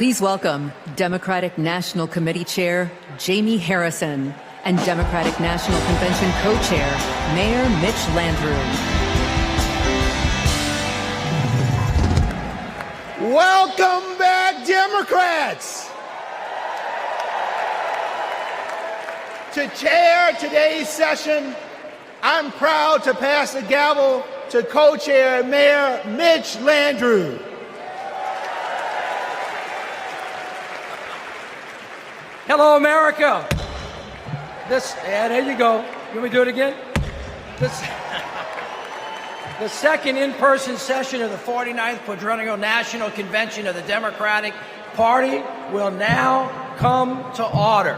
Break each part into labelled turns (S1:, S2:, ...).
S1: Please welcome Democratic National Committee Chair Jamie Harrison and Democratic National Convention Co-Chair Mayor Mitch Landrieu.
S2: Welcome back, Democrats! To chair today's session, I'm proud to pass the gavel to Co-Chair Mayor Mitch Landrieu.
S3: Hello, America. There you go. You want me to do it again? The second in-person session of the 49th Quadrennial National Convention of the Democratic Party will now come to order.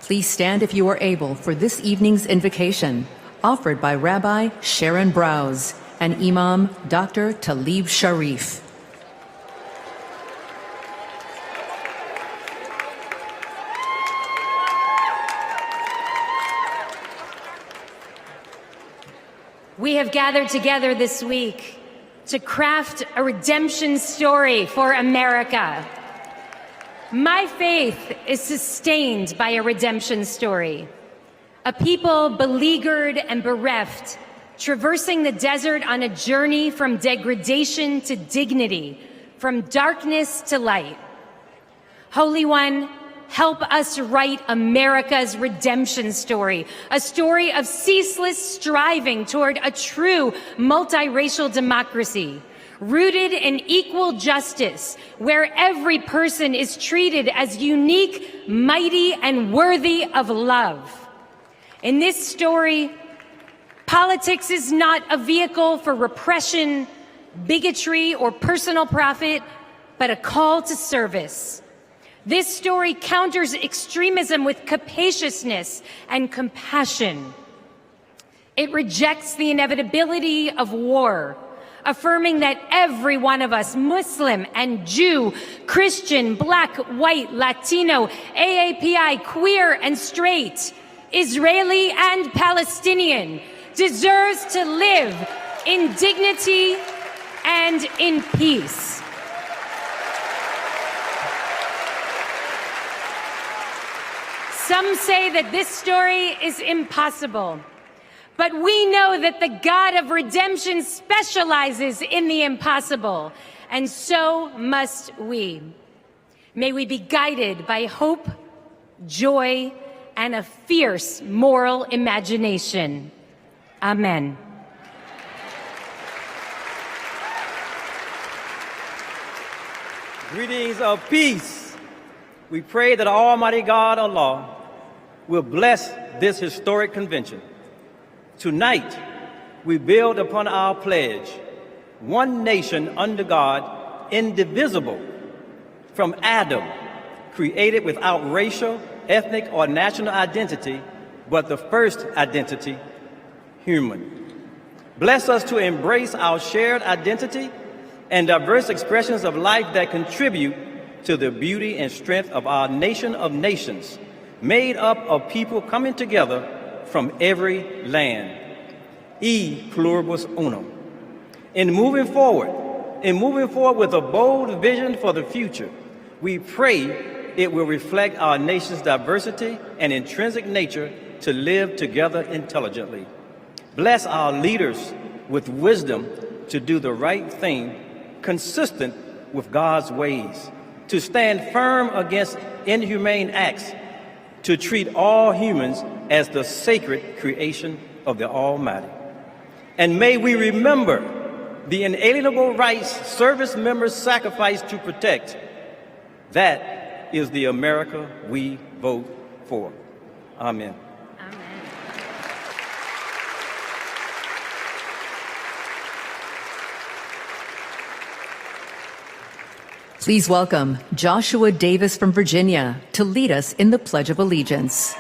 S1: Please stand if you are able for this evening's invocation, offered by Rabbi Sharon Browse and Imam Dr. Talib Sharif.
S4: We have gathered together this week to craft a redemption story for America. My faith is sustained by a redemption story. A people beleaguered and bereft, traversing the desert on a journey from degradation to dignity, from darkness to light. Holy One, help us write America's redemption story, a story of ceaseless striving toward a true multiracial democracy, rooted in equal justice, where every person is treated as unique, mighty, and worthy of love. In this story, politics is not a vehicle for repression, bigotry, or personal profit, but a call to service. This story counters extremism with capaciousness and compassion. It rejects the inevitability of war, affirming that every one of us, Muslim and Jew, Christian, Black, White, Latino, AAPI, queer and straight, Israeli and Palestinian, deserves to live in dignity and in peace. Some say that this story is impossible, but we know that the God of redemption specializes in the impossible, and so must we. May we be guided by hope, joy, and a fierce moral imagination. Amen.
S3: Greetings of peace. We pray that Almighty God, Allah, will bless this historic convention. Tonight, we build upon our pledge, one nation under God, indivisible, from Adam, created without racial, ethnic, or national identity, but the first identity, human. Bless us to embrace our shared identity and diverse expressions of life that contribute to the beauty and strength of our nation of nations, made up of people coming together from every land. E pluribus unum. In moving forward with a bold vision for the future, we pray it will reflect our nation's diversity and intrinsic nature to live together intelligently. Bless our leaders with wisdom to do the right thing, consistent with God's ways, to stand firm against inhumane acts, to treat all humans as the sacred creation of the Almighty. And may we remember the inalienable rights service members sacrifice to protect. That is the America we vote for. Amen.
S4: Amen.
S1: Please welcome Joshua Davis from Virginia to lead us in the Pledge of Allegiance.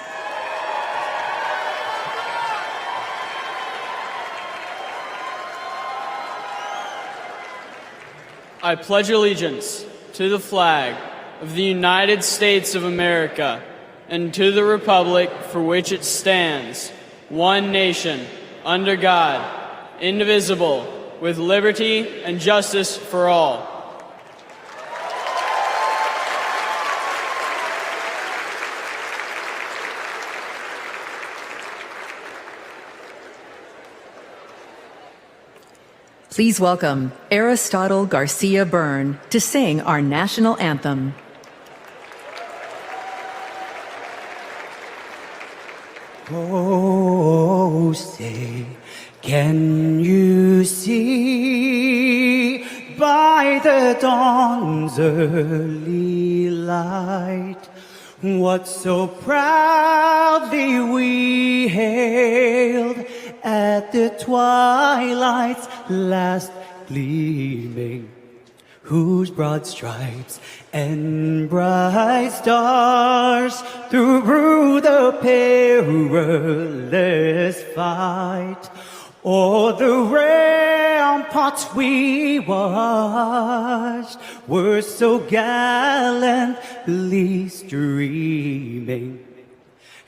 S5: I pledge allegiance to the flag of the United States of America and to the republic for which it stands, one nation, under God, indivisible, with liberty and justice for all.
S1: Please welcome Aristotle Garcia Byrne to sing our national anthem.
S6: Oh, say, can you see by the dawn's early light what so proudly we hailed at the twilight's last gleaming, whose broad stripes and bright stars through the perilous fight o'er the ramparts we watched were so gallantly streaming,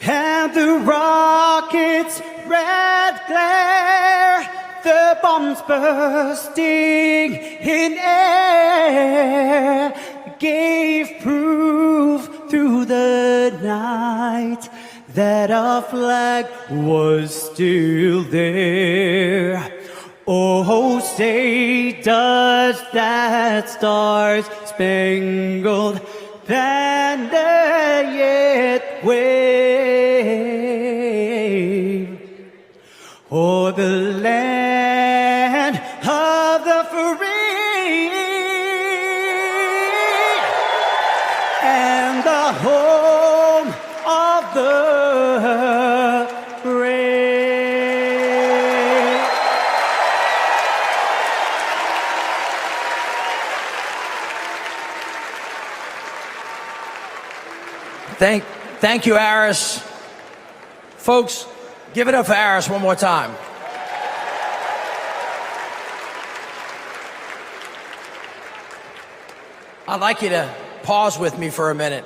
S6: and the rocket's red glare, the bombs bursting in air, gave proof through the night that our flag was still there. Oh, say, does that star-spangled banner yet wave o'er the land of the free and the home of the brave?
S7: Thank you, Harris. Folks, give it up for Harris one more time. I'd like you to pause with me for a minute.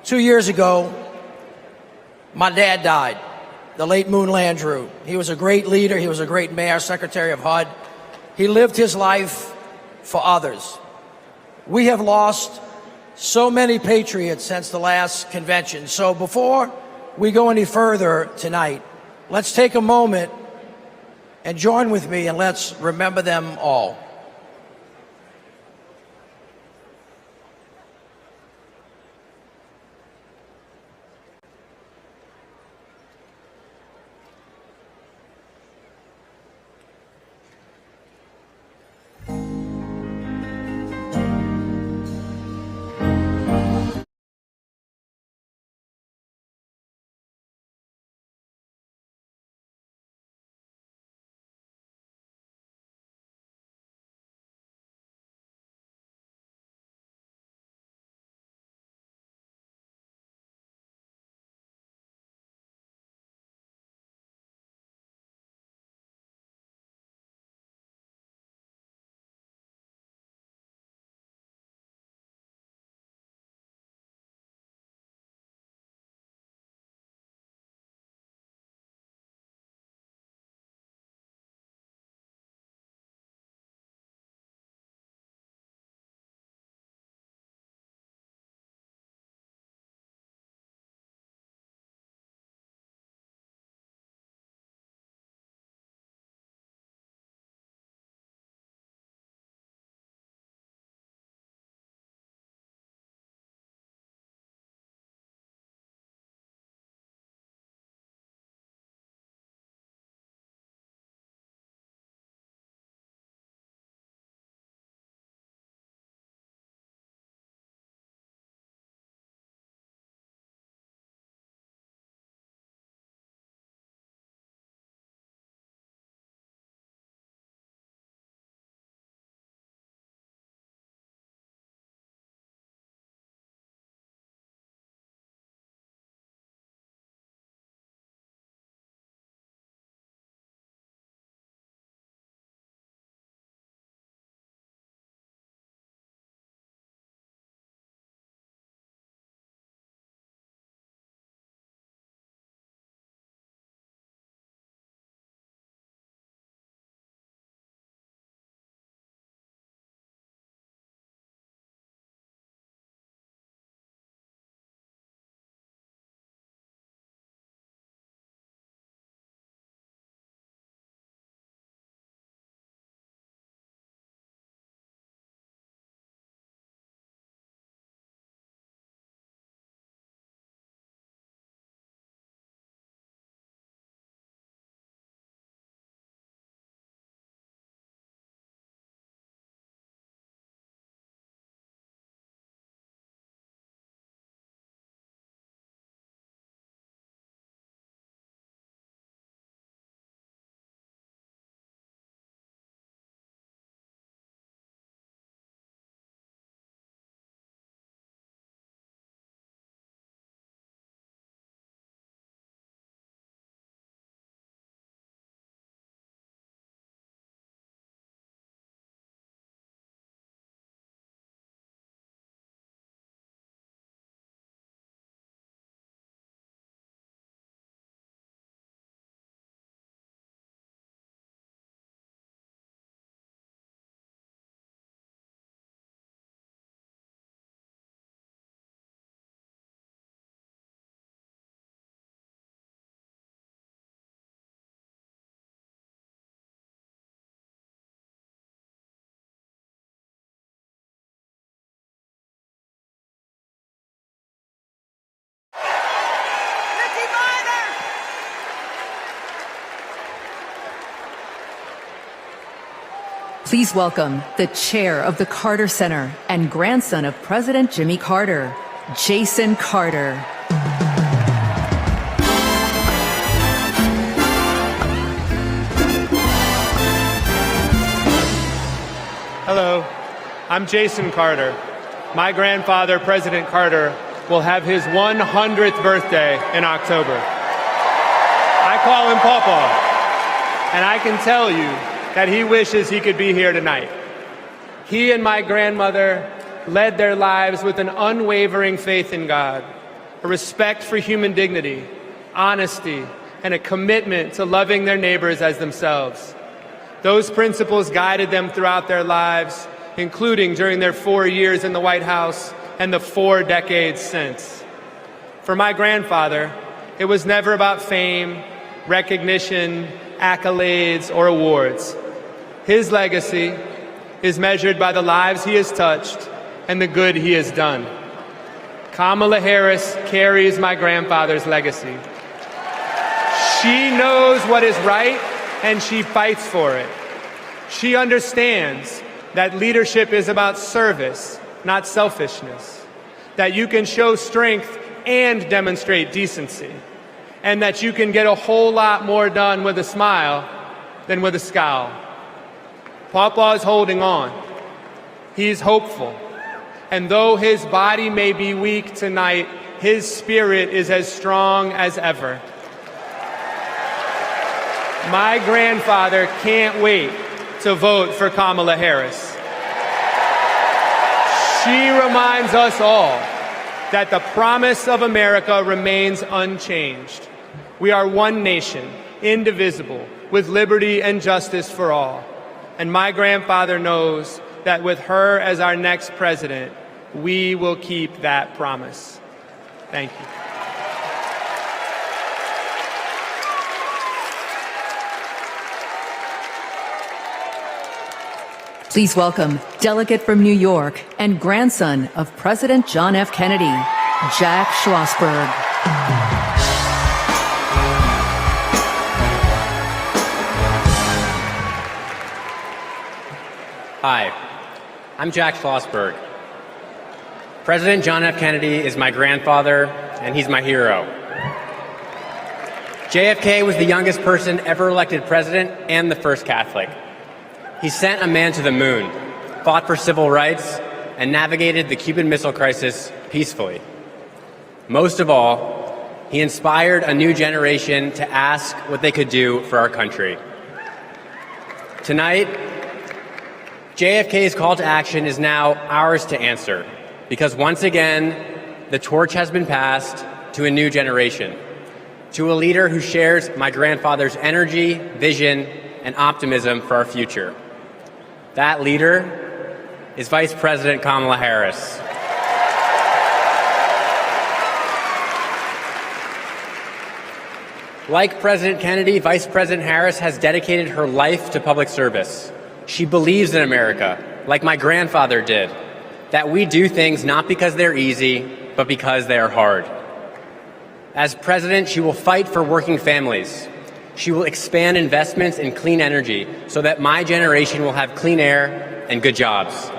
S7: 2 years ago, my dad died, the late Moon Landrieu. He was a great leader. He was a great mayor, secretary of HUD. He lived his life for others. We have lost so many patriots since the last convention. So before we go any further tonight, let's take a moment and join with me and let's remember them all.
S1: Please welcome the chair of the Carter Center and grandson of President Jimmy Carter, Jason Carter.
S8: Hello, I'm Jason Carter. My grandfather, President Carter, will have his 100th birthday in October. I call him Pawpaw, and I can tell you that he wishes he could be here tonight. He and my grandmother led their lives with an unwavering faith in God, a respect for human dignity, honesty, and a commitment to loving their neighbors as themselves. Those principles guided them throughout their lives, including during their 4 years in the White House and the 4 decades since. For my grandfather, it was never about fame, recognition, accolades, or awards. His legacy is measured by the lives he has touched and the good he has done. Kamala Harris carries my grandfather's legacy. She knows what is right, and she fights for it. She understands that leadership is about service, not selfishness, that you can show strength and demonstrate decency, and that you can get a whole lot more done with a smile than with a scowl. Pawpaw is holding on. He's hopeful. And though his body may be weak tonight, his spirit is as strong as ever. My grandfather can't wait to vote for Kamala Harris. She reminds us all that the promise of America remains unchanged. We are one nation, indivisible, with liberty and justice for all. And my grandfather knows that with her as our next president, we will keep that promise. Thank you.
S1: Please welcome delegate from New York and grandson of President John F. Kennedy, Jack Schlossberg.
S9: Hi, I'm Jack Schlossberg. President John F. Kennedy is my grandfather, and he's my hero. JFK was the youngest person ever elected president and the first Catholic. He sent a man to the moon, fought for civil rights, and navigated the Cuban Missile Crisis peacefully. Most of all, he inspired a new generation to ask what they could do for our country. Tonight, JFK's call to action is now ours to answer, because once again, the torch has been passed to a new generation, to a leader who shares my grandfather's energy, vision, and optimism for our future. That leader is Vice President Kamala Harris. Like President Kennedy, Vice President Harris has dedicated her life to public service. She believes in America, like my grandfather did, that we do things not because they're easy, but because they are hard. As president, she will fight for working families. She will expand investments in clean energy so that my generation will have clean air and good jobs.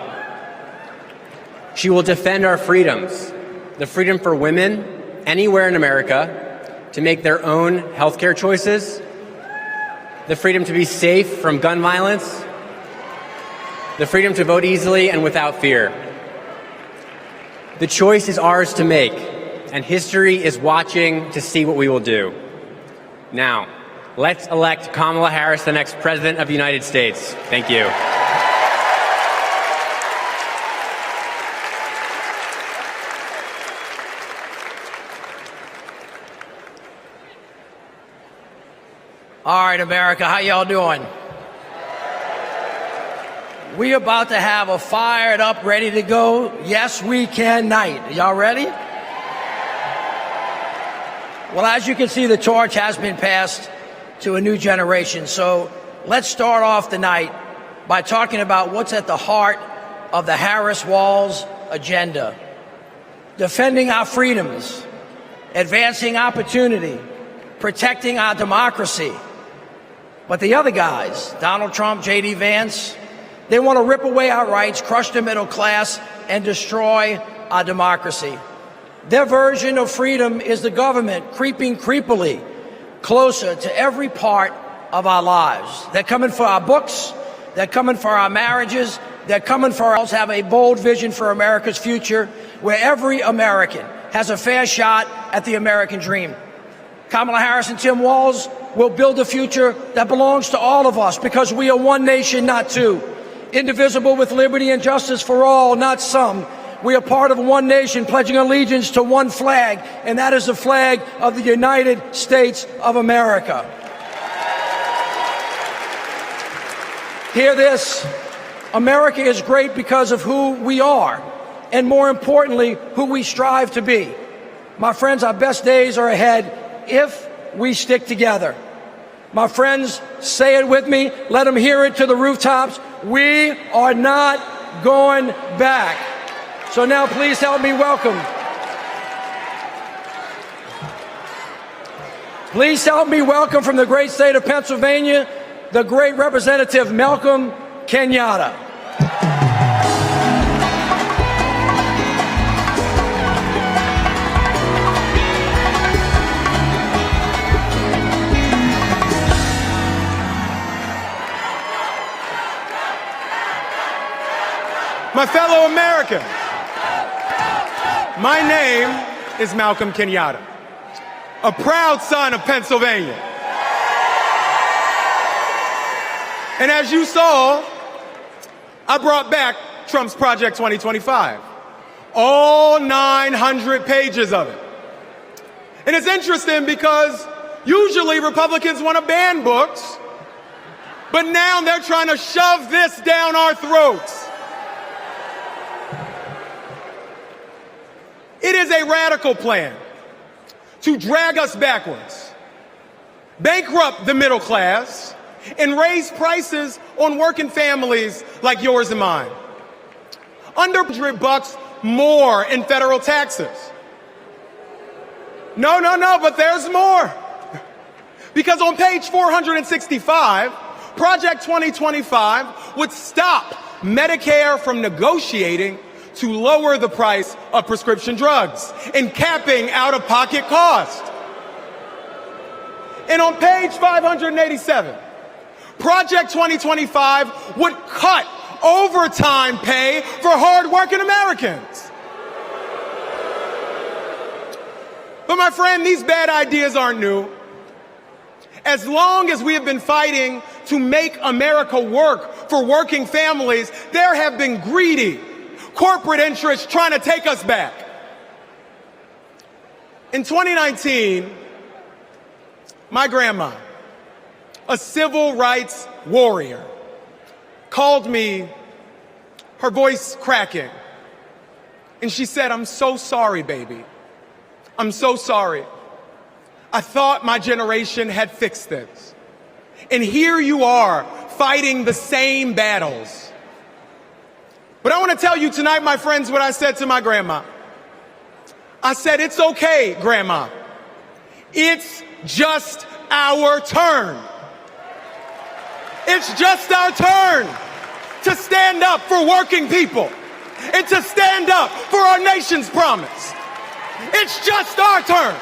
S9: She will defend our freedoms, the freedom for women anywhere in America to make their own healthcare choices, the freedom to be safe from gun violence, the freedom to vote easily and without fear. The choice is ours to make, and history is watching to see what we will do. Now, let's elect Kamala Harris, the next President of the United States. Thank you.
S7: All right, America, how y'all doing? We about to have a fired up, ready to go, yes we can night. Y'all ready? Well, as you can see, the torch has been passed to a new generation. So let's start off the night by talking about what's at the heart of the Harris-Walz agenda. Defending our freedoms, advancing opportunity, protecting our democracy. But the other guys, Donald Trump, J.D. Vance, They want to rip away our rights, crush the middle class, and destroy our democracy. Their version of freedom is the government creeping creepily closer to every part of our lives. They're coming for our books. They're coming for our marriages. They're coming for us. Have a bold vision for America's future, where every American has a fair shot at the American dream. Kamala Harris and Tim Walz will build a future that belongs to all of us, because we are one nation, not two. Indivisible, with liberty and justice for all, not some. We are part of one nation, pledging allegiance to one flag, and that is the flag of the United States of America. Hear this. America is great because of who we are, and more importantly, who we strive to be. My friends, our best days are ahead if we stick together. My friends, say it with me. Let them hear it to the rooftops. We are not going back. So now please help me welcome. Please help me welcome from the great state of Pennsylvania, the great Representative Malcolm Kenyatta.
S8: My fellow Americans, my name is Malcolm Kenyatta, a proud son of Pennsylvania. And as you saw, I brought back Trump's Project 2025, all 900 pages of it. And it's interesting because usually Republicans want to ban books, but now they're trying to shove this down our throats. It is a radical plan to drag us backwards, bankrupt the middle class, and raise prices on working families like yours and mine. Under $100 more in federal taxes. No, but there's more. Because on page 465, Project 2025 would stop Medicare from negotiating to lower the price of prescription drugs and capping out-of-pocket costs. And on page 587, Project 2025 would cut overtime pay for hard-working Americans. But my friend, these bad ideas aren't new. As long as we have been fighting to make America work for working families, there have been greedy corporate interests trying to take us back. In 2019, my grandma, a civil rights warrior, called me, her voice cracking, and she said, "I'm so sorry, baby. I'm so sorry. I thought my generation had fixed this. And here you are fighting the same battles." But I want to tell you tonight, my friends, what I said to my grandma. I said, "It's okay, Grandma. It's just our turn. It's just our turn to stand up for working people and to stand up for our nation's promise. It's just our turn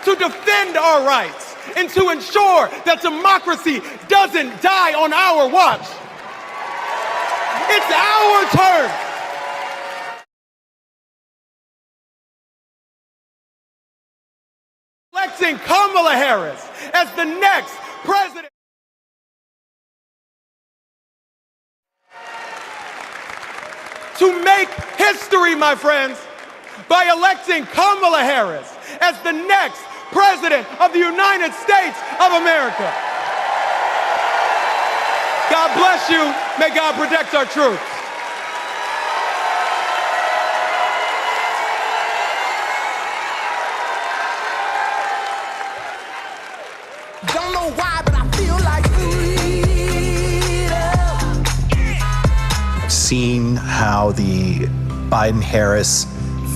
S8: to defend our rights and to ensure that democracy doesn't die on our watch. It's our turn." Electing Kamala Harris as the next president. To make history, my friends, by electing Kamala Harris as the next president of the United States of America. God bless you. May God protect our troops.
S10: Don't know why, but I feel like freedom.
S11: Seeing how the Biden-Harris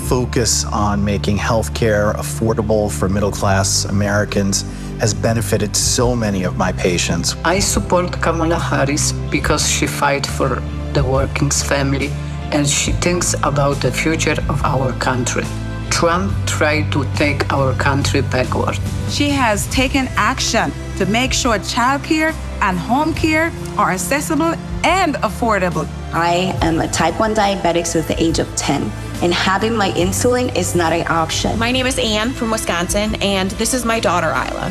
S11: focus on making healthcare affordable for middle-class Americans has benefited so many of my patients.
S12: I support Kamala Harris because she fights for the working family and she thinks about the future of our country. Trump tried to take our country backward.
S13: She has taken action to make sure childcare and home care are accessible and affordable.
S14: I am a type 1 diabetic since the age of 10, and having my insulin is not an option.
S15: My name is Anne from Wisconsin, and this is my daughter, Isla.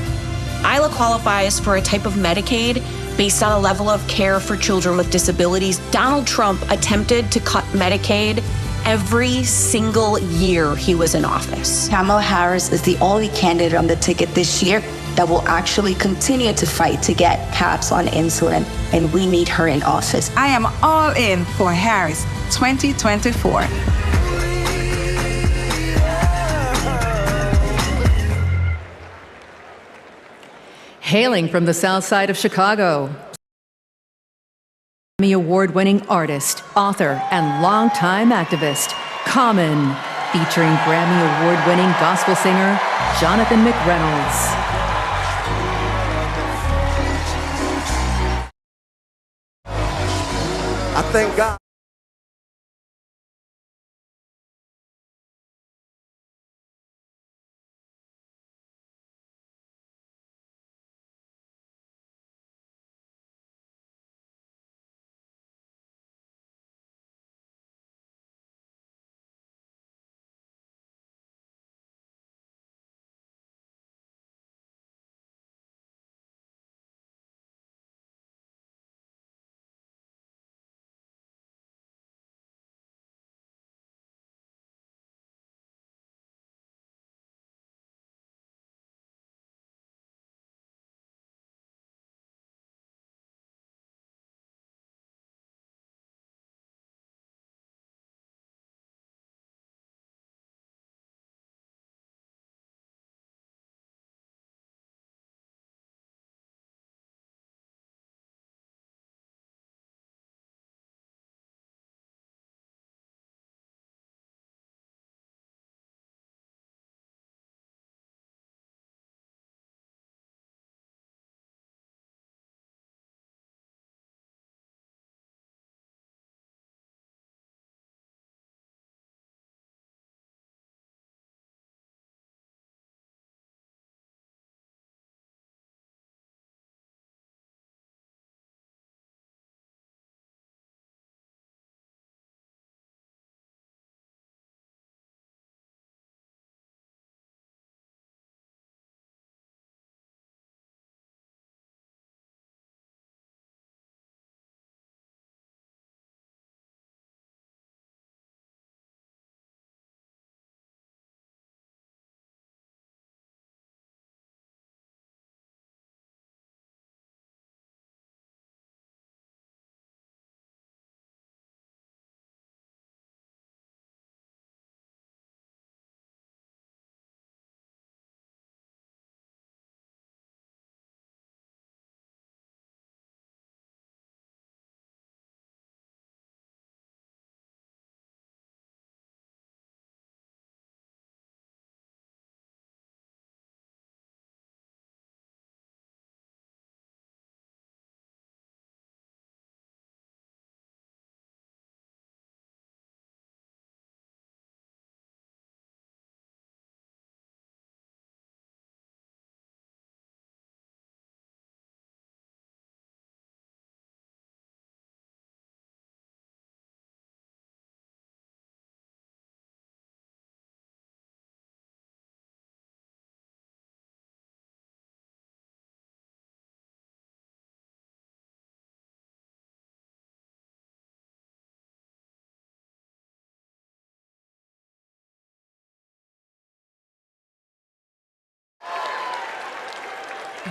S15: Isla qualifies for a type of Medicaid based on a level of care for children with disabilities. Donald Trump attempted to cut Medicaid every single year he was in office.
S14: Kamala Harris is the only candidate on the ticket this year that will actually continue to fight to get caps on insulin, and we need her in office.
S13: I am all in for Harris 2024.
S1: Hailing from the south side of Chicago, Grammy Award-winning artist, author, and longtime activist, Common, featuring Grammy Award-winning gospel singer, Jonathan McReynolds.
S10: I thank God.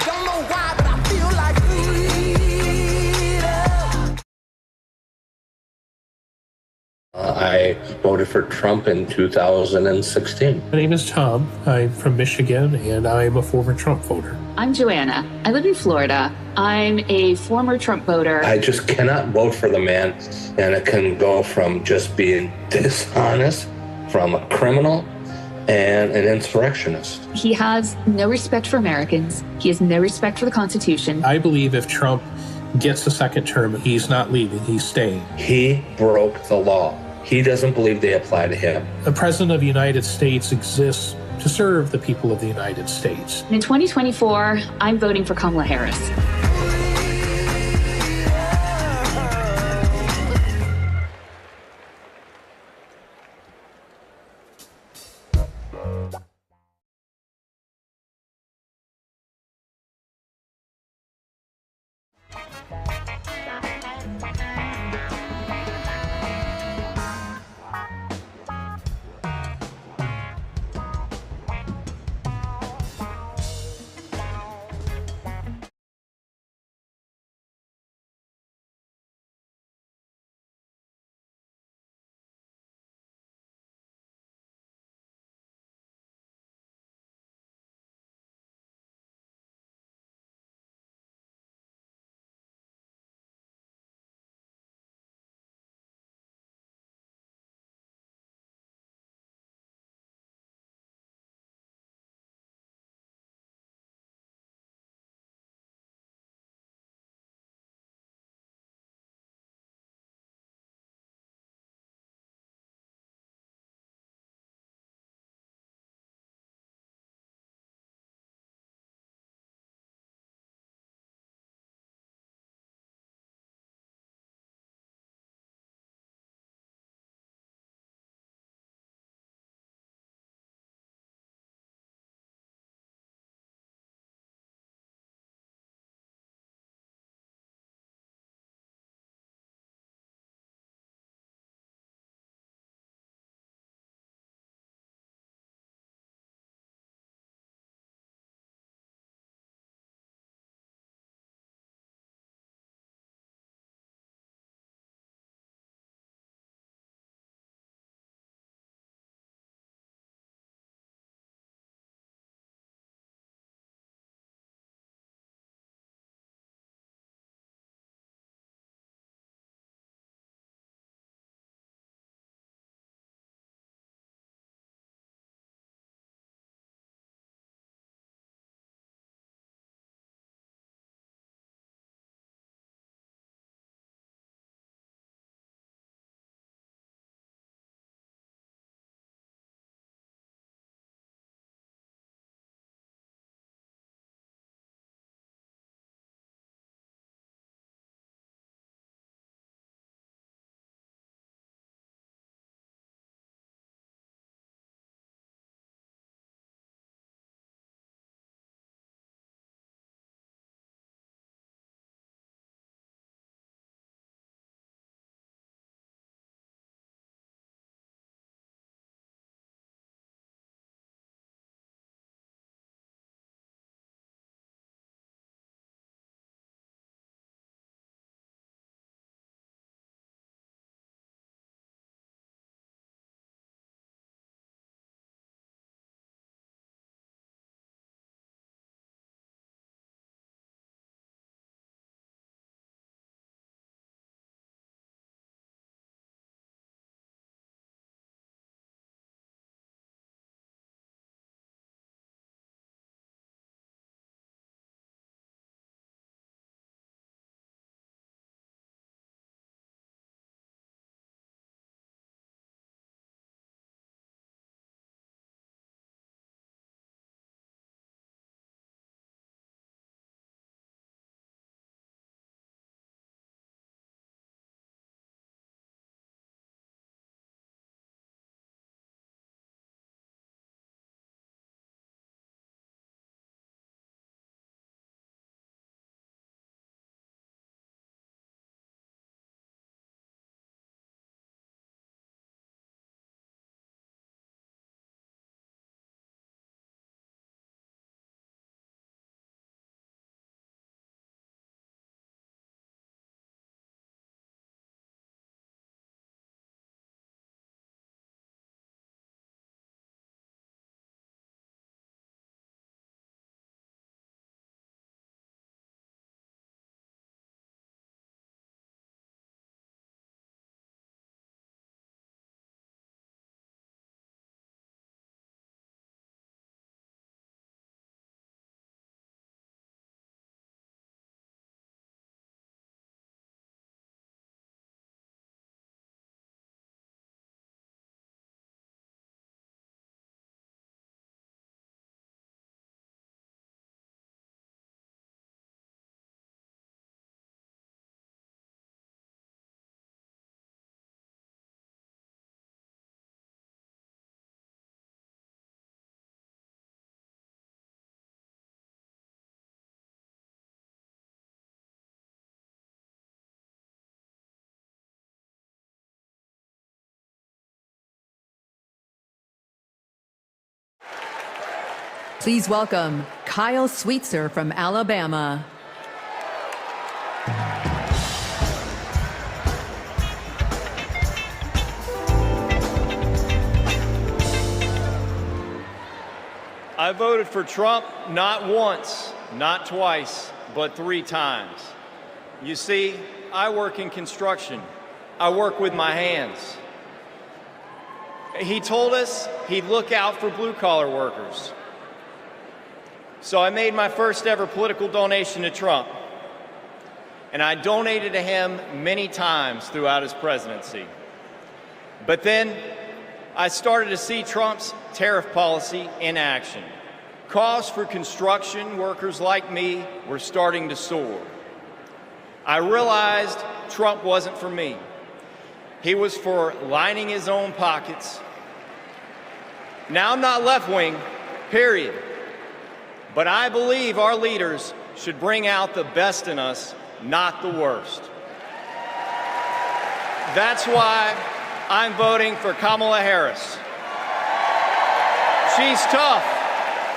S10: Don't know why, but I feel like
S16: I voted for Trump in 2016.
S17: My name is Tom. I'm from Michigan, and I'm a former Trump voter.
S18: I'm Joanna. I live in Florida. I'm a former Trump voter.
S16: I just cannot vote for the man, and it can go from just being dishonest, from a criminal, and an insurrectionist.
S18: He has no respect for Americans. He has no respect for the Constitution.
S17: I believe if Trump gets a second term, he's not leaving, he's staying.
S16: He broke the law. He doesn't believe they apply to him.
S17: The President of the United States exists to serve the people of the United States.
S18: In 2024, I'm voting for Kamala Harris.
S1: Please welcome Kyle Sweetser from Alabama.
S19: I voted for Trump not once, not twice, but 3 times. You see, I work in construction. I work with my hands. He told us he'd look out for blue-collar workers. So I made my first ever political donation to Trump, and I donated to him many times throughout his presidency. But then I started to see Trump's tariff policy in action. Costs for construction workers like me were starting to soar. I realized Trump wasn't for me. He was for lining his own pockets. Now, I'm not left-wing, period. But I believe our leaders should bring out the best in us, not the worst. That's why I'm voting for Kamala Harris. She's tough.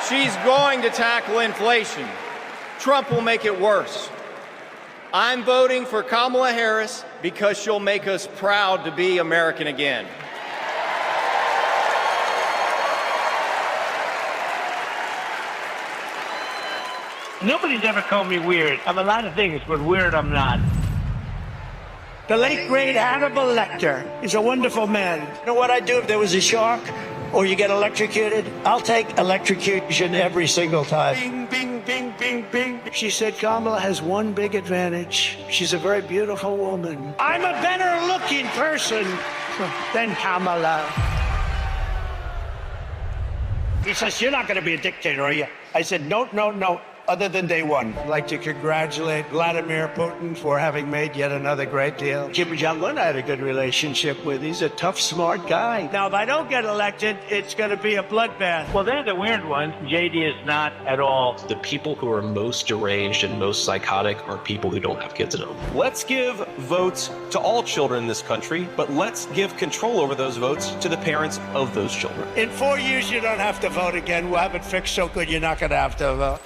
S19: She's going to tackle inflation. Trump will make it worse. I'm voting for Kamala Harris because she'll make us proud to be American again.
S20: Nobody's ever called me weird. I'm a lot of things, but weird I'm not. The late, great Hannibal Lecter is a wonderful man. You know what I'd do if there was a shark or you get electrocuted? I'll take electrocution every single time. Bing, bing, bing, bing, bing. She said Kamala has one big advantage. She's a very beautiful woman. I'm a better looking person than Kamala. He says, you're not going to be a dictator, are you? I said, no, no, no. Other than day one. I'd like to congratulate Vladimir Putin for having made yet another great deal. Kim Jong-un I had a good relationship with. He's a tough, smart guy. Now, if I don't get elected, it's going to be a bloodbath. Well, they're the weird ones. JD is not at all.
S21: The people who are most deranged and most psychotic are people who don't have kids at home.
S22: Let's give votes to all children in this country, but let's give control over those votes to the parents of those children.
S20: In 4 years, you don't have to vote again. We'll have it fixed so good you're not going to have to vote.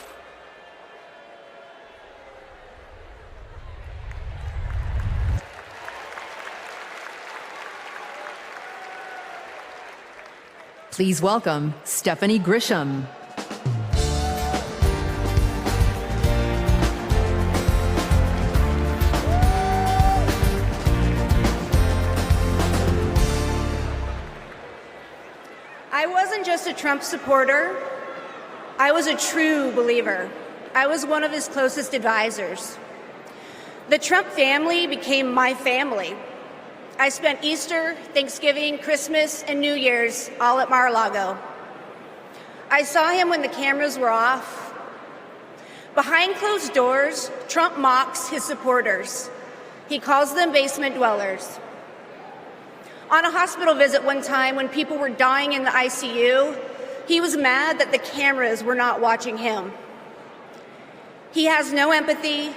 S1: Please welcome Stephanie Grisham.
S23: I wasn't just a Trump supporter. I was a true believer. I was one of his closest advisors. The Trump family became my family. I spent Easter, Thanksgiving, Christmas, and New Year's all at Mar-a-Lago. I saw him when the cameras were off. Behind closed doors, Trump mocks his supporters. He calls them basement dwellers. On a hospital visit one time when people were dying in the ICU, he was mad that the cameras were not watching him. He has no empathy,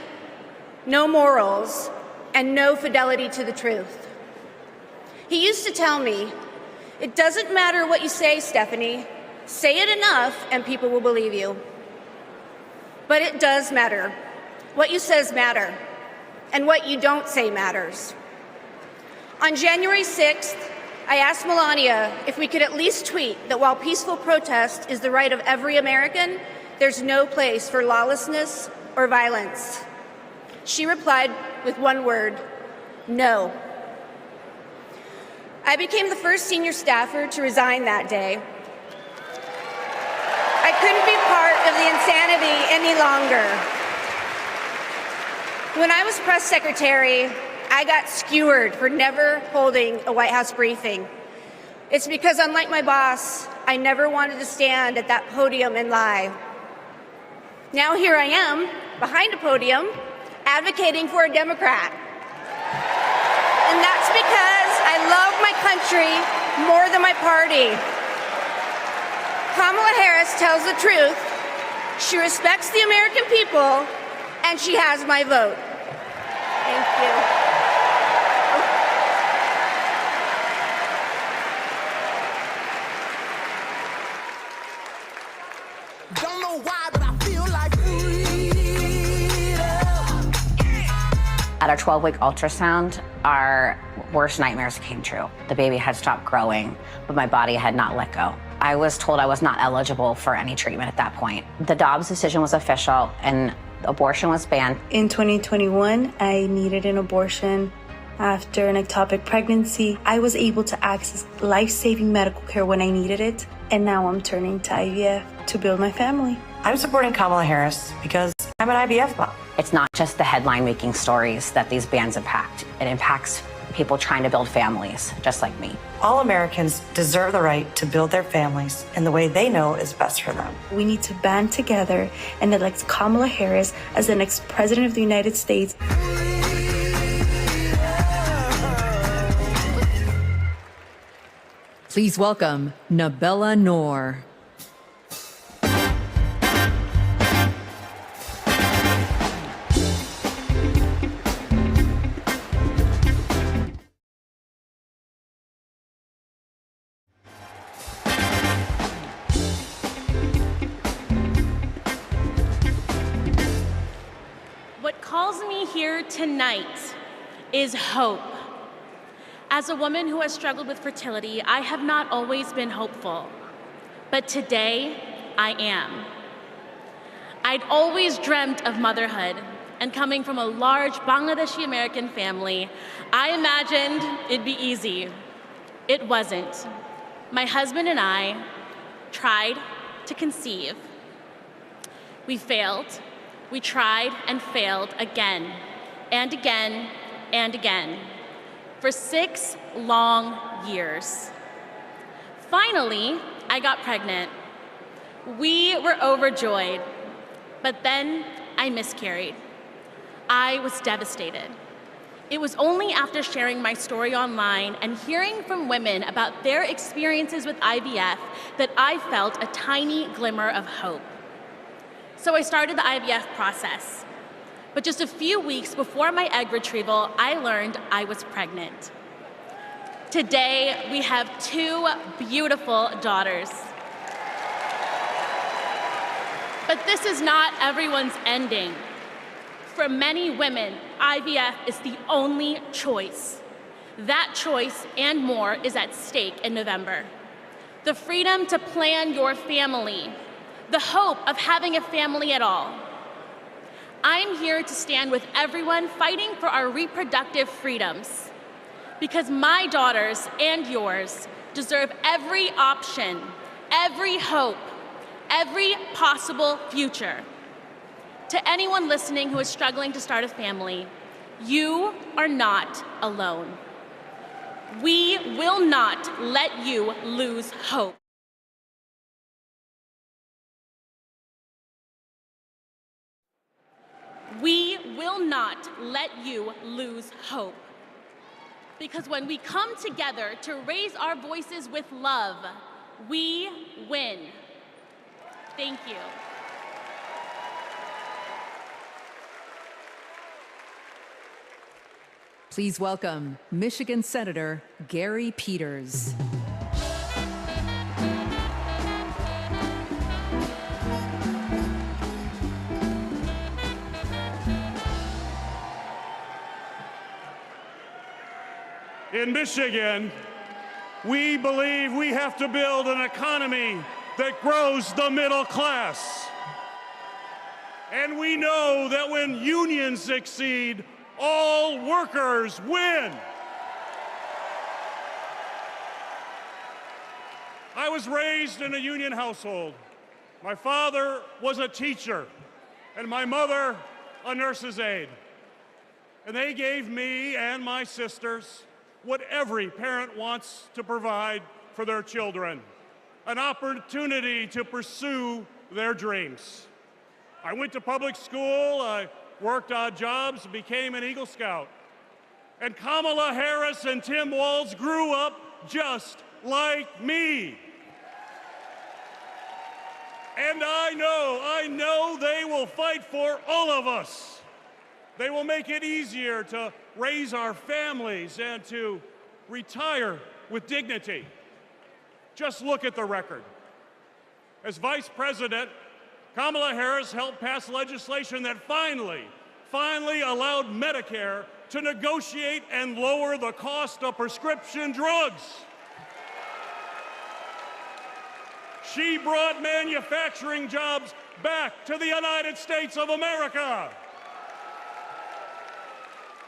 S23: no morals, and no fidelity to the truth. He used to tell me, it doesn't matter what you say, Stephanie. Say it enough and people will believe you. But it does matter. What you say matter, and what you don't say matters. On January 6th, I asked Melania if we could at least tweet that while peaceful protest is the right of every American, there's no place for lawlessness or violence. She replied with one word, no. I became the first senior staffer to resign that day. I couldn't be part of the insanity any longer. When I was press secretary, I got skewered for never holding a White House briefing. It's because, unlike my boss, I never wanted to stand at that podium and lie. Now here I am, behind a podium, advocating for a Democrat. And that's because I love my country more than my party. Kamala Harris tells the truth. She respects the American people, and she has my vote. Thank you.
S10: Don't know why, but I feel like
S2: At our 12-week ultrasound, our worst nightmares came true. The baby had stopped growing, but my body had not let go. I was told I was not eligible for any treatment at that point. The Dobbs decision was official and abortion was banned.
S3: In 2021, I needed an abortion. After an ectopic pregnancy, I was able to access life-saving medical care when I needed it, and now I'm turning to IVF to build my family.
S4: I'm supporting Kamala Harris because I'm an IVF mom.
S2: It's not just the headline-making stories that these bans impact. It impacts people trying to build families, just like me.
S4: All Americans deserve the right to build their families in the way they know is best for them.
S3: We need to band together and elect Kamala Harris as the next president of the United States.
S1: Please welcome Nabella Noor.
S24: What calls me here tonight is hope. As a woman who has struggled with fertility, I have not always been hopeful, but today I am. I'd always dreamt of motherhood, and coming from a large Bangladeshi American family, I imagined it'd be easy. It wasn't. My husband and I tried to conceive. We failed. We tried and failed again and again and again for 6 long years. Finally, I got pregnant. We were overjoyed, but then I miscarried. I was devastated. It was only after sharing my story online and hearing from women about their experiences with IVF that I felt a tiny glimmer of hope. So I started the IVF process. But just a few weeks before my egg retrieval, I learned I was pregnant. Today, we have 2 beautiful daughters. But this is not everyone's ending. For many women, IVF is the only choice. That choice and more is at stake in November. The freedom to plan your family, the hope of having a family at all. I'm here to stand with everyone fighting for our reproductive freedoms, because my daughters and yours deserve every option, every hope, every possible future. To anyone listening who is struggling to start a family, you are not alone. We will not let you lose hope. We will not let you lose hope. Because when we come together to raise our voices with love, we win. Thank you.
S1: Please welcome Michigan Senator Gary Peters.
S25: In Michigan, we believe we have to build an economy that grows the middle class. And we know that when unions succeed, all workers win. I was raised in a union household. My father was a teacher, and my mother a nurse's aide. And they gave me and my sisters what every parent wants to provide for their children, an opportunity to pursue their dreams. I went to public school, I worked odd jobs, became an Eagle Scout. And Kamala Harris and Tim Walz grew up just like me. And I know they will fight for all of us. They will make it easier to raise our families and to retire with dignity. Just look at the record. As Vice President, Kamala Harris helped pass legislation that finally allowed Medicare to negotiate and lower the cost of prescription drugs. She brought manufacturing jobs back to the United States of America.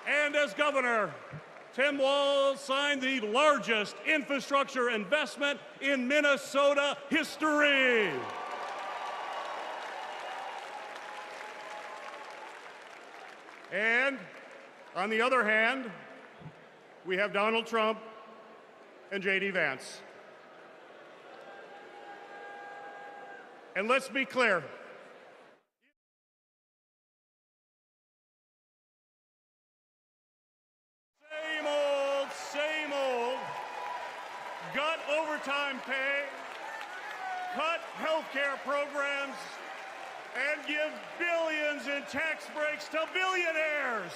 S25: And as governor, Tim Walz signed the largest infrastructure investment in Minnesota history. And on the other hand, we have Donald Trump and J.D. Vance. And let's be clear. Same old. Gut overtime pay, cut health care programs, and give billions in tax breaks to billionaires.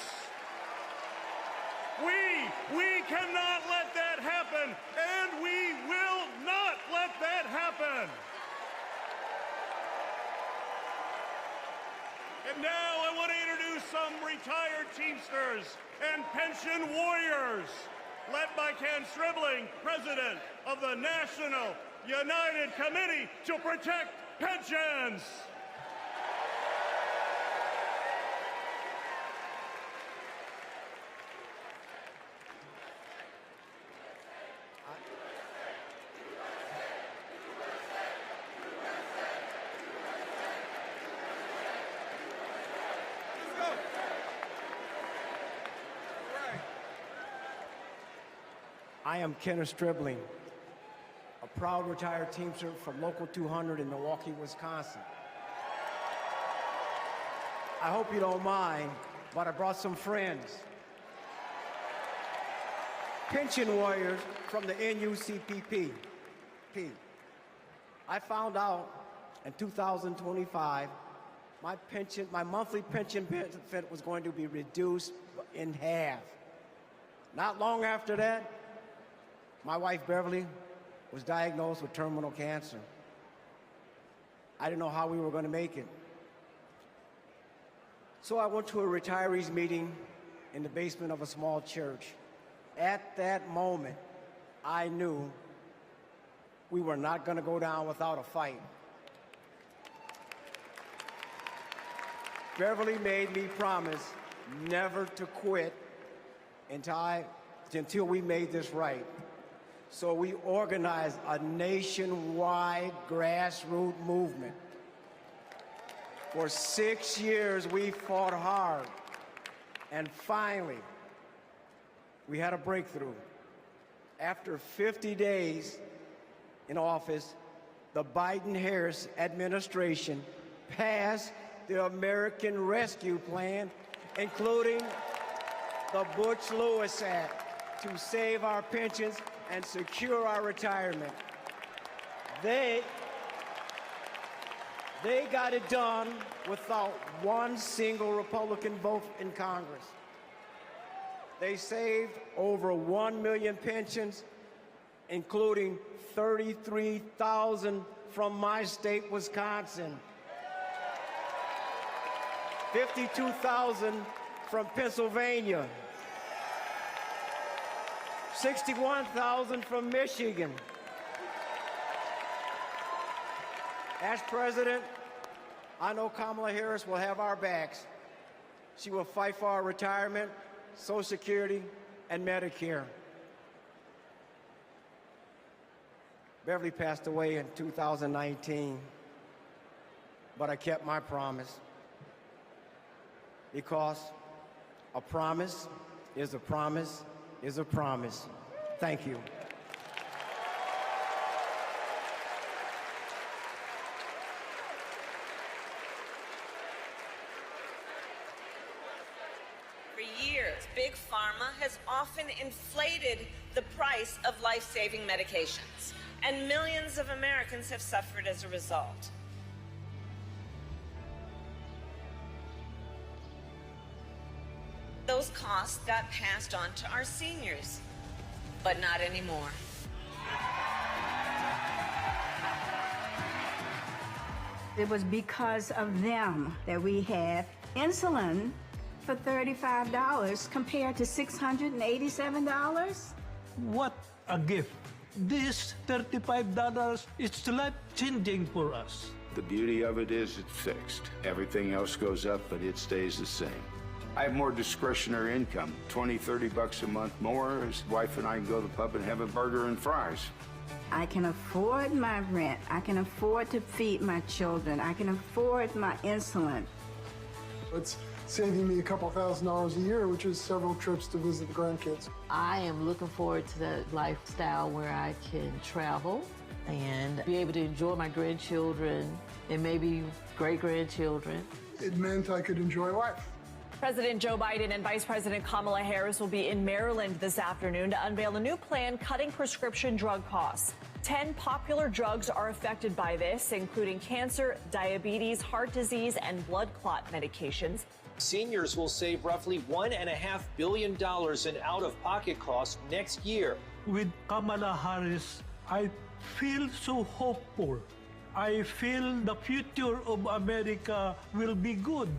S25: We cannot let that happen, and we will not let that happen. And now I want to introduce some retired Teamsters and pension warriors, led by Ken Stribling, president of the National United Committee to Protect Pensions.
S5: I am Kenneth Stribling, a proud retired Teamster from Local 200 in Milwaukee, Wisconsin. I hope you don't mind, but I brought some friends. Pension warriors from the NUCPP. I found out in 2025 my monthly pension benefit was going to be reduced in half. Not long after that, my wife, Beverly, was diagnosed with terminal cancer. I didn't know how we were going to make it. So I went to a retirees meeting in the basement of a small church. At that moment, I knew we were not going to go down without a fight. Beverly made me promise never to quit until we made this right. So we organized a nationwide grassroots movement. For 6 years, we fought hard. And finally, we had a breakthrough. After 50 days in office, the Biden-Harris administration passed the American Rescue Plan, including the Butch-Lewis Act, to save our pensions and secure our retirement. They got it done without one single Republican vote in Congress. They saved over 1 million pensions, including 33,000 from my state, Wisconsin, 52,000 from Pennsylvania, 61,000 from Michigan. As president, I know Kamala Harris will have our backs. She will fight for our retirement, Social Security, and Medicare. Beverly passed away in 2019, but I kept my promise, because a promise is a promise is a promise. Thank you.
S6: For years, Big Pharma has often inflated the price of life-saving medications, and millions of Americans have suffered as a result. Those costs got passed on to our seniors, but not anymore.
S7: It was because of them that we have insulin for $35 compared to $687.
S8: What a gift. This $35 is life-changing for us.
S9: The beauty of it is it's fixed. Everything else goes up, but it stays the same. I have more discretionary income, 20, 30 bucks a month more. His wife and I can go to the pub and have a burger and fries.
S7: I can afford my rent. I can afford to feed my children. I can afford my insulin.
S11: It's saving me a couple $1,000s a year, which is several trips to visit the grandkids.
S12: I am looking forward to that lifestyle where I can travel and be able to enjoy my grandchildren and maybe great-grandchildren.
S11: It meant I could enjoy life.
S26: President Joe Biden and Vice President Kamala Harris will be in Maryland this afternoon to unveil a new plan cutting prescription drug costs. 10 popular drugs are affected by this, including cancer, diabetes, heart disease, and blood clot medications.
S22: Seniors will save roughly $1.5 billion in out-of-pocket costs next year.
S8: With Kamala Harris, I feel so hopeful. I feel the future of America will be good.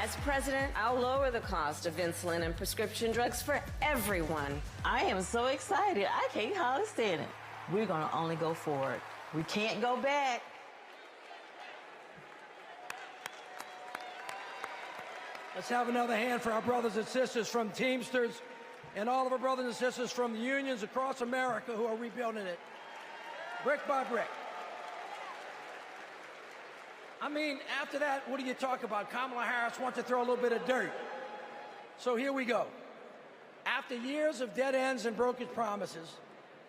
S27: As president, I'll lower the cost of insulin and prescription drugs for everyone.
S12: I am so excited. I can't hardly stand it. We're going to only go forward. We can't go back.
S28: Let's have another hand for our brothers and sisters from Teamsters and all of our brothers and sisters from the unions across America who are rebuilding it, brick by brick. I mean, after that, what do you talk about? Kamala Harris wants to throw a little bit of dirt. So here we go. After years of dead ends and broken promises,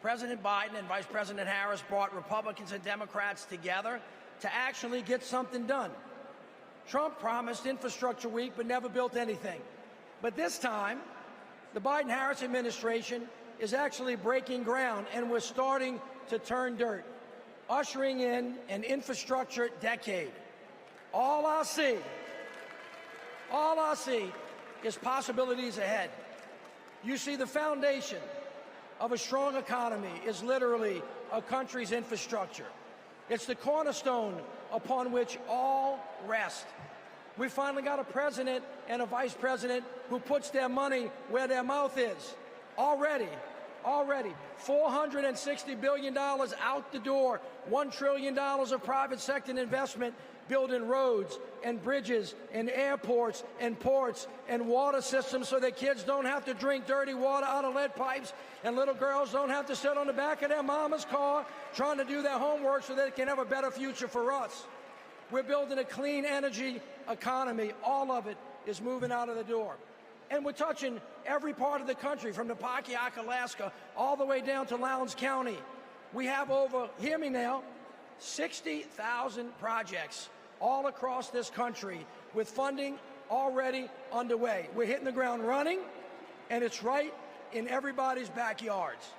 S28: President Biden and Vice President Harris brought Republicans and Democrats together to actually get something done. Trump promised Infrastructure Week but never built anything. But this time, the Biden-Harris administration is actually breaking ground, and we're starting to turn dirt, ushering in an infrastructure decade. All I see is possibilities ahead. You see, the foundation of a strong economy is literally a country's infrastructure. It's the cornerstone upon which all rest. We finally got a president and a vice president who puts their money where their mouth is. Already, $460 billion out the door, $1 trillion of private sector investment building roads and bridges and airports and ports and water systems so that kids don't have to drink dirty water out of lead pipes and little girls don't have to sit on the back of their mama's car trying to do their homework so they can have a better future for us. We're building a clean energy economy. All of it is moving out of the door. And we're touching every part of the country, from the Pontiac, Alaska, all the way down to Lowndes County. We have over, hear me now, 60,000 projects all across this country with funding already underway. We're hitting the ground running, and it's right in everybody's backyards.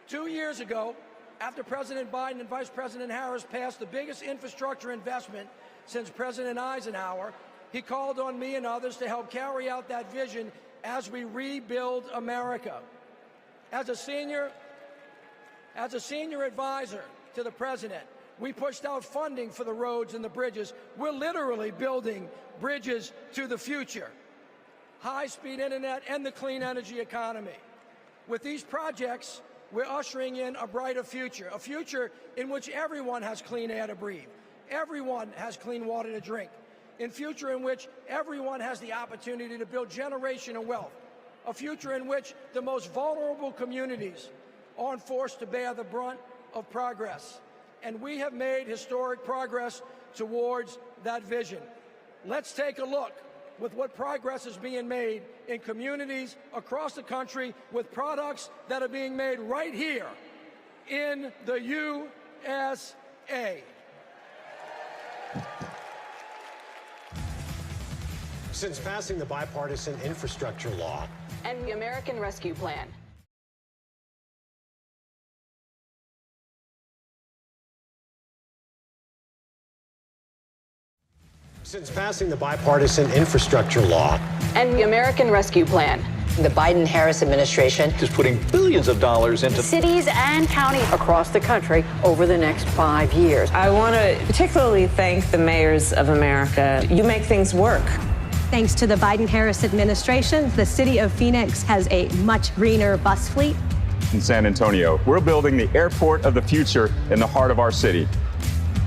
S28: 2 years ago, after President Biden and Vice President Harris passed the biggest infrastructure investment since President Eisenhower, he called on me and others to help carry out that vision as we rebuild America. As a senior advisor to the president, we pushed out funding for the roads and the bridges. We're literally building bridges to the future. High-speed internet and the clean energy economy. With these projects, we're ushering in a brighter future, a future in which everyone has clean air to breathe, everyone has clean water to drink, a future in which everyone has the opportunity to build generational wealth, a future in which the most vulnerable communities aren't forced to bear the brunt of progress. And we have made historic progress towards that vision. Let's take a look with what progress is being made in communities across the country with products that are being made right here in the USA.
S29: Since passing the bipartisan infrastructure law
S26: And the American Rescue Plan.
S29: Since passing the bipartisan infrastructure law
S26: And the American Rescue Plan.
S13: The Biden-Harris administration
S14: is putting billions of dollars into
S13: cities and counties across the country over the next 5 years.
S27: I want to particularly thank the mayors of America. You make things work.
S15: Thanks to the Biden-Harris administration, the city of Phoenix has a much greener bus fleet.
S16: In San Antonio, we're building the airport of the future in the heart of our city.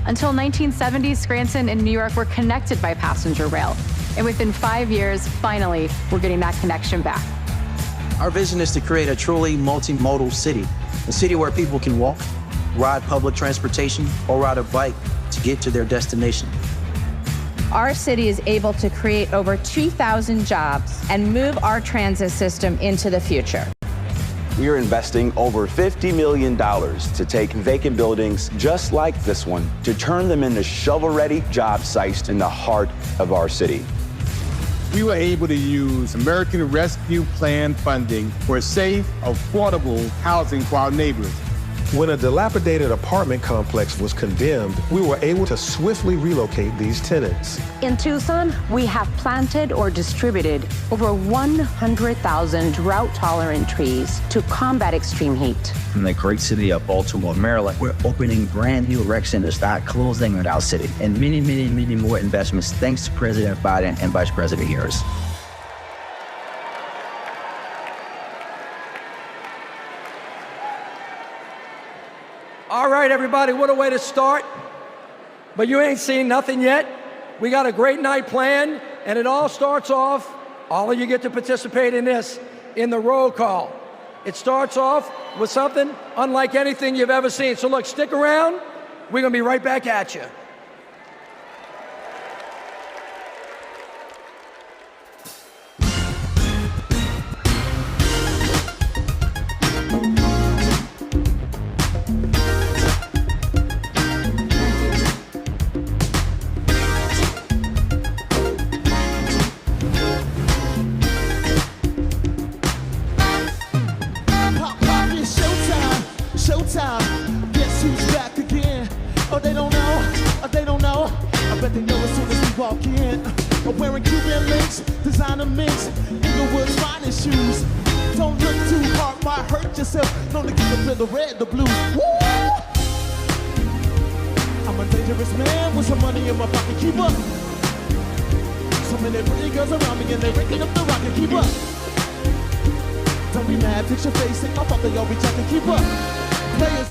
S17: Until 1970, Scranton and New York were connected by passenger rail. And within 5 years, finally, we're getting that connection back.
S18: Our vision is to create a truly multimodal city, a city where people can walk, ride public transportation, or ride a bike to get to their destination.
S19: Our city is able to create over 2,000 jobs and move our transit system into the future.
S20: We are investing over $50 million to take vacant buildings just like this one to turn them into shovel-ready job sites in the heart of our city.
S21: We were able to use American Rescue Plan funding for safe, affordable housing for our neighbors.
S30: When a dilapidated apartment complex was condemned, we were able to swiftly relocate these tenants.
S19: In Tucson, we have planted or distributed over 100,000 drought-tolerant trees to combat extreme heat.
S31: In the great city of Baltimore, Maryland, we're opening brand new rec centers that closing in our city, and many, many, many more investments thanks to President Biden and Vice President Harris.
S28: All right, everybody, what a way to start. But you ain't seen nothing yet. We got a great night planned, and it all starts off, all of you get to participate in this, in the roll call. It starts off with something unlike anything you've ever seen. So look, stick around. We're going to be right back at you.
S10: Showtime, guess who's back again? Oh, they don't know, I bet they know as soon as we walk in. Wearing Cuban links, designer minks, Inglewood's finest shoes. Don't look too hard, might hurt yourself. Known to get the blue, the red, the blue. Woo! I'm a dangerous man with some money in my pocket, keep up. So many pretty girls around me and they're raking up the rocket, keep up. Don't be mad, fix your face, I thought they all be checking, keep up. Players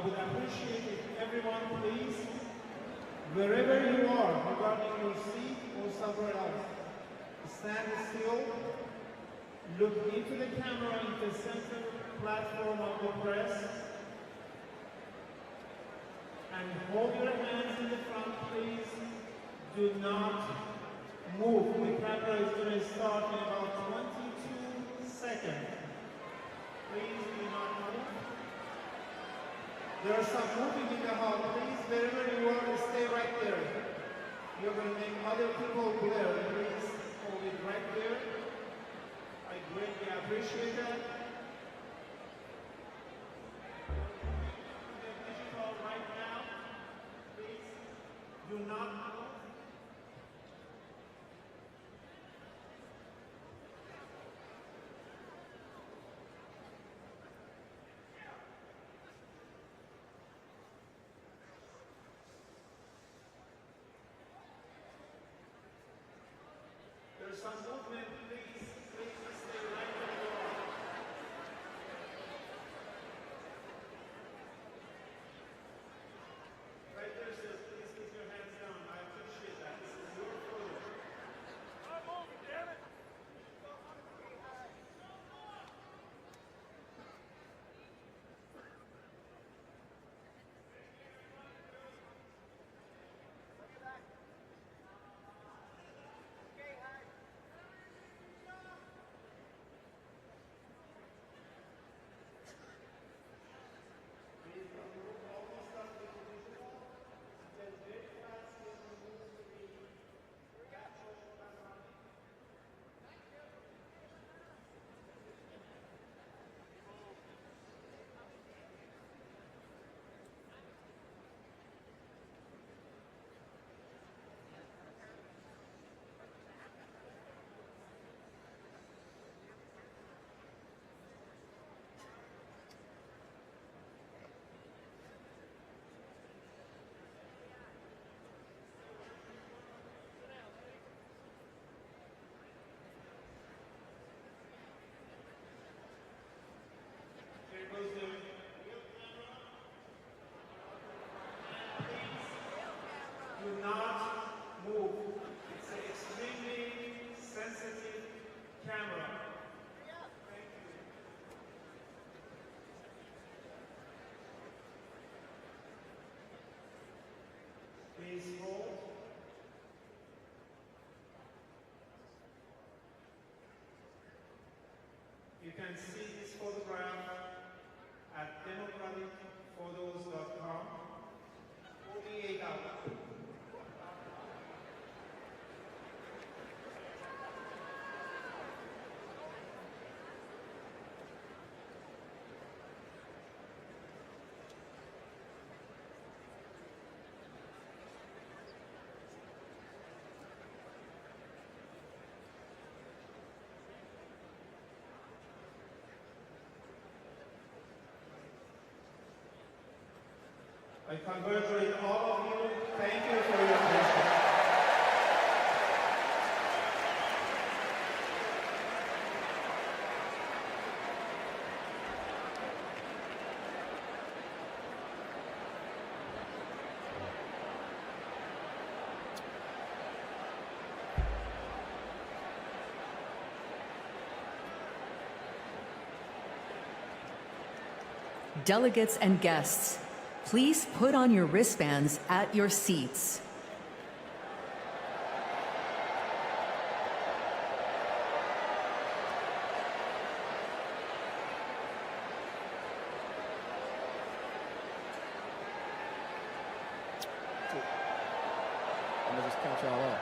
S10: would appreciate if everyone, please, wherever you are, regarding your seat or somewhere else, stand still, look into the camera in the center platform of the press, and hold your hands in the front, please. Do not move. The camera is going to start in about 22 seconds. Please do not move. There are some moving in the hall. Please, wherever you are, stay right there. You're going to make other people glare. Please hold it right there. I greatly appreciate that. Digital right now. Please do not move. There's some movement, please stay right where you are. Right there, sir, please keep your hands down. I appreciate that. This is your photo. I'm moving, damn it! Do not move. It's an extremely sensitive camera. Thank you. Please hold. You can see this photograph at democraticphotos.com. 48 hours. I congratulate all of you. Thank you for your attention.
S1: Delegates and guests, please put on your wristbands at your seats.
S2: I'm gonna just count y'all up.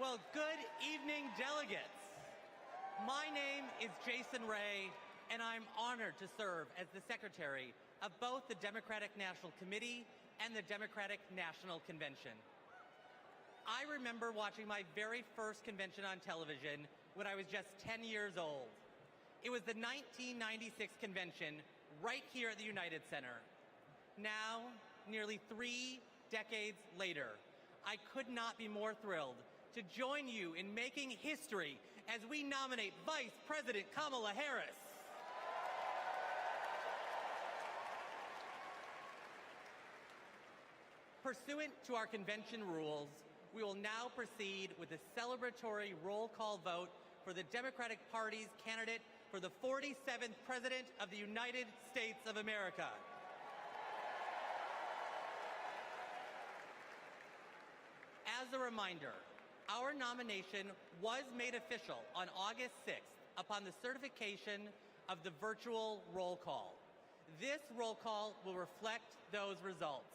S3: Well, good evening, delegates. My name is Jason Ray, and I'm honored to serve as the secretary of both the Democratic National Committee and the Democratic National Convention. I remember watching my very first convention on television when I was just 10 years old. It was the 1996 convention right here at the United Center. Now, nearly 3 decades later, I could not be more thrilled to join you in making history as we nominate Vice President Kamala Harris. Pursuant to our convention rules, we will now proceed with a celebratory roll call vote for the Democratic Party's candidate for the 47th President of the United States of America. As a reminder, our nomination was made official on August 6th upon the certification of the virtual roll call. This roll call will reflect those results.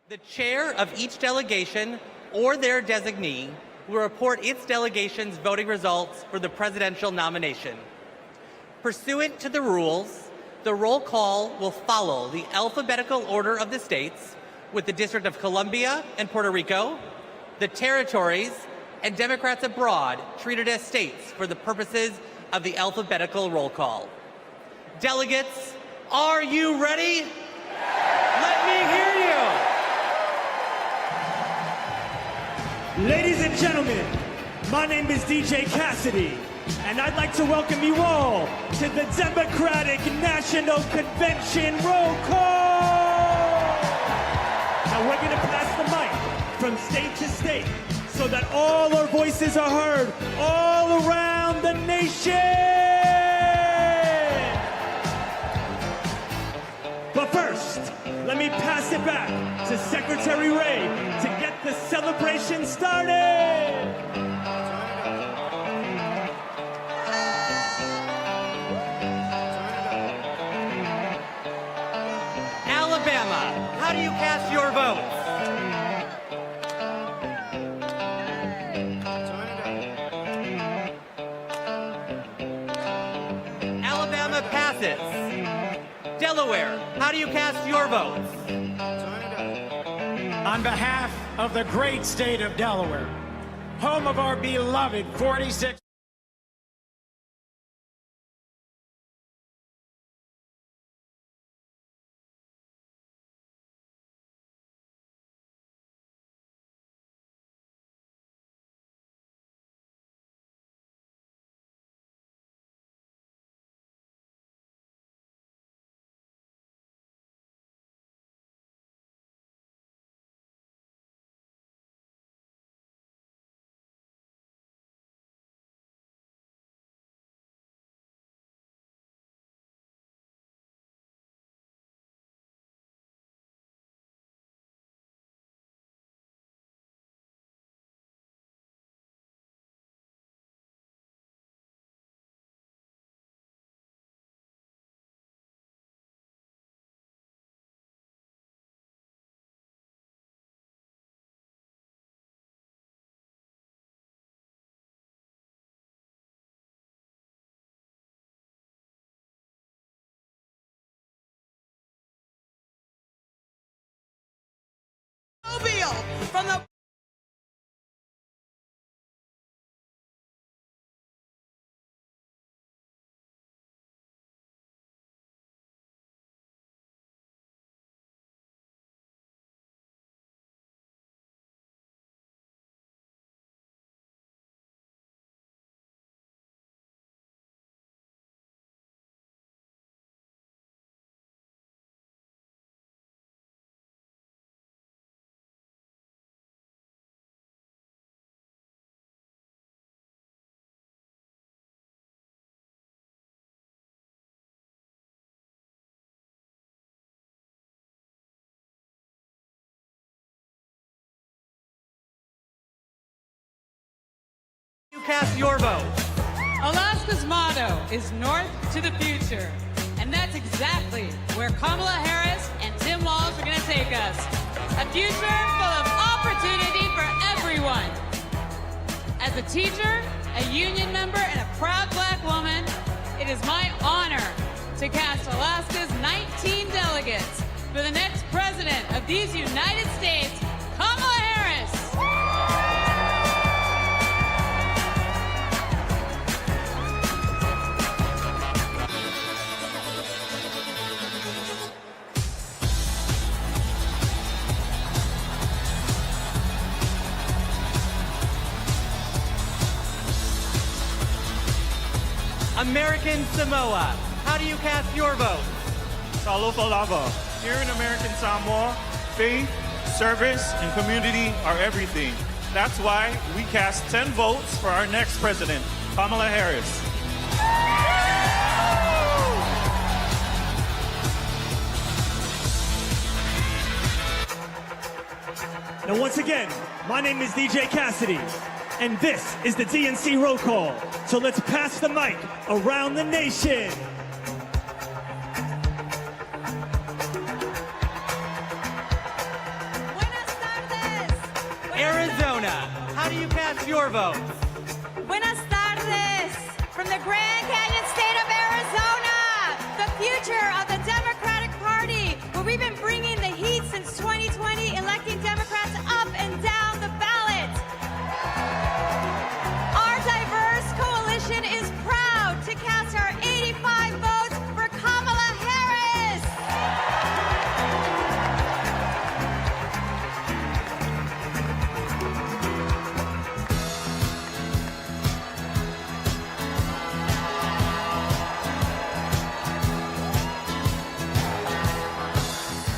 S3: The chair of each delegation or their designee will report its delegation's voting results for the presidential nomination. Pursuant to the rules, the roll call will follow the alphabetical order of the states, with the District of Columbia and Puerto Rico, the territories, and Democrats abroad treated as states for the purposes of the alphabetical roll call. Delegates, are you ready? Let me hear you.
S4: Ladies and gentlemen, my name is DJ Cassidy, and I'd like to welcome you all to the Democratic National Convention roll call. Now we're going to pass the mic from state to state so that all our voices are heard all around the nation. But first, let me pass it back to Secretary Ray to get the celebration started.
S3: Alabama, how do you cast your votes? Alabama passes. Delaware, how do you cast your votes?
S4: On behalf of the great state of Delaware, home of our beloved 46.
S3: From the you cast your vote.
S5: Alaska's motto is North to the Future, and that's exactly where Kamala Harris and Tim Walz are going to take us. A future full of opportunity for everyone. As a teacher, a union member, and a proud black woman, it is my honor to cast Alaska's 19 delegates for the next president of these United States, Kamala Harris.
S3: American Samoa, how do you cast your vote?
S6: Salofalava. Here in American Samoa, faith, service, and community are everything. That's why we cast 10 votes for our next president, Kamala Harris.
S4: Now, once again, my name is DJ Cassidy, and this is the DNC roll call. So let's pass the mic around the nation.
S3: Arizona, how do you cast your vote?
S7: Buenas tardes from the Grand Canyon state of Arizona, the future of the Democratic Party, where we've been bringing the heat since 2020, electing Democrats up and down the ballot. Our diverse coalition is proud to cast our 85 votes for Kamala Harris.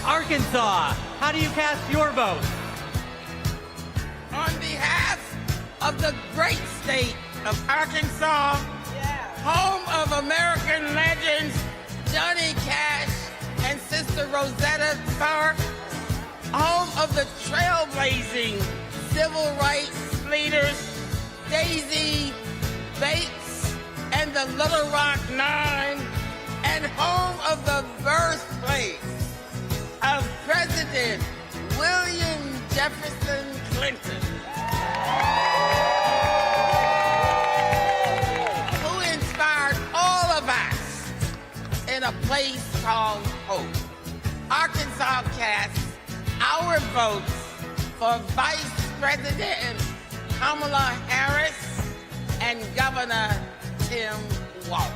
S3: Arkansas, how do you cast your vote?
S8: On behalf of the great state of Arkansas, home of American legends Johnny Cash and Sister Rosetta Tharpe, home of the trailblazing civil rights leaders Daisy Bates and the Little Rock Nine, and home of the birthplace of President William Jefferson Clinton, who inspired all of us in a place called Hope. Arkansas casts our votes for Vice President Kamala Harris and Governor Tim Walz.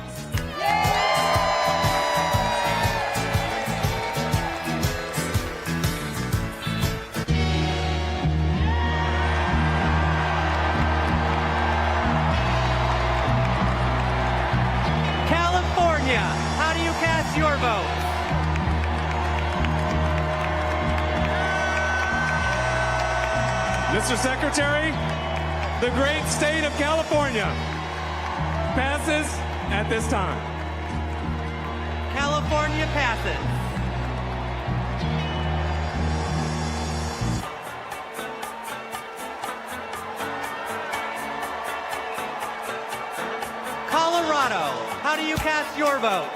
S3: California, how do you cast your vote?
S9: Mr. Secretary, the great state of California passes at this time.
S3: California passes. Colorado, how do you cast your vote?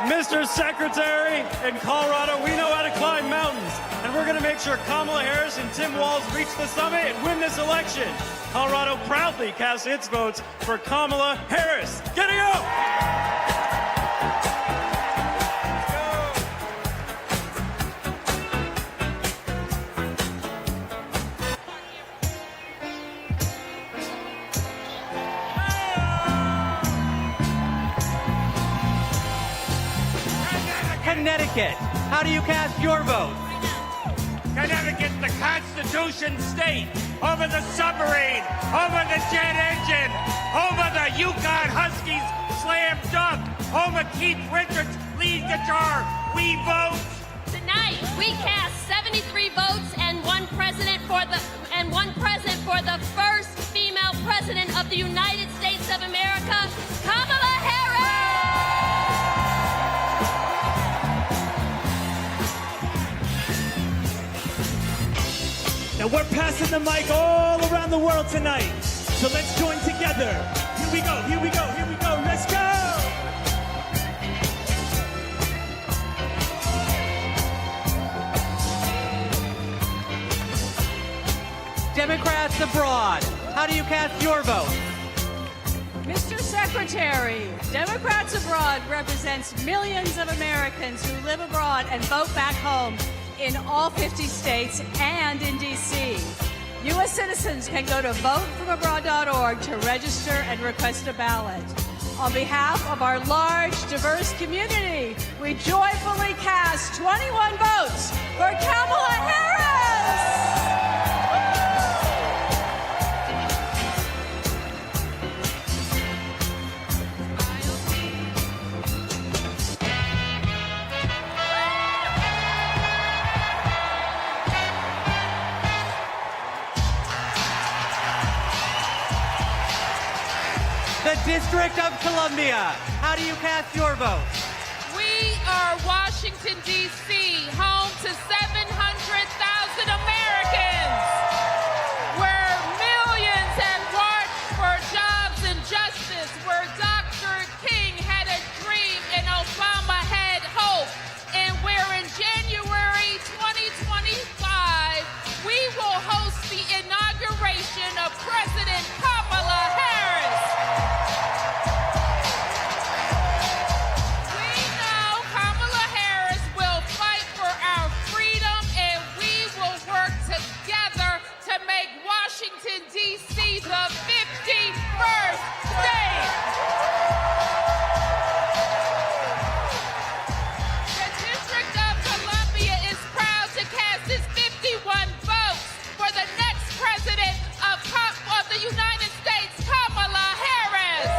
S9: Mr. Secretary, in Colorado, we know how to climb mountains, and we're going to make sure Kamala Harris and Tim Walz reach the summit and win this election. Colorado proudly casts its votes for Kamala Harris. Get it go!
S3: Connecticut, how do you cast your vote?
S9: Connecticut, the Constitution state, home of the submarine, home of the jet engine, home of the Yukon Huskies slam dunk, home of Keith Richards lead guitar. We vote.
S11: Tonight, we cast 73 votes and one president for the first female president of the United States of America, Kamala Harris.
S4: And we're passing the mic all around the world tonight. So let's join together. Here we go, here we go, here we go. Let's go!
S3: Democrats abroad, how do you cast your vote?
S5: Mr. Secretary, Democrats Abroad represents millions of Americans who live abroad and vote back home in all 50 states and in D.C. U.S. citizens can go to votefromabroad.org to register and request a ballot. On behalf of our large, diverse community, we joyfully cast 21 votes for Kamala Harris!
S3: The District of Columbia, how do you cast your vote?
S12: We are Washington, D.C., home to 700,000 Americans, where millions have marched for jobs and justice, where Dr. King had a dream and Obama had hope, and where in January 2025, we will host the inauguration of President Kamala Harris. Washington, D.C., the 51st state. The District of Columbia is proud to cast its 51 votes for the next president of the United States, Kamala Harris.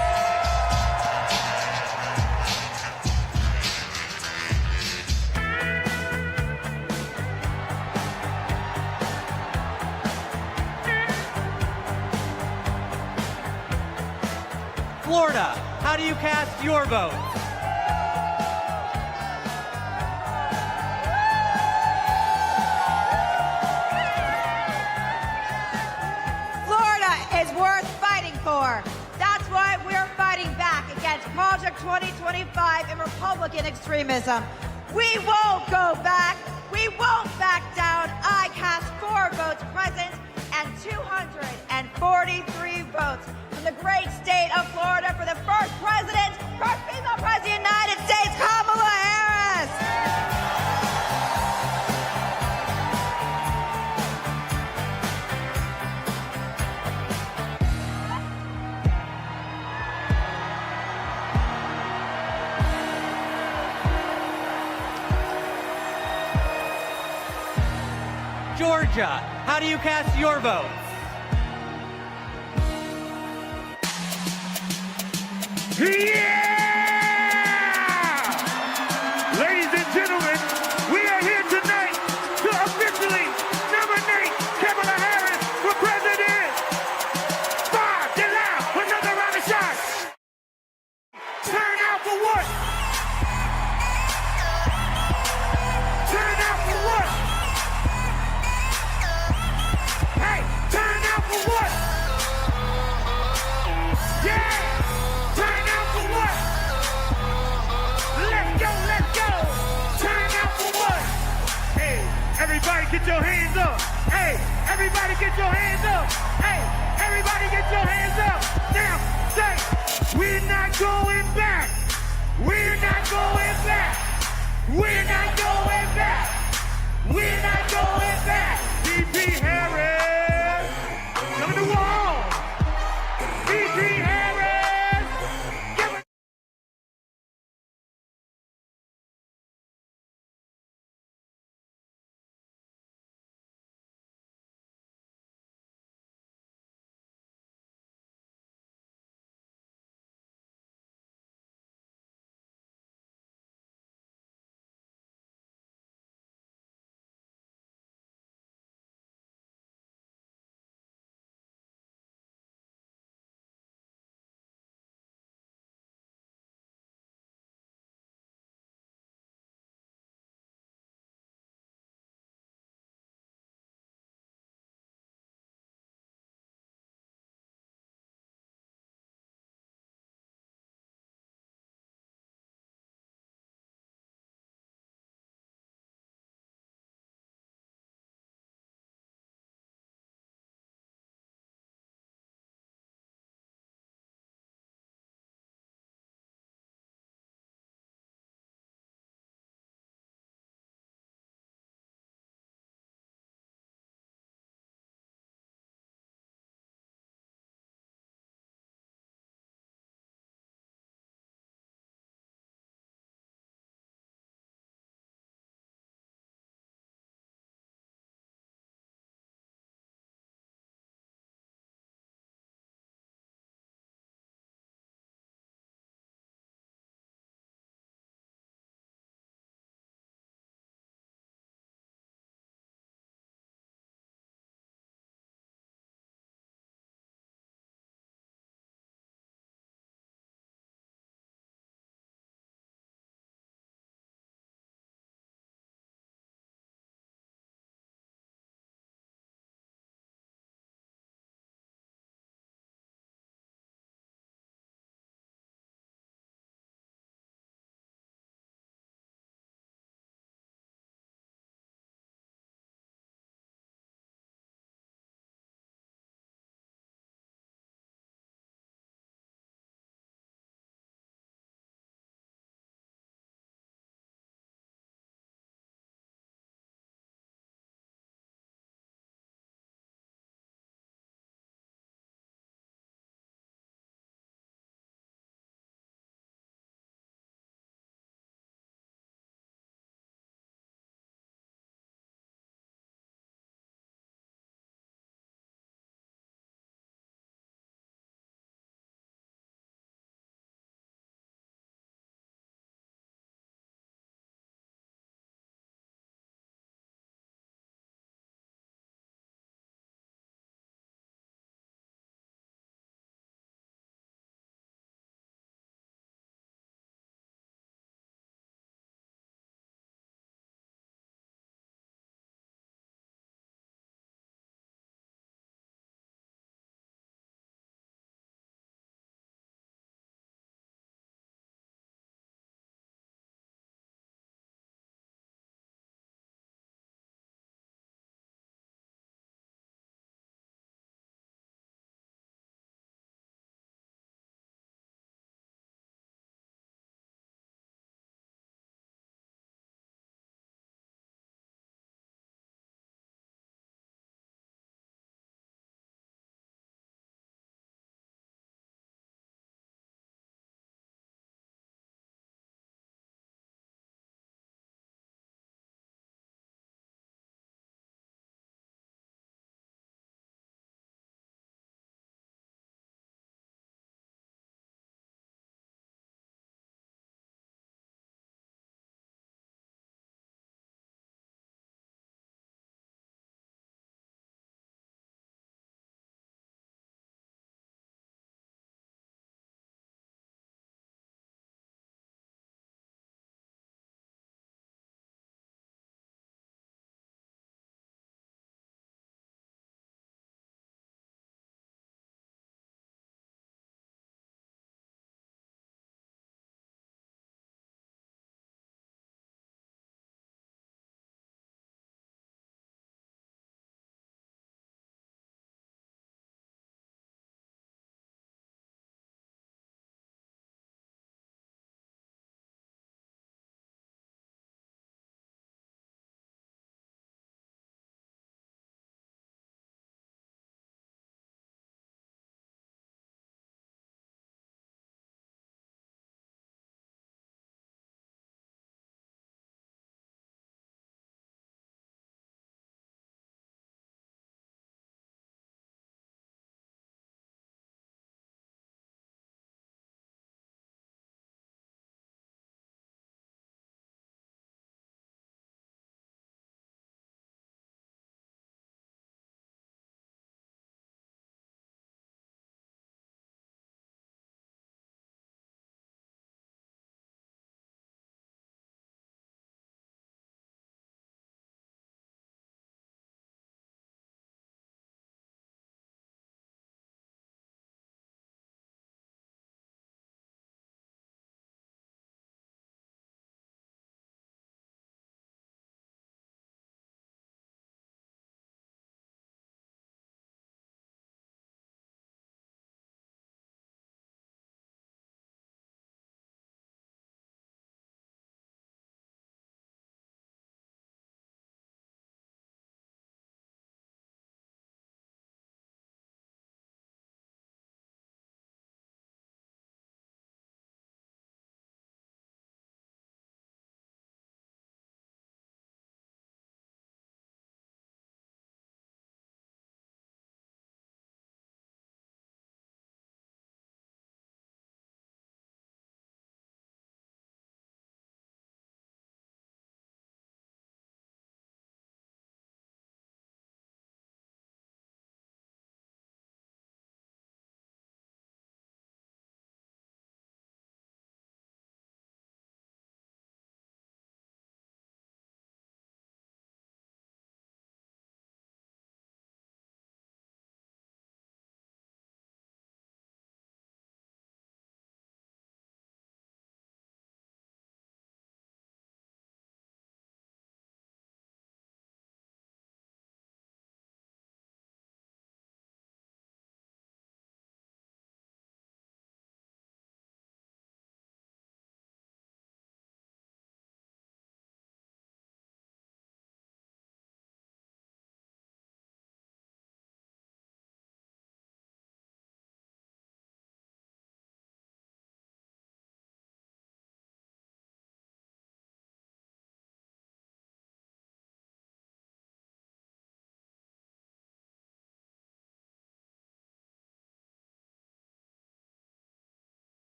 S3: Florida, how do you cast your vote?
S7: Florida is worth fighting for. That's why we're fighting back against Project 2025 and Republican extremism. We won't go back. We won't back down. I cast 4 votes present and 243 votes from the great state of Florida for the first president, first female president of the United States, Kamala Harris.
S3: Georgia, how do you cast your vote?
S13: Yeah! Ladies and gentlemen, we are here tonight to officially nominate Kamala Harris for president. Bob, get loud, another round of shots. Turn out for what? Turn out for what? Hey, turn out for what? Yeah! Turn out for what? Let's go, let's go! Turn out for what? Hey, everybody get your hands up! Hey, everybody get your hands up! Hey, everybody get your hands up! Now, say, we're not going back! We're not going back! We're not going back! We're not going back! D.P. Harris! Come to the wall! D.P. Harris!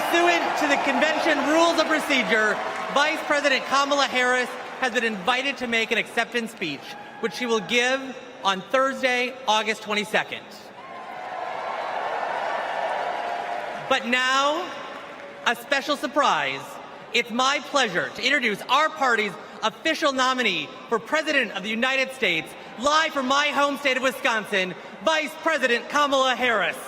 S3: Pursuant to the convention rules of procedure, Vice President Kamala Harris has been invited to make an acceptance speech, which she will give on Thursday, August 22nd. But now, a special surprise. It's my pleasure to introduce our party's official nominee for President of the United States, live from my home state of Wisconsin, Vice President Kamala Harris.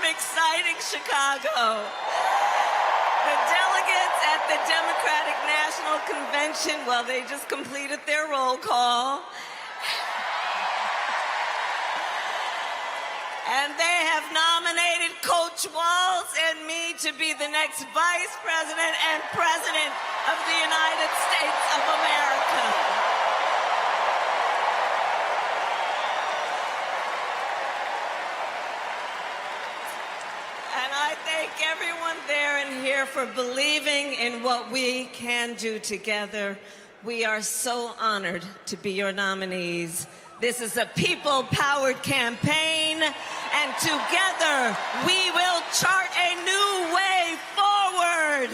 S14: Exciting Chicago. The delegates at the Democratic National Convention, well, they just completed their roll call. And they have nominated Coach Walz and me to be the next Vice President and President of the United States of America. Everyone there and here for believing in what we can do together. We are so honored to be your nominees. This is a people-powered campaign, and together we will chart a new way forward.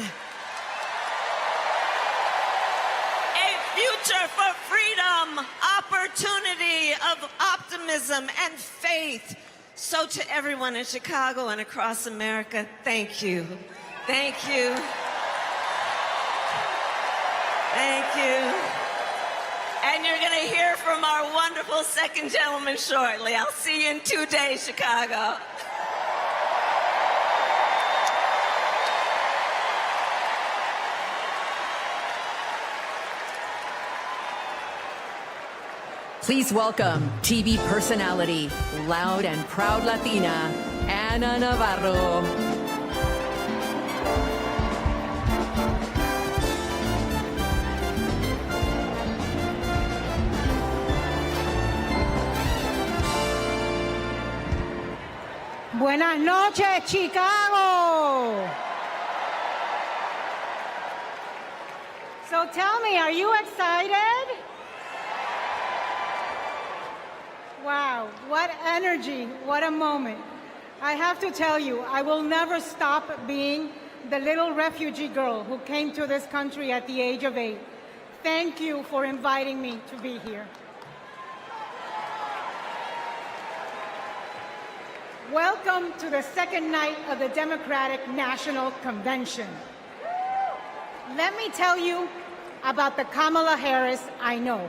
S14: A future for freedom, opportunity, of optimism and faith. So to everyone in Chicago and across America, thank you. Thank you. Thank you. And you're going to hear from our wonderful second gentleman shortly. I'll see you in 2 days, Chicago.
S1: Please welcome TV personality, loud and proud Latina, Ana Navarro.
S15: Buenas noches, Chicago. So tell me, are you excited? Wow, what energy, what a moment. I have to tell you, I will never stop being the little refugee girl who came to this country at the age of 8. Thank you for inviting me to be here. Welcome to the second night of the Democratic National Convention. Let me tell you about the Kamala Harris I know.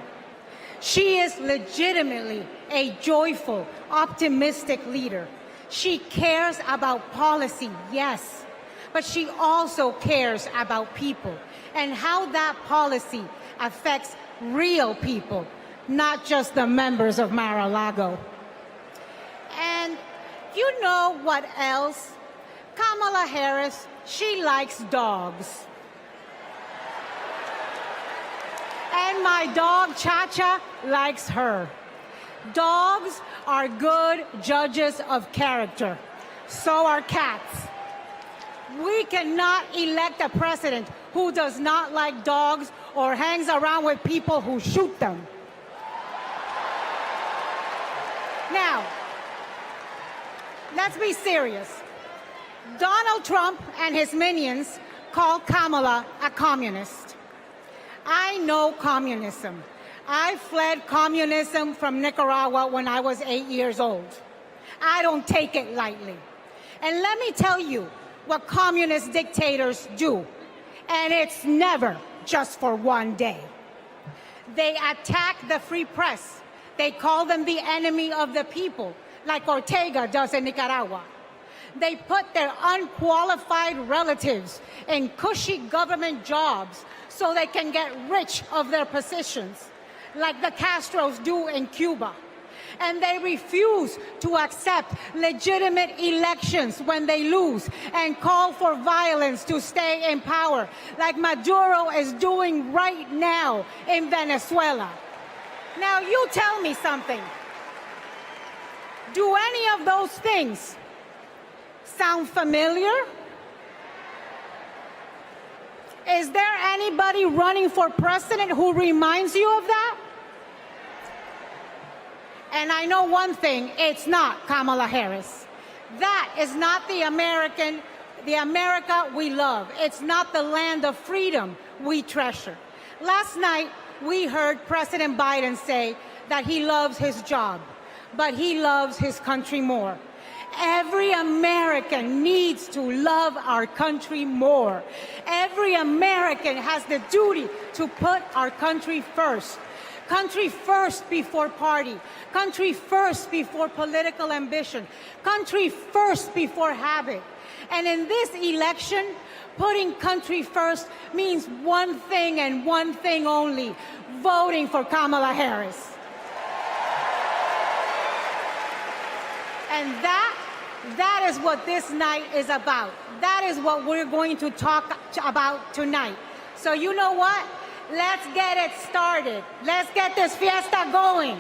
S15: She is legitimately a joyful, optimistic leader. She cares about policy, yes, but she also cares about people and how that policy affects real people, not just the members of Mar-a-Lago. And you know what else? Kamala Harris, she likes dogs. And my dog, Cha-Cha, likes her. Dogs are good judges of character. So are cats. We cannot elect a president who does not like dogs or hangs around with people who shoot them. Now, let's be serious. Donald Trump and his minions call Kamala a communist. I know communism. I fled communism from Nicaragua when I was 8 years old. I don't take it lightly. And let me tell you what communist dictators do. And it's never just for one day. They attack the free press. They call them the enemy of the people, like Ortega does in Nicaragua. They put their unqualified relatives in cushy government jobs so they can get rich of their positions, like the Castros do in Cuba. And they refuse to accept legitimate elections when they lose and call for violence to stay in power, like Maduro is doing right now in Venezuela. Now, you tell me something. Do any of those things sound familiar? Is there anybody running for president who reminds you of that? And I know one thing, it's not Kamala Harris. That is not the America we love. It's not the land of freedom we treasure. Last night, we heard President Biden say that he loves his job, but he loves his country more. Every American needs to love our country more. Every American has the duty to put our country first. Country first before party. Country first before political ambition. Country first before habit. And in this election, putting country first means one thing and one thing only: voting for Kamala Harris. And that is what this night is about. That is what we're going to talk about tonight. So you know what? Let's get it started. Let's get this fiesta going.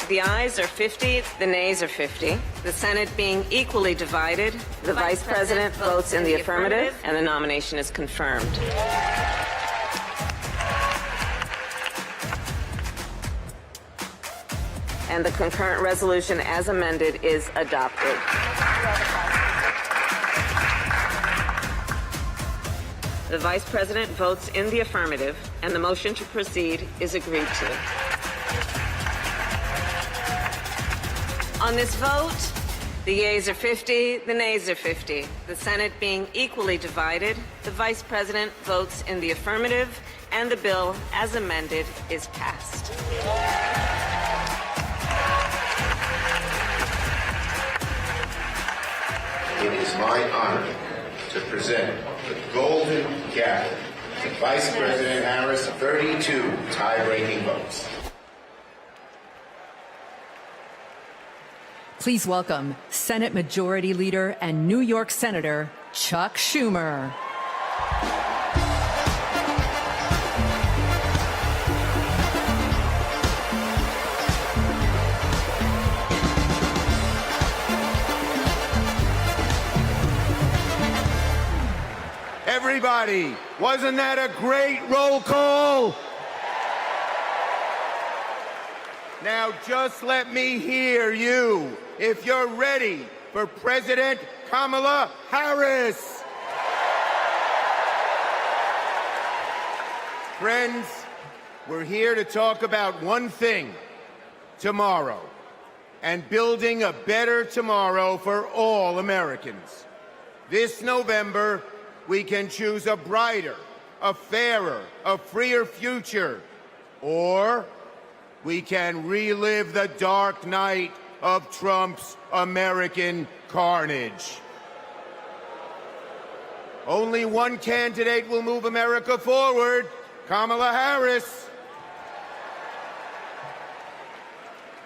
S14: The ayes are 50, the nays are 50. The Senate being equally divided, the Vice President votes in the affirmative, and the nomination is confirmed. And the concurrent resolution as amended is adopted. The Vice President votes in the affirmative, and the motion to proceed is agreed to. On this vote, the yeas are 50, the nays are 50. The Senate being equally divided, the Vice President votes in the affirmative, and the bill as amended is passed.
S16: It is my honor to present the Golden Gavel to Vice President Harris, 32 tie-breaking votes.
S1: Please welcome Senate Majority Leader and New York Senator Chuck Schumer.
S21: Everybody, wasn't that a great roll call? Now just let me hear you if you're ready for President Kamala Harris. Friends, we're here to talk about one thing: tomorrow, and building a better tomorrow for all Americans. This November, we can choose a brighter, a fairer, a freer future, or we can relive the dark night of Trump's American carnage. Only one candidate will move America forward: Kamala Harris.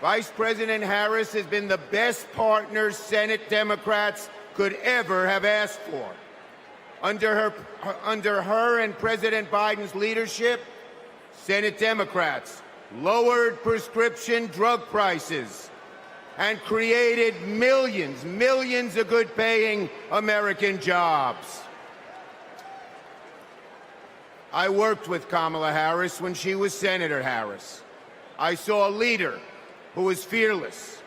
S21: Vice President Harris has been the best partner Senate Democrats could ever have asked for. Under her and President Biden's leadership, Senate Democrats lowered prescription drug prices and created millions of good-paying American jobs. I worked with Kamala Harris when she was Senator Harris. I saw a leader who was fearless,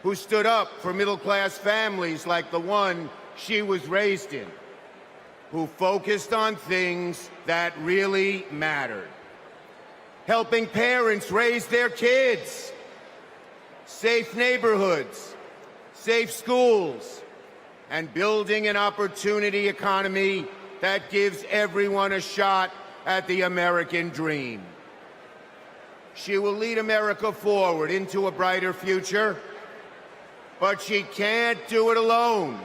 S21: who stood up for middle-class families like the one she was raised in, who focused on things that really mattered: helping parents raise their kids, safe neighborhoods, safe schools, and building an opportunity economy that gives everyone a shot at the American dream. She will lead America forward into a brighter future. But she can't do it alone.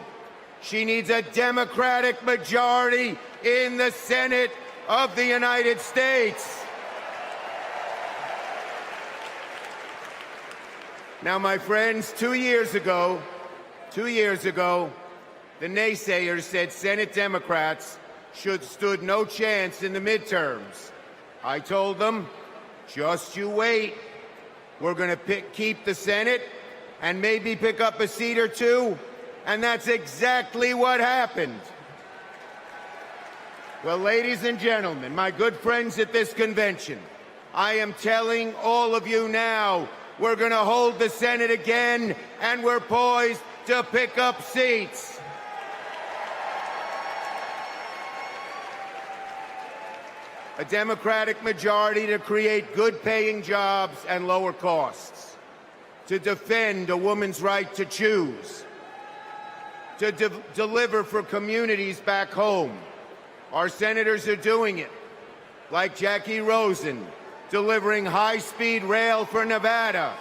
S21: She needs a Democratic majority in the Senate of the United States. Now, my friends, 2 years ago, the naysayers said Senate Democrats stood no chance in the midterms. I told them, just you wait. We're going to keep the Senate and maybe pick up a seat or two, and that's exactly what happened. Well, ladies and gentlemen, my good friends at this convention, I am telling all of you now, we're going to hold the Senate again, and we're poised to pick up seats. A Democratic majority to create good-paying jobs and lower costs, to defend a woman's right to choose, to deliver for communities back home. Our senators are doing it, like Jackie Rosen, delivering high-speed rail for Nevada,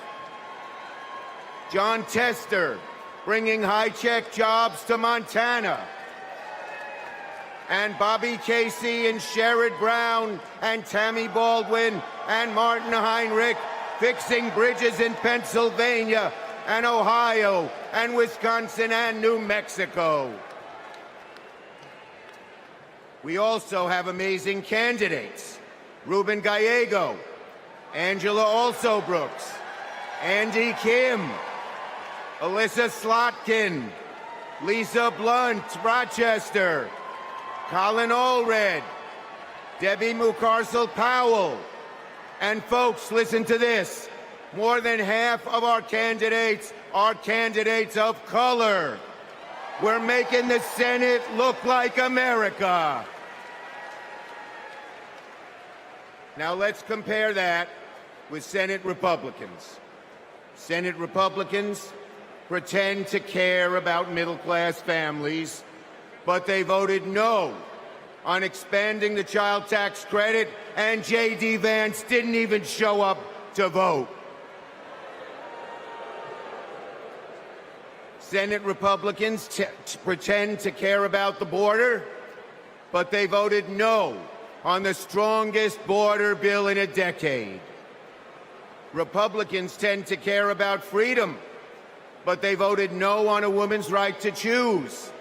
S21: John Tester, bringing high-tech jobs to Montana, and Bobby Casey and Sherrod Brown and Tammy Baldwin and Martin Heinrich fixing bridges in Pennsylvania and Ohio and Wisconsin and New Mexico. We also have amazing candidates. Ruben Gallego, Angela Alsobrooks, Andy Kim, Alyssa Slotkin, Lisa Blunt, Rochester, Colin Allred, Debbie Mucarsel-Powell. And folks, listen to this. More than half of our candidates are candidates of color. We're making the Senate look like America. Now let's compare that with Senate Republicans. Senate Republicans pretend to care about middle-class families, but they voted no on expanding the child tax credit, and J.D. Vance didn't even show up to vote. Senate Republicans pretend to care about the border, but they voted no on the strongest border bill in a decade. Republicans tend to care about freedom, but they voted no on a woman's right to choose.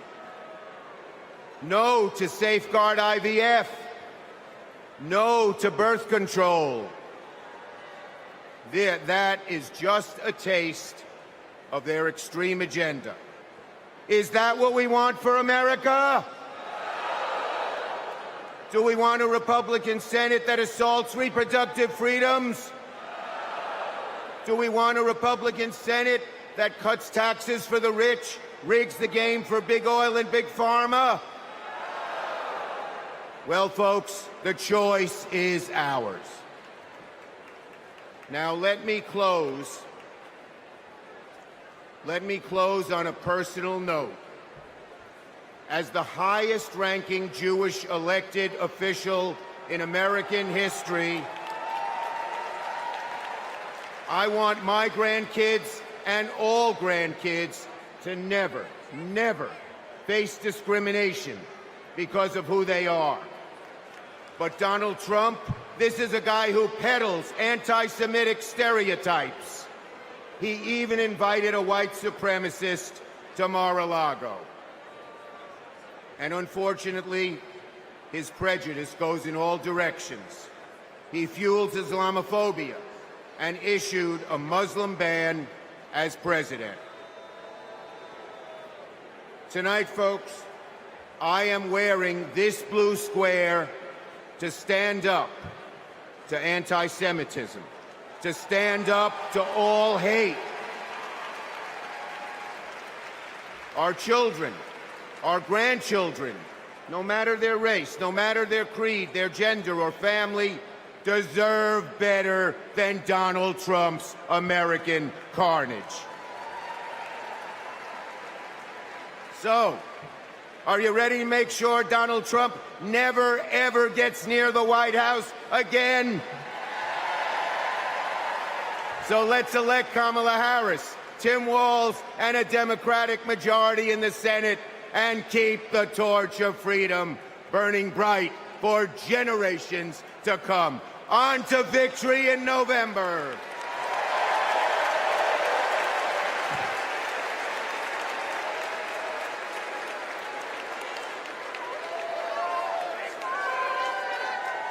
S21: No to safeguard IVF. No to birth control. That is just a taste of their extreme agenda. Is that what we want for America? Do we want a Republican Senate that assaults reproductive freedoms? Do we want a Republican Senate that cuts taxes for the rich, rigs the game for big oil and big pharma? Well, folks, the choice is ours. Now, let me close on a personal note. As the highest-ranking Jewish elected official in American history, I want my grandkids and all grandkids to never, never face discrimination because of who they are. But Donald Trump, this is a guy who peddles anti-Semitic stereotypes. He even invited a white supremacist to Mar-a-Lago. And unfortunately, his prejudice goes in all directions. He fuels Islamophobia and issued a Muslim ban as president. Tonight, folks, I am wearing this blue square to stand up to anti-Semitism, to stand up to all hate. Our children, our grandchildren, no matter their race, no matter their creed, their gender or family, deserve better than Donald Trump's American carnage. So, are you ready to make sure Donald Trump never, ever gets near the White House again? So let's elect Kamala Harris, Tim Walz, and a Democratic majority in the Senate, and keep the torch of freedom burning bright for generations to come. On to victory in November.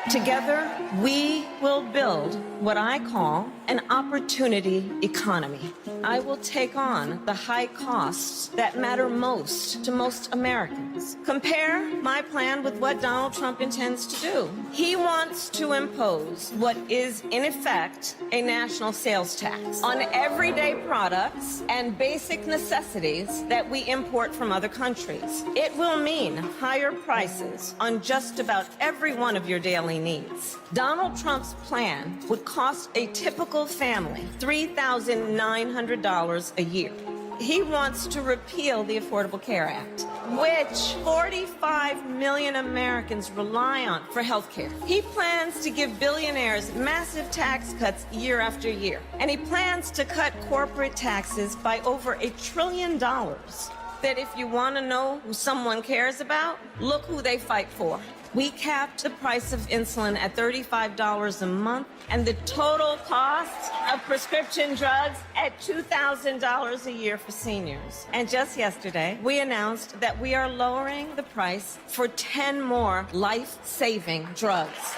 S14: Together, we will build what I call an opportunity economy. I will take on the high costs that matter most to most Americans. Compare my plan with what Donald Trump intends to do. He wants to impose what is, in effect, a national sales tax on everyday products and basic necessities that we import from other countries. It will mean higher prices on just about every one of your daily needs. Donald Trump's plan would cost a typical family $3,900 a year. He wants to repeal the Affordable Care Act, which 45 million Americans rely on for health care. He plans to give billionaires massive tax cuts year after year. And he plans to cut corporate taxes by over $1 trillion. That if you want to know who someone cares about, look who they fight for. We capped the price of insulin at $35 a month and the total cost of prescription drugs at $2,000 a year for seniors. And just yesterday, we announced that we are lowering the price for 10 more life-saving drugs.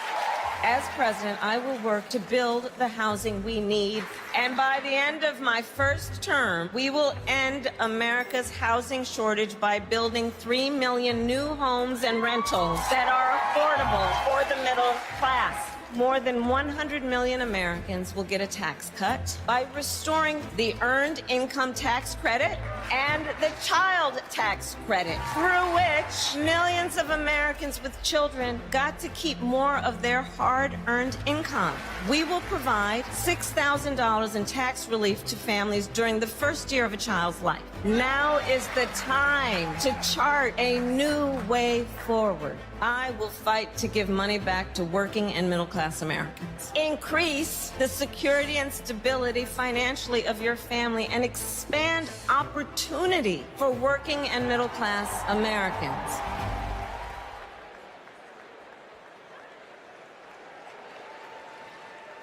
S14: As president, I will work to build the housing we need, and by the end of my first term, we will end America's housing shortage by building 3 million new homes and rentals that are affordable for the middle class. More than 100 million Americans will get a tax cut by restoring the Earned Income Tax Credit and the Child Tax Credit, through which millions of Americans with children got to keep more of their hard-earned income. We will provide $6,000 in tax relief to families during the first year of a child's life. Now is the time to chart a new way forward. I will fight to give money back to working and middle-class Americans. Increase the security and stability financially of your family and expand opportunity for working and middle-class Americans.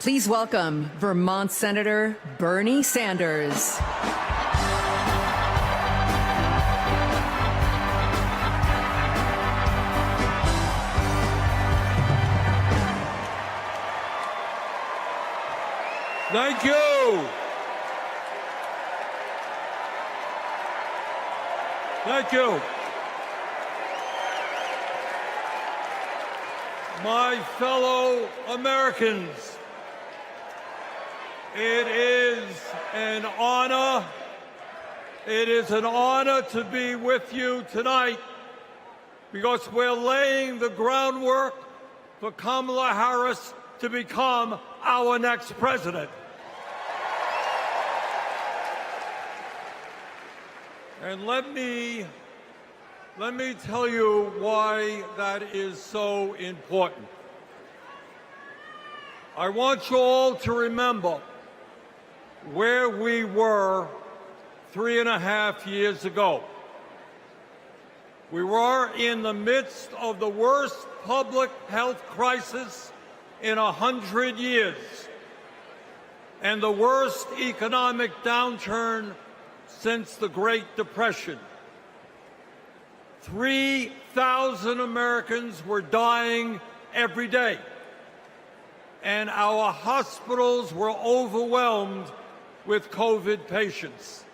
S1: Please welcome Vermont Senator Bernie Sanders.
S17: Thank you. Thank you. My fellow Americans, it is an honor to be with you tonight because we're laying the groundwork for Kamala Harris to become our next president. And let me tell you why that is so important. I want you all to remember where we were 3.5 years ago. We were in the midst of the worst public health crisis in 100 years and the worst economic downturn since the Great Depression. 3,000 Americans were dying every day, and our hospitals were overwhelmed with COVID patients.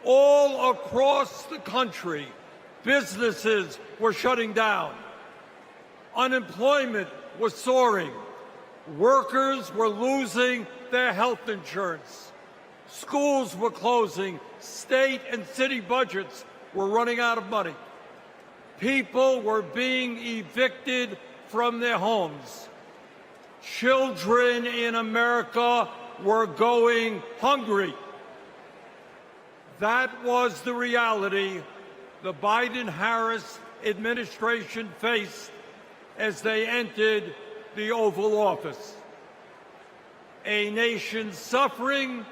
S17: All across the country, businesses were shutting down. Unemployment was soaring. Workers were losing their health insurance. Schools were closing. State and city budgets were running out of money. People were being evicted from their homes. Children in America were going hungry. That was the reality the Biden-Harris administration faced as they entered the Oval Office. a nation suffering,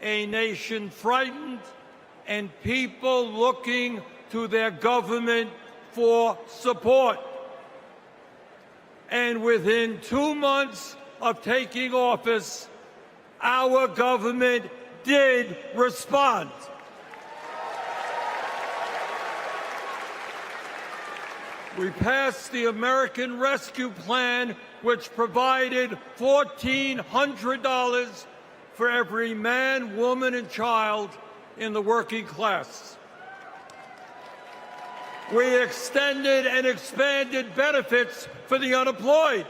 S17: a nation frightened, and people looking to their government for support. And within 2 months of taking office, our government did respond. We passed the American Rescue Plan, which provided $1,400 for every man, woman, and child in the working class. We extended and expanded benefits for the unemployed.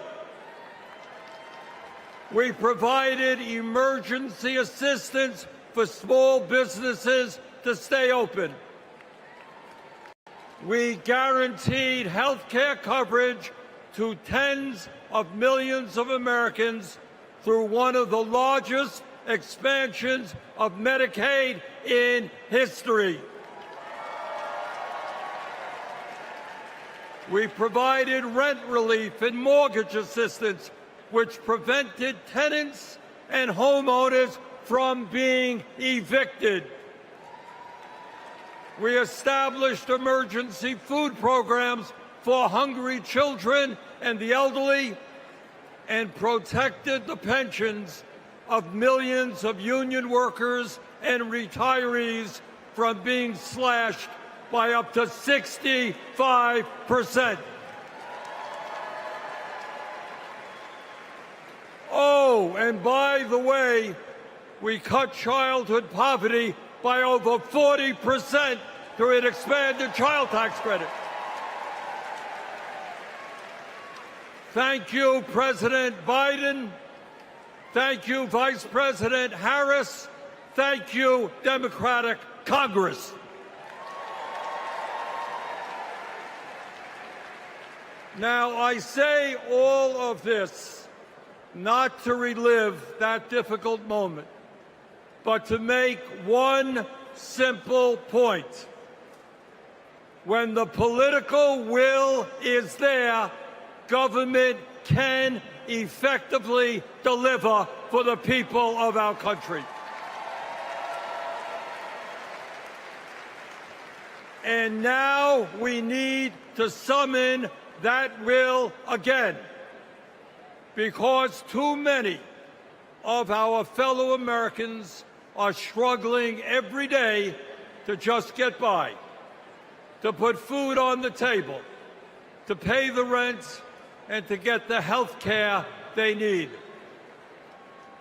S17: We provided emergency assistance for small businesses to stay open. We guaranteed health care coverage to tens of millions of Americans through one of the largest expansions of Medicaid in history. We provided rent relief and mortgage assistance, which prevented tenants and homeowners from being evicted. We established emergency food programs for hungry children and the elderly, and protected the pensions of millions of union workers and retirees from being slashed by up to 65%. Oh, and by the way, we cut childhood poverty by over 40% through an expanded child tax credit. Thank you, President Biden. Thank you, Vice President Harris. Thank you, Democratic Congress. Now, I say all of this not to relive that difficult moment, but to make one simple point. When the political will is there, government can effectively deliver for the people of our country. And now we need to summon that will again, because too many of our fellow Americans are struggling every day to just get by, to put food on the table, to pay the rent, and to get the health care they need.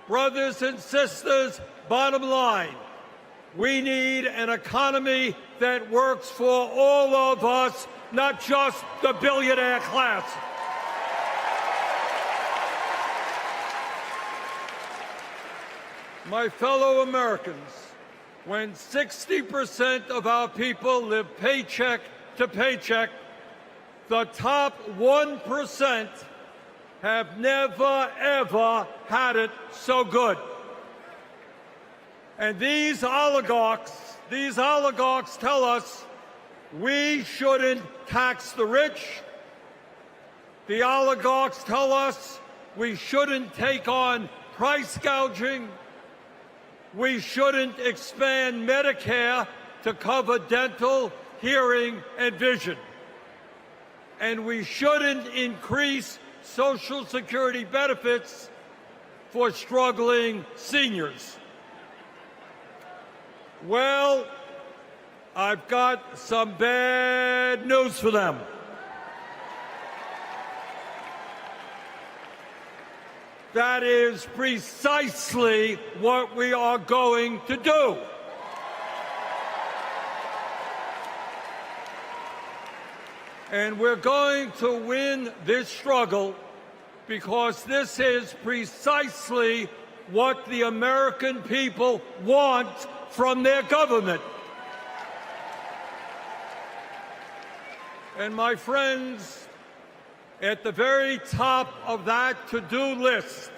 S17: Brothers and sisters, bottom line, we need an economy that works for all of us, not just the billionaire class. My fellow Americans, when 60% of our people live paycheck to paycheck, the top 1% have never, ever had it so good. And these oligarchs tell us we shouldn't tax the rich. The oligarchs tell us we shouldn't take on price gouging. We shouldn't expand Medicare to cover dental, hearing, and vision. And we shouldn't increase Social Security benefits for struggling seniors. Well, I've got some bad news for them. That is precisely what we are going to do. And we're going to win this struggle because this is precisely what the American people want from their government. And my friends, at the very top of that to-do list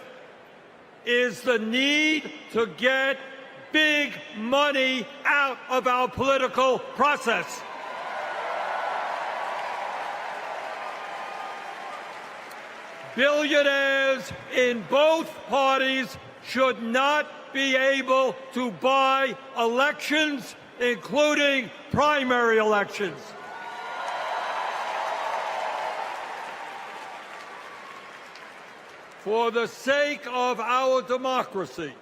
S17: is the need to get big money out of our political process. Billionaires in both parties should not be able to buy elections, including primary elections. For the sake of our democracy,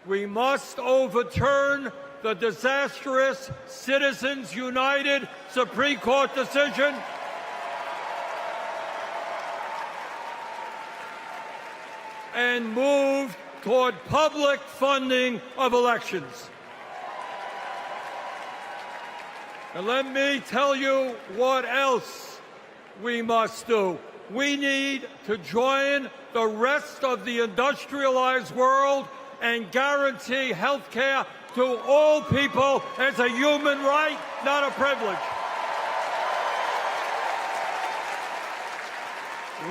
S17: we must overturn the disastrous Citizens United Supreme Court decision and move toward public funding of elections. And let me tell you what else we must do. We need to join the rest of the industrialized world and guarantee health care to all people as a human right, not a privilege.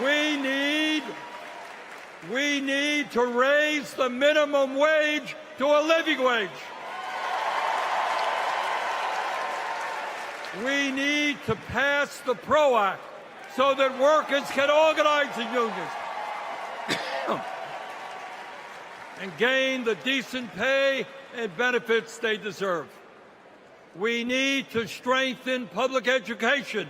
S17: We need to raise the minimum wage to a living wage. We need to pass the PRO Act so that workers can organize in unions and gain the decent pay and benefits they deserve. We need to strengthen public education,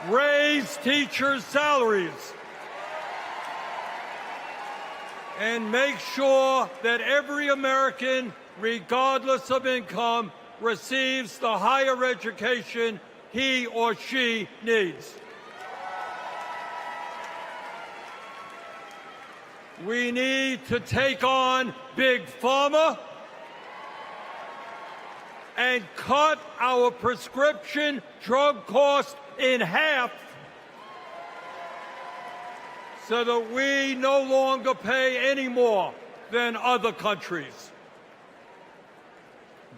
S17: raise teachers' salaries, and make sure that every American, regardless of income, receives the higher education he or she needs. We need to take on Big Pharma and cut our prescription drug cost in half so that we no longer pay any more than other countries.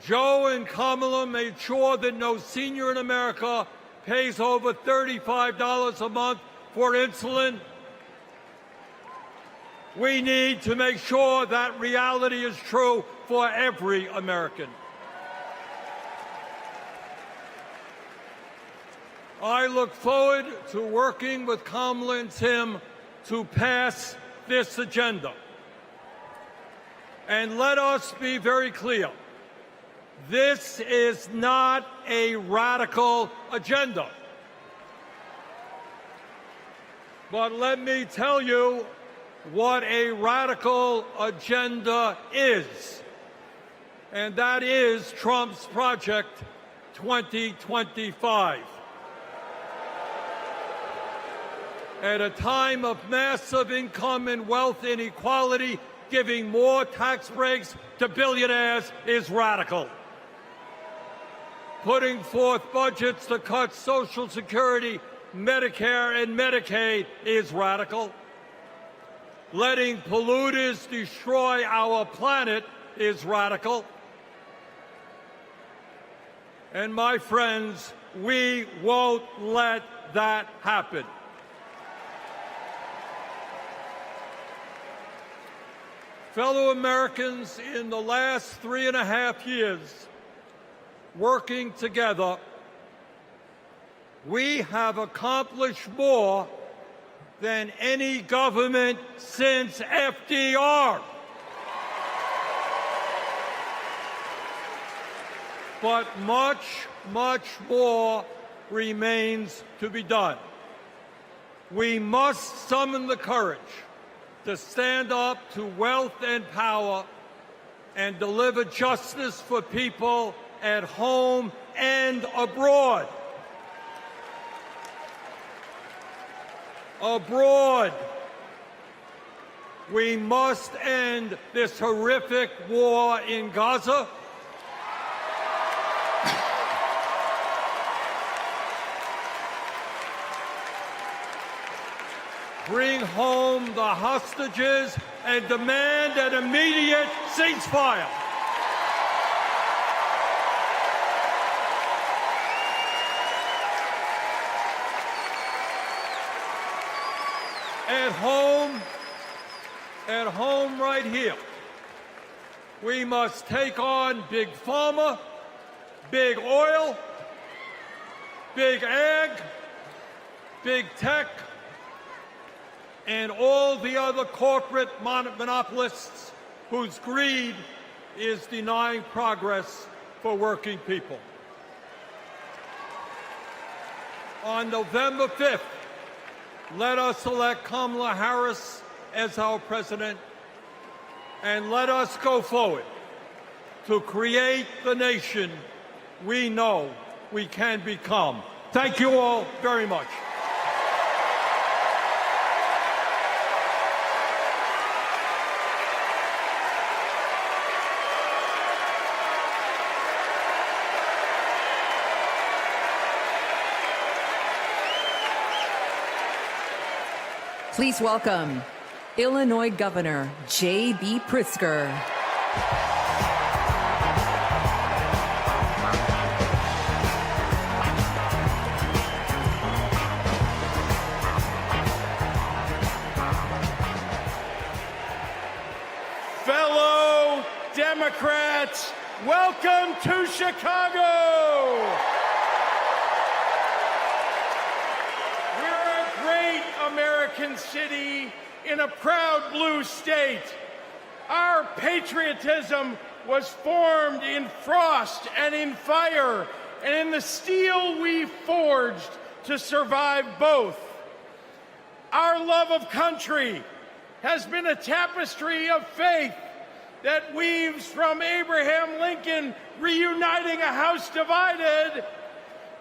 S17: Joe and Kamala made sure that no senior in America pays over $35 a month for insulin. We need to make sure that reality is true for every American. I look forward to working with Kamala and Tim to pass this agenda. And let us be very clear. This is not a radical agenda. But let me tell you what a radical agenda is. And that is Trump's Project 2025. At a time of massive income and wealth inequality, giving more tax breaks to billionaires is radical. Putting forth budgets to cut Social Security, Medicare, and Medicaid is radical. Letting polluters destroy our planet is radical. And my friends, we won't let that happen. Fellow Americans, in the last 3.5 years, working together, we have accomplished more than any government since FDR. But much, much more remains to be done. We must summon the courage to stand up to wealth and power and deliver justice for people at home and abroad. Abroad, we must end this horrific war in Gaza. Bring home the hostages and demand an immediate ceasefire. At home right here, we must take on Big Pharma, Big Oil, Big Ag, Big Tech, and all the other corporate monopolists whose greed is denying progress for working people. On November 5th, let us elect Kamala Harris as our president, and let us go forward to create the nation we know we can become. Thank you all very much.
S1: Please welcome Illinois Governor J.B. Pritzker.
S13: Fellow Democrats, welcome to Chicago. We're a great American city in a proud blue state. Our patriotism was formed in frost and in fire, and in the steel we forged to survive both. Our love of country has been a tapestry of faith that weaves from Abraham Lincoln reuniting a house divided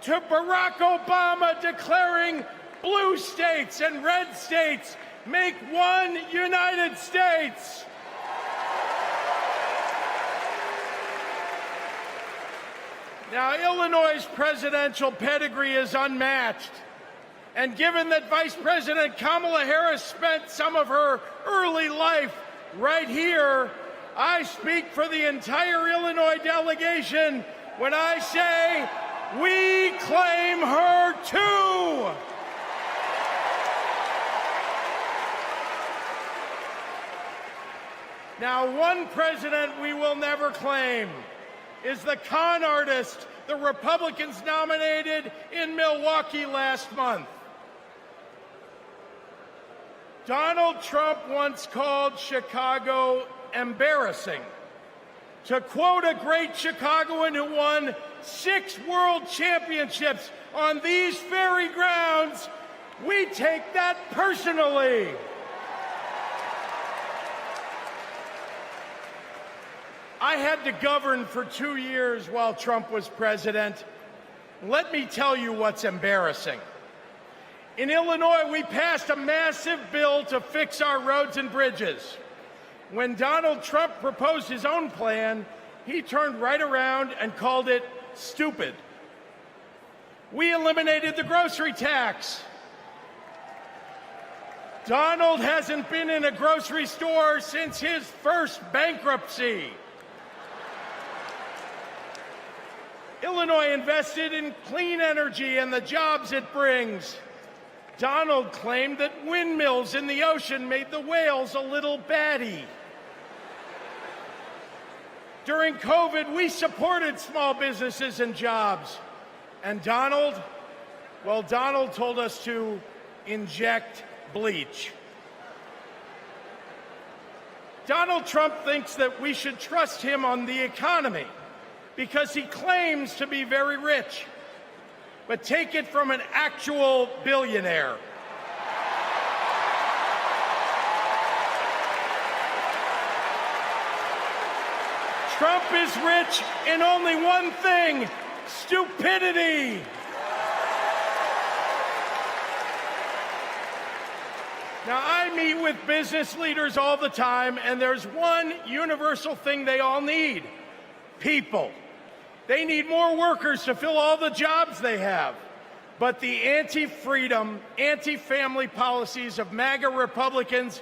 S13: to Barack Obama declaring blue states and red states make one United States. Now, Illinois' presidential pedigree is unmatched. And given that Vice President Kamala Harris spent some of her early life right here, I speak for the entire Illinois delegation when I say we claim her too. Now, one president we will never claim is the con artist the Republicans nominated in Milwaukee last month. Donald Trump once called Chicago embarrassing. To quote a great Chicagoan who won 6 world championships on these very grounds, we take that personally. I had to govern for 2 years while Trump was president. Let me tell you what's embarrassing. In Illinois, we passed a massive bill to fix our roads and bridges. When Donald Trump proposed his own plan, he turned right around and called it stupid. We eliminated the grocery tax. Donald hasn't been in a grocery store since his first bankruptcy. Illinois invested in clean energy and the jobs it brings. Donald claimed that windmills in the ocean made the whales a little batty. During COVID, we supported small businesses and jobs. And Donald, well, Donald told us to inject bleach. Donald Trump thinks that we should trust him on the economy because he claims to be very rich. But take it from an actual billionaire. Trump is rich in only one thing: stupidity. Now, I meet with business leaders all the time, and there's one universal thing they all need: people. They need more workers to fill all the jobs they have. But the anti-freedom, anti-family policies of MAGA Republicans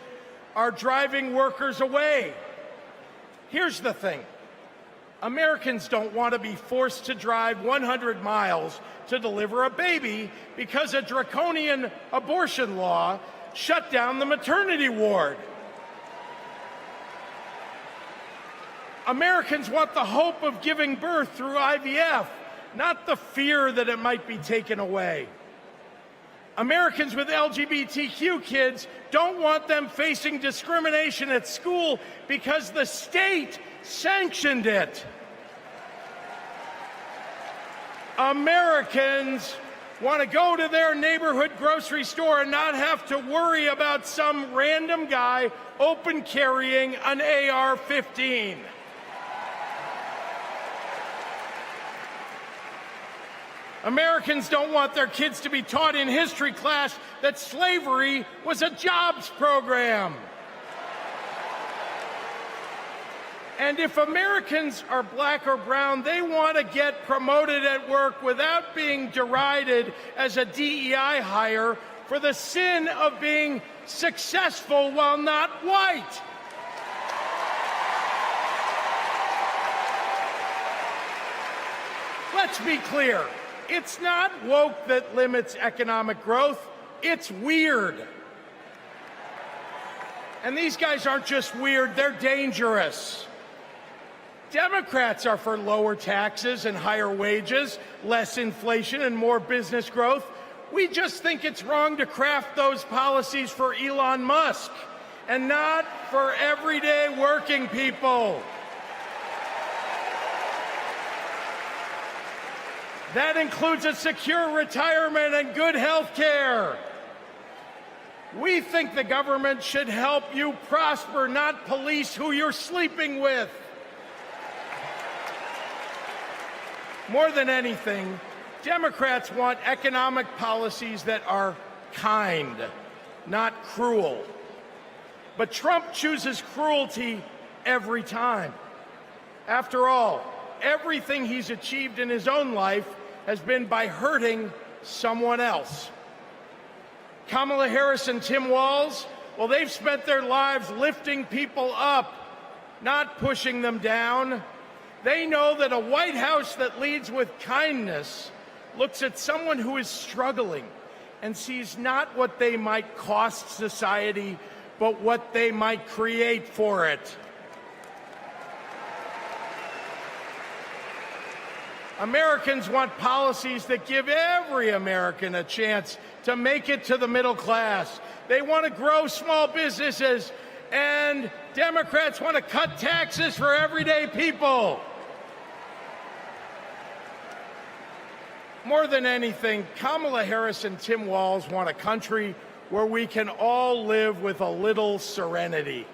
S13: are driving workers away. Here's the thing. Americans don't want to be forced to drive 100 miles to deliver a baby because a draconian abortion law shut down the maternity ward. Americans want the hope of giving birth through IVF, not the fear that it might be taken away.
S18: Americans with LGBTQ kids don't want them facing discrimination at school because the state sanctioned it. Americans want to go to their neighborhood grocery store and not have to worry about some random guy open carrying an AR-15. Americans don't want their kids to be taught in history class that slavery was a jobs program. And if Americans are black or brown, they want to get promoted at work without being derided as a DEI hire for the sin of being successful while not white. Let's be clear. It's not woke that limits economic growth. It's weird. And these guys aren't just weird, they're dangerous. Democrats are for lower taxes and higher wages, less inflation and more business growth. We just think it's wrong to craft those policies for Elon Musk and not for everyday working people. That includes a secure retirement and good health care. We think the government should help you prosper, not police who you're sleeping with. More than anything, Democrats want economic policies that are kind, not cruel. But Trump chooses cruelty every time. After all, everything he's achieved in his own life has been by hurting someone else. Kamala Harris and Tim Walz, well, they've spent their lives lifting people up, not pushing them down. They know that a White House that leads with kindness looks at someone who is struggling and sees not what they might cost society, but what they might create for it. Americans want policies that give every American a chance to make it to the middle class. They want to grow small businesses, and Democrats want to cut taxes for everyday people. More than anything, Kamala Harris and Tim Walz want a country where we can all live with a little serenity.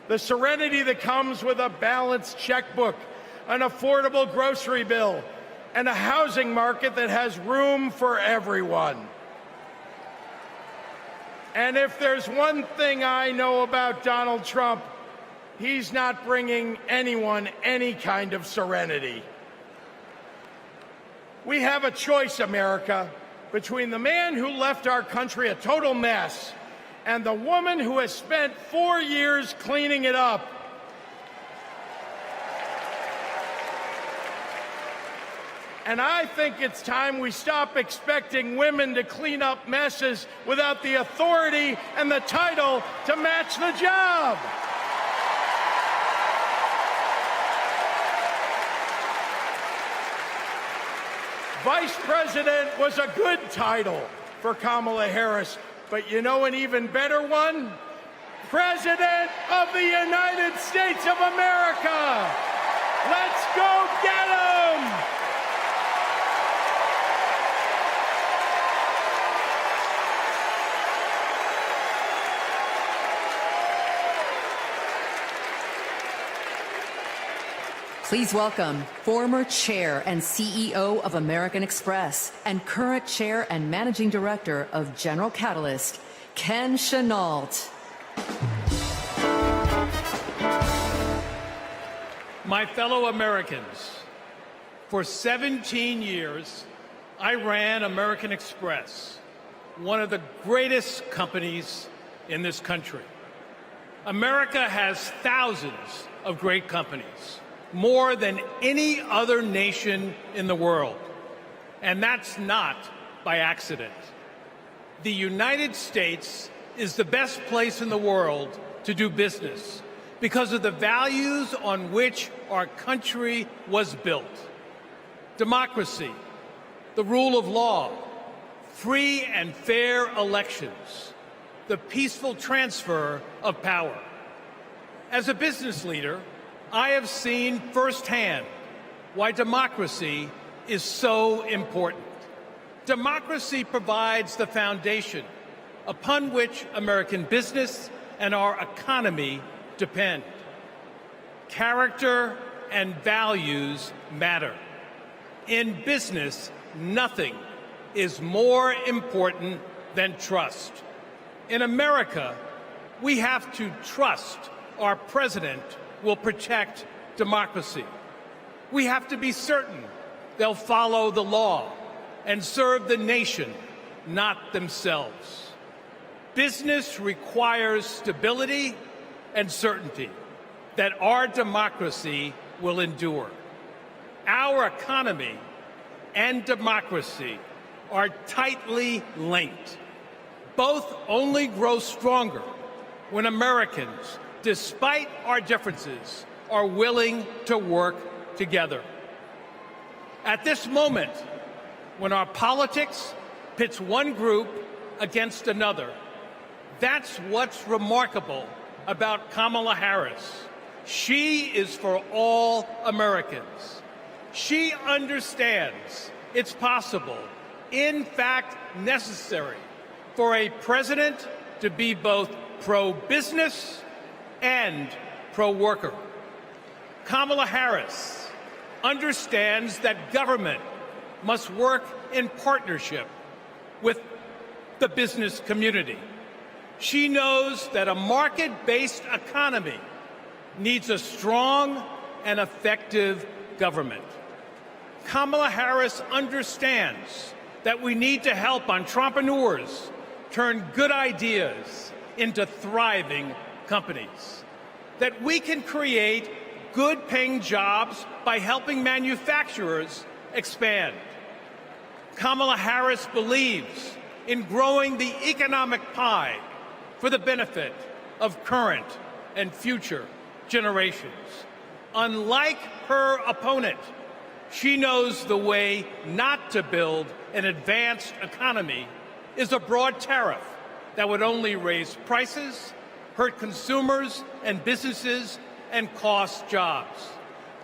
S18: The serenity that comes with a balanced checkbook, an affordable grocery bill, and a housing market that has room for everyone. And if there's one thing I know about Donald Trump, he's not bringing anyone any kind of serenity. We have a choice, America, between the man who left our country a total mess and the woman who has spent 4 years cleaning it up. And I think it's time we stop expecting women to clean up messes without the authority and the title to match the job. Vice President was a good title for Kamala Harris, but you know an even better one? President of the United States of America. Let's go get 'em!
S1: Please welcome former chair and CEO of American Express and current chair and managing director of General Catalyst, Ken Chenault.
S19: My fellow Americans, for 17 years, I ran American Express, one of the greatest companies in this country. America has thousands of great companies, more than any other nation in the world. And that's not by accident. The United States is the best place in the world to do business because of the values on which our country was built. Democracy, the rule of law, free and fair elections, the peaceful transfer of power. As a business leader, I have seen firsthand why democracy is so important. Democracy provides the foundation upon which American business and our economy depend. Character and values matter. In business, nothing is more important than trust. In America, we have to trust our president will protect democracy. We have to be certain they'll follow the law and serve the nation, not themselves. Business requires stability and certainty that our democracy will endure. Our economy and democracy are tightly linked. Both only grow stronger when Americans, despite our differences, are willing to work together. At this moment, when our politics pits one group against another, that's what's remarkable about Kamala Harris. She is for all Americans. She understands it's possible, in fact necessary, for a president to be both pro-business and pro-worker. Kamala Harris understands that government must work in partnership with the business community. She knows that a market-based economy needs a strong and effective government. Kamala Harris understands that we need to help entrepreneurs turn good ideas into thriving companies, that we can create good-paying jobs by helping manufacturers expand. Kamala Harris believes in growing the economic pie for the benefit of current and future generations. Unlike her opponent, she knows the way not to build an advanced economy is a broad tariff that would only raise prices, hurt consumers and businesses, and cost jobs.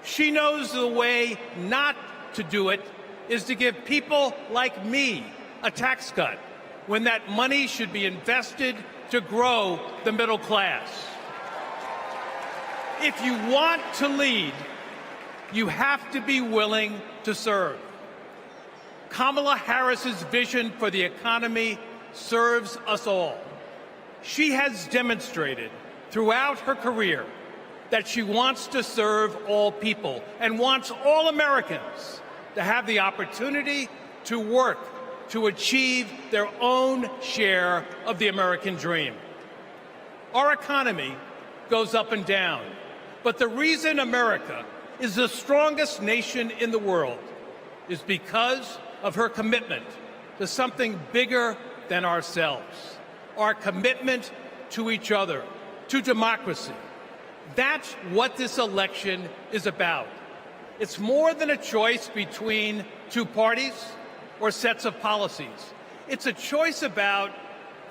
S19: She knows the way not to do it is to give people like me a tax cut when that money should be invested to grow the middle class. If you want to lead, you have to be willing to serve. Kamala Harris's vision for the economy serves us all. She has demonstrated throughout her career that she wants to serve all people and wants all Americans to have the opportunity to work to achieve their own share of the American dream. Our economy goes up and down, but the reason America is the strongest nation in the world is because of her commitment to something bigger than ourselves, our commitment to each other, to democracy. That's what this election is about. It's more than a choice between two parties or sets of policies. It's a choice about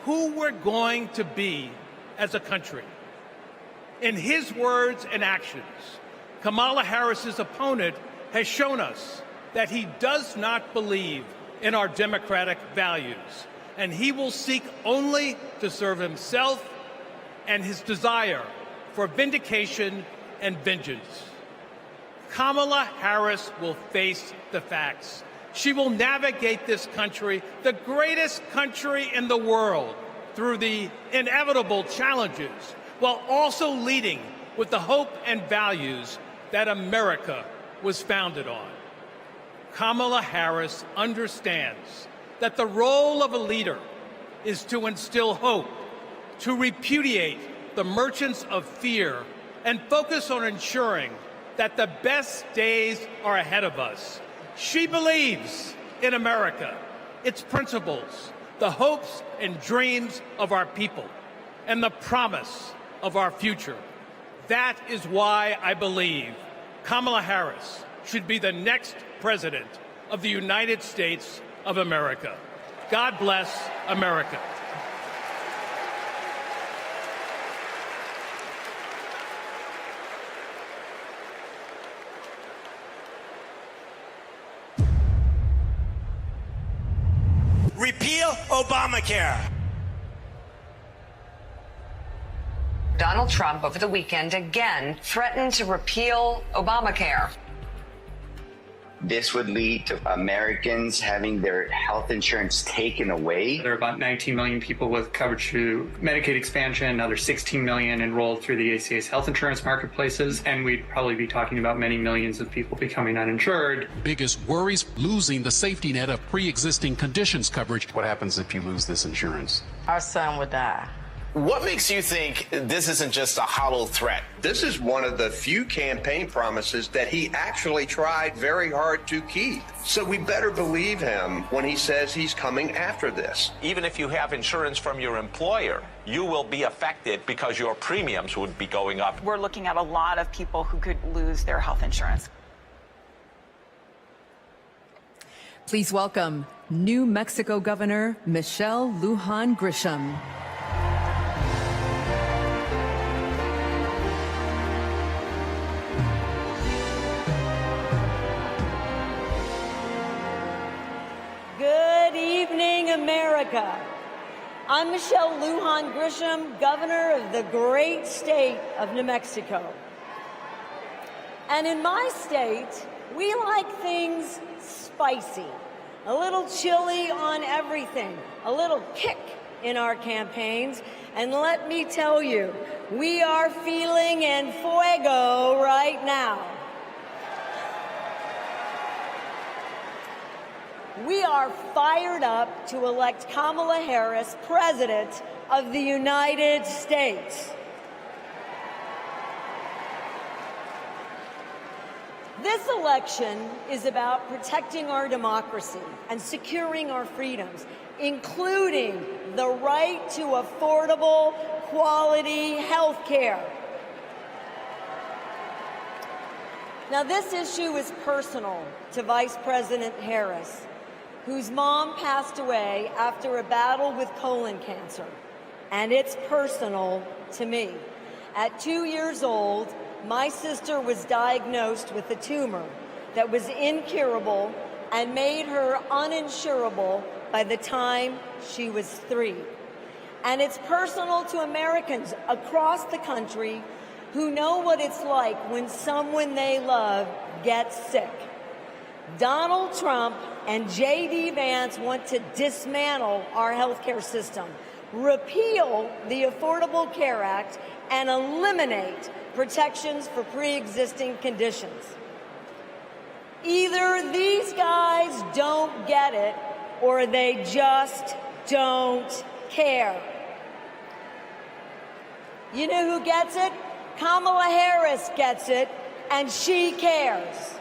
S19: who we're going to be as a country. In his words and actions, Kamala Harris's opponent has shown us that he does not believe in our democratic values, and he will seek only to serve himself and his desire for vindication and vengeance. Kamala Harris will face the facts. She will navigate this country, the greatest country in the world, through the inevitable challenges, while also leading with the hope and values that America was founded on. Kamala Harris understands that the role of a leader is to instill hope, to repudiate the merchants of fear, and focus on ensuring that the best days are ahead of us. She believes in America, its principles, the hopes and dreams of our people, and the promise of our future. That is why I believe Kamala Harris should be the next president of the United States of America. God bless America.
S20: Repeal Obamacare.
S22: Donald Trump over the weekend again threatened to repeal Obamacare.
S23: This would lead to Americans having their health insurance taken away.
S24: There are about 19 million people with coverage through Medicaid expansion, another 16 million enrolled through the ACA's health insurance marketplaces, and we'd probably be talking about many millions of people becoming uninsured.
S25: Biggest worries, losing the safety net of pre-existing conditions coverage. What happens if you lose this insurance?
S22: Our son would die.
S26: What makes you think this isn't just a hollow threat?
S27: This is one of the few campaign promises that he actually tried very hard to keep. So we better believe him when he says he's coming after this.
S28: Even if you have insurance from your employer, you will be affected because your premiums would be going up.
S29: We're looking at a lot of people who could lose their health insurance.
S1: Please welcome New Mexico Governor Michelle Lujan Grisham.
S30: Good evening, America. I'm Michelle Lujan Grisham, Governor of the great state of New Mexico. And in my state, we like things spicy, a little chili on everything, a little kick in our campaigns. And let me tell you, we are feeling en fuego right now. We are fired up to elect Kamala Harris President of the United States. This election is about protecting our democracy and securing our freedoms, including the right to affordable, quality health care. Now, this issue is personal to Vice President Harris, whose mom passed away after a battle with colon cancer. And it's personal to me. At 2 years old, my sister was diagnosed with a tumor that was incurable and made her uninsurable by the time she was 3. And it's personal to Americans across the country who know what it's like when someone they love gets sick. Donald Trump and J.D. Vance want to dismantle our healthcare system, repeal the Affordable Care Act, and eliminate protections for pre-existing conditions. Either these guys don't get it, or they just don't care. You know who gets it? Kamala Harris gets it, and she cares.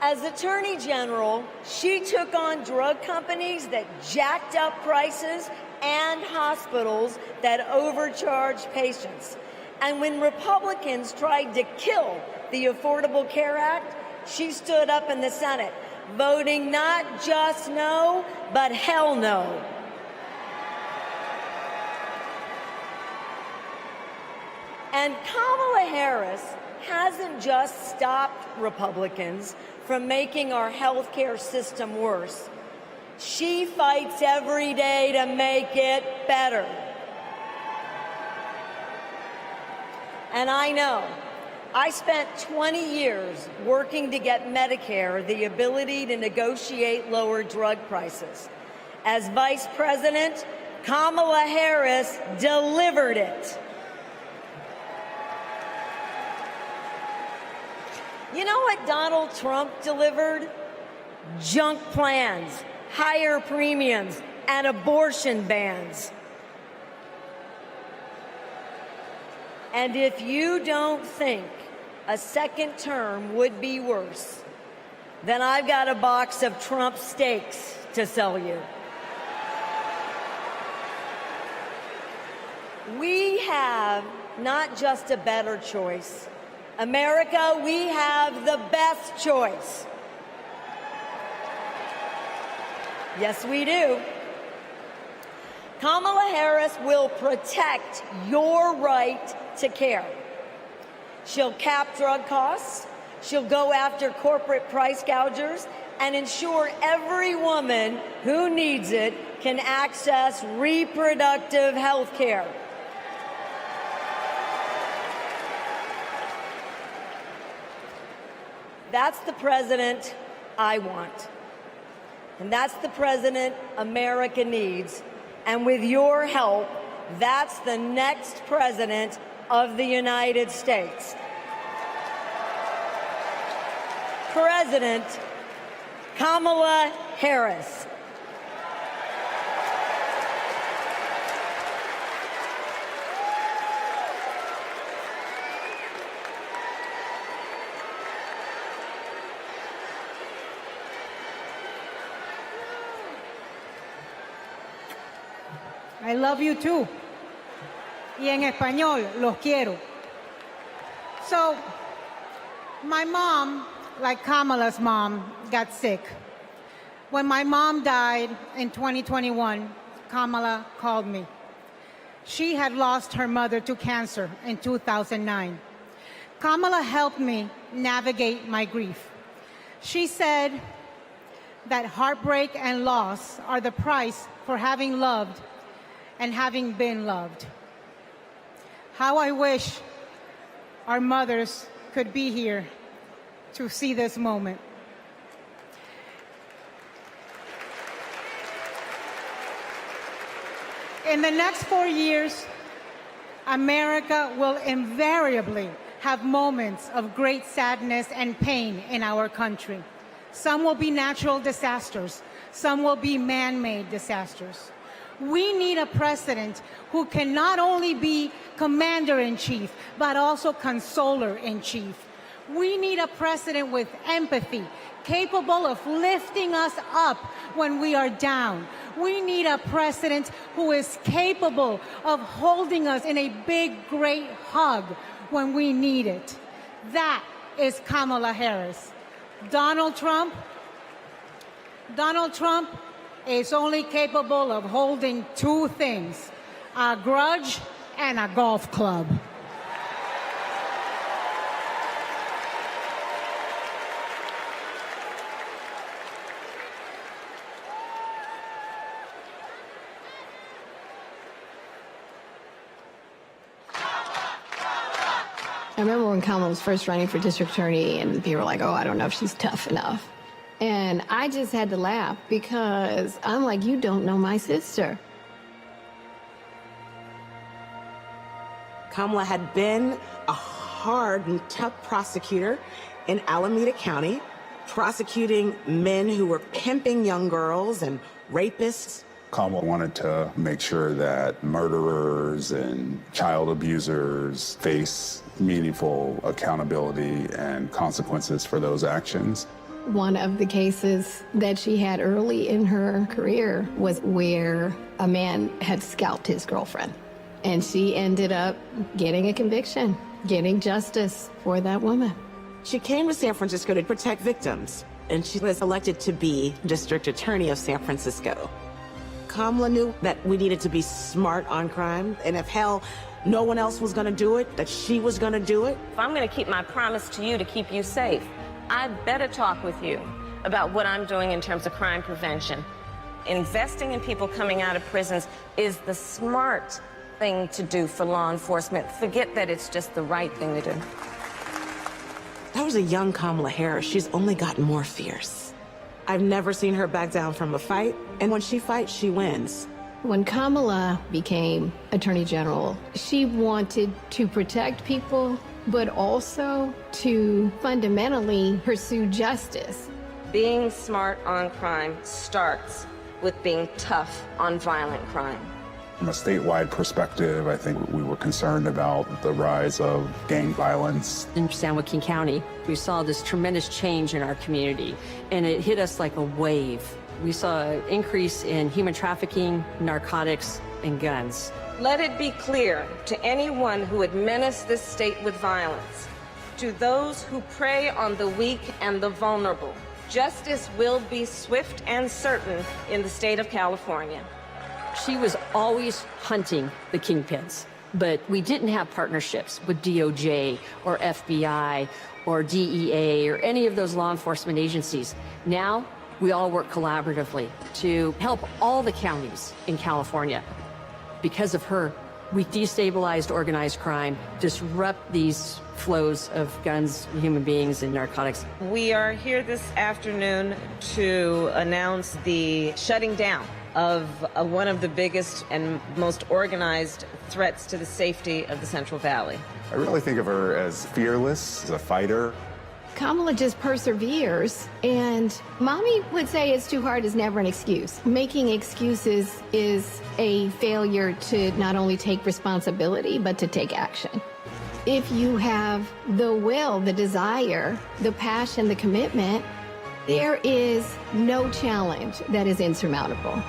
S30: As Attorney General, she took on drug companies that jacked up prices and hospitals that overcharged patients. And when Republicans tried to kill the Affordable Care Act, she stood up in the Senate, voting not just no, but hell no. And Kamala Harris hasn't just stopped Republicans from making our healthcare system worse. She fights every day to make it better. And I know, I spent 20 years working to get Medicare the ability to negotiate lower drug prices. As Vice President, Kamala Harris delivered it. You know what Donald Trump delivered? Junk plans, higher premiums, and abortion bans. And if you don't think a second term would be worse, then I've got a box of Trump steaks to sell you. We have not just a better choice. America, we have the best choice. Yes, we do. Kamala Harris will protect your right to care. She'll cap drug costs, she'll go after corporate price gougers, and ensure every woman who needs it can access reproductive health care. That's the president I want. And that's the president America needs. And with your help, that's the next president of the United States. President Kamala Harris.
S15: I love you too. Y en español, los quiero. So, my mom, like Kamala's mom, got sick. When my mom died in 2021, Kamala called me. She had lost her mother to cancer in 2009. Kamala helped me navigate my grief. She said that heartbreak and loss are the price for having loved and having been loved. How I wish our mothers could be here to see this moment. In the next 4 years, America will invariably have moments of great sadness and pain in our country. Some will be natural disasters. Some will be man-made disasters. We need a president who can not only be commander-in-chief, but also consoler-in-chief. We need a president with empathy, capable of lifting us up when we are down. We need a president who is capable of holding us in a big, great hug when we need it. That is Kamala Harris. Donald Trump is only capable of holding two things, a grudge and a golf club.
S2: I remember when Kamala was first running for district attorney and people were like, oh, I don't know if she's tough enough. And I just had to laugh because I'm like, you don't know my sister.
S4: Kamala had been a hard and tough prosecutor in Alameda County, prosecuting men who were pimping young girls and rapists.
S5: Kamala wanted to make sure that murderers and child abusers face meaningful accountability and consequences for those actions.
S2: One of the cases that she had early in her career was where a man had scalped his girlfriend. And she ended up getting a conviction, getting justice for that woman.
S4: She came to San Francisco to protect victims, and she was elected to be district attorney of San Francisco. Kamala knew that we needed to be smart on crime, and if hell, no one else was gonna do it, that she was gonna do it.
S30: If I'm gonna keep my promise to you to keep you safe, I better talk with you about what I'm doing in terms of crime prevention. Investing in people coming out of prisons is the smart thing to do for law enforcement. Forget that it's just the right thing to do.
S4: That was a young Kamala Harris. She's only gotten more fierce. I've never seen her back down from a fight, and when she fights, she wins.
S2: When Kamala became Attorney General, she wanted to protect people, but also to fundamentally pursue justice.
S30: Being smart on crime starts with being tough on violent crime.
S5: From a statewide perspective, I think we were concerned about the rise of gang violence.
S6: In San Joaquin County, we saw this tremendous change in our community, and it hit us like a wave. We saw an increase in human trafficking, narcotics, and guns.
S30: Let it be clear to anyone who would menace this state with violence, to those who prey on the weak and the vulnerable,
S3: Justice will be swift and certain in the state of California.
S6: She was always hunting the kingpins, but we didn't have partnerships with DOJ or FBI or DEA or any of those law enforcement agencies. Now, we all work collaboratively to help all the counties in California. Because of her, we destabilized organized crime, disrupt these flows of guns, human beings, and narcotics.
S3: We are here this afternoon to announce the shutting down of one of the biggest and most organized threats to the safety of the Central Valley.
S5: I really think of her as fearless, as a fighter.
S2: Kamala just perseveres, and mommy would say it's too hard is never an excuse. Making excuses is a failure to not only take responsibility, but to take action. If you have the will, the desire, the passion, the commitment, there is no challenge that is insurmountable.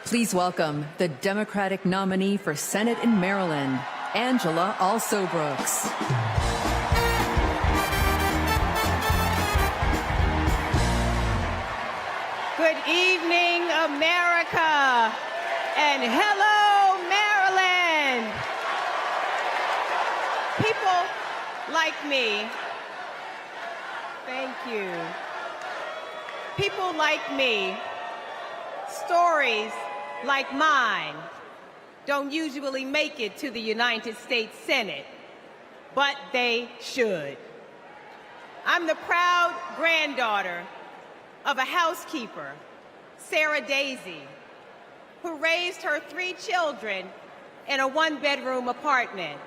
S1: Please welcome the Democratic nominee for Senate in Maryland, Angela Alsobrooks.
S15: Good evening, America, and hello, Maryland. People like me, thank you. People like me, stories like mine don't usually make it to the United States Senate, but they should. I'm the proud granddaughter of a housekeeper, Sarah Daisy, who raised her 3 children in a 1-bedroom apartment.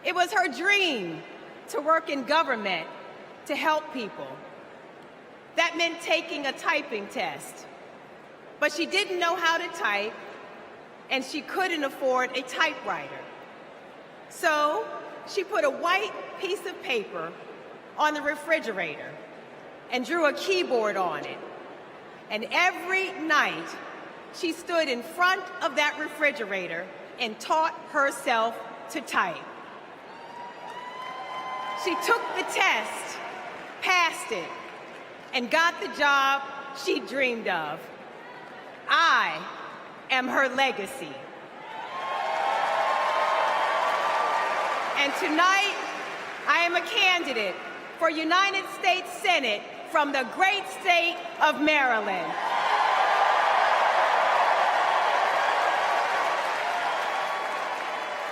S15: It was her dream to work in government to help people. That meant taking a typing test. But she didn't know how to type, and she couldn't afford a typewriter. So she put a white piece of paper on the refrigerator and drew a keyboard on it. And every night, she stood in front of that refrigerator and taught herself to type. She took the test, passed it, and got the job she dreamed of. I am her legacy. And tonight, I am a candidate for United States Senate from the great state of Maryland.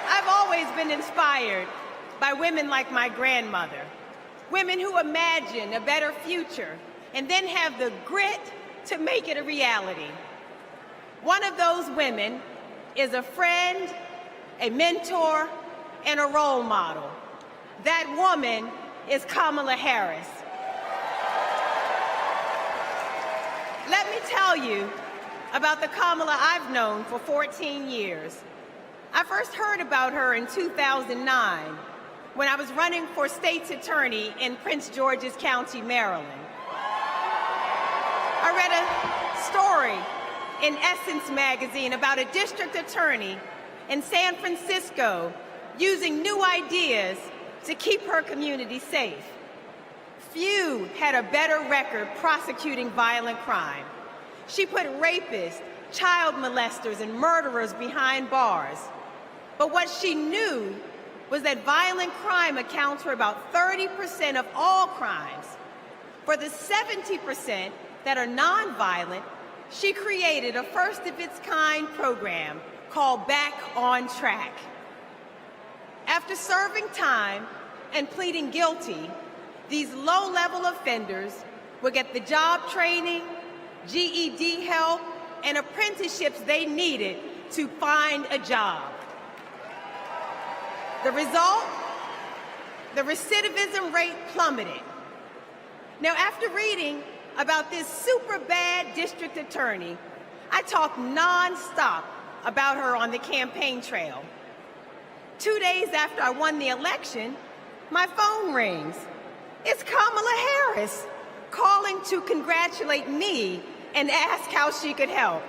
S15: I've always been inspired by women like my grandmother, women who imagine a better future and then have the grit to make it a reality. One of those women is a friend, a mentor, and a role model. That woman is Kamala Harris. Let me tell you about the Kamala I've known for 14 years. I first heard about her in 2009 when I was running for state's attorney in Prince George's County, Maryland. I read a story in Essence magazine about a district attorney in San Francisco using new ideas to keep her community safe. Few had a better record prosecuting violent crime. She put rapists, child molesters, and murderers behind bars. But what she knew was that violent crime accounts for about 30% of all crimes. For the 70% that are nonviolent, she created a first-of-its-kind program called Back on Track. After serving time and pleading guilty, these low-level offenders would get the job training, GED help, and apprenticeships they needed to find a job. The result? The recidivism rate plummeted. Now, after reading about this super bad district attorney, I talked nonstop about her on the campaign trail. 2 days after I won the election, my phone rings. It's Kamala Harris calling to congratulate me and ask how she could help.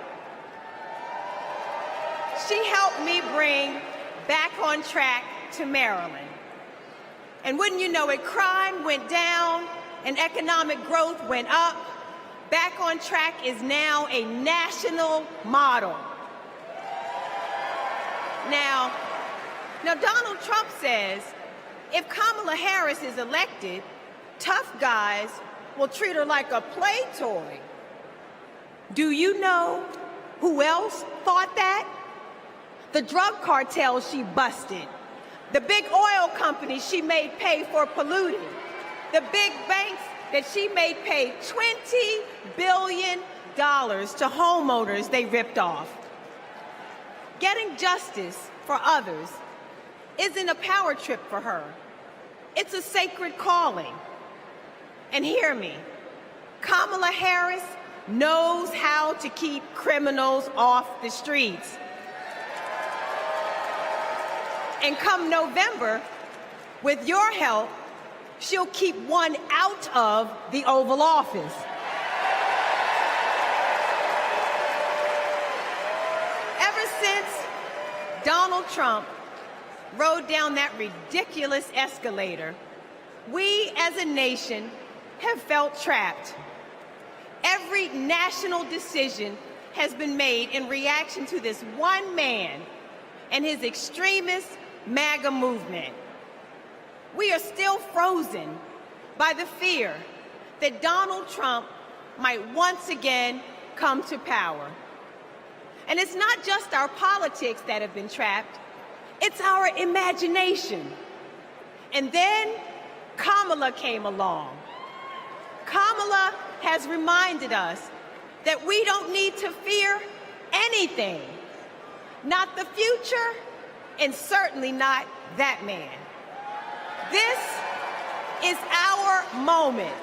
S15: She helped me bring Back on Track to Maryland. And wouldn't you know it, crime went down and economic growth went up. Back on Track is now a national model. Now Donald Trump says if Kamala Harris is elected, tough guys will treat her like a play toy. Do you know who else thought that? The drug cartels she busted, the big oil companies she made pay for polluting, the big banks that she made pay $20 billion to homeowners they ripped off. Getting justice for others isn't a power trip for her. It's a sacred calling. And hear me, Kamala Harris knows how to keep criminals off the streets. And come November, with your help, she'll keep one out of the Oval Office. Ever since Donald Trump rode down that ridiculous escalator, we as a nation have felt trapped. Every national decision has been made in reaction to this one man and his extremist MAGA movement. We are still frozen by the fear that Donald Trump might once again come to power. And it's not just our politics that have been trapped, it's our imagination. And then Kamala came along. Kamala has reminded us that we don't need to fear anything, not the future, and certainly not that man. This is our moment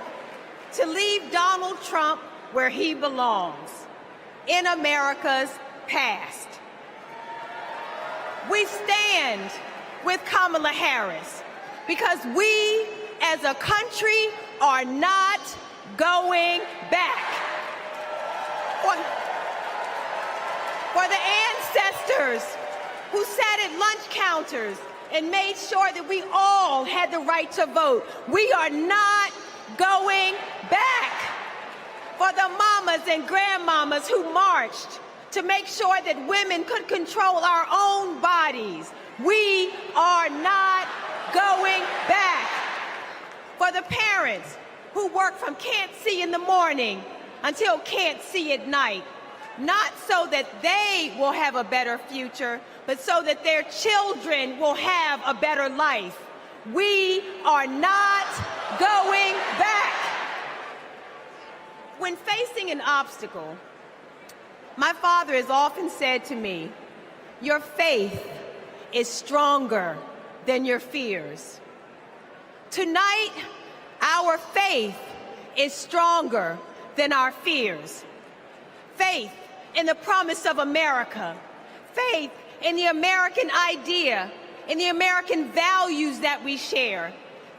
S15: to leave Donald Trump where he belongs, in America's past. We stand with Kamala Harris because we as a country are not going back. For the ancestors who sat at lunch counters and made sure that we all had the right to vote, we are not going back. For the mamas and grandmamas who marched to make sure that women could control our own bodies, we are not going back. For the parents who work from can't see in the morning until can't see at night, not so that they will have a better future, but so that their children will have a better life. We are not going back. When facing an obstacle, my father has often said to me, your faith is stronger than your fears. Tonight, our faith is stronger than our fears. Faith in the promise of America. Faith in the American idea, in the American values that we share.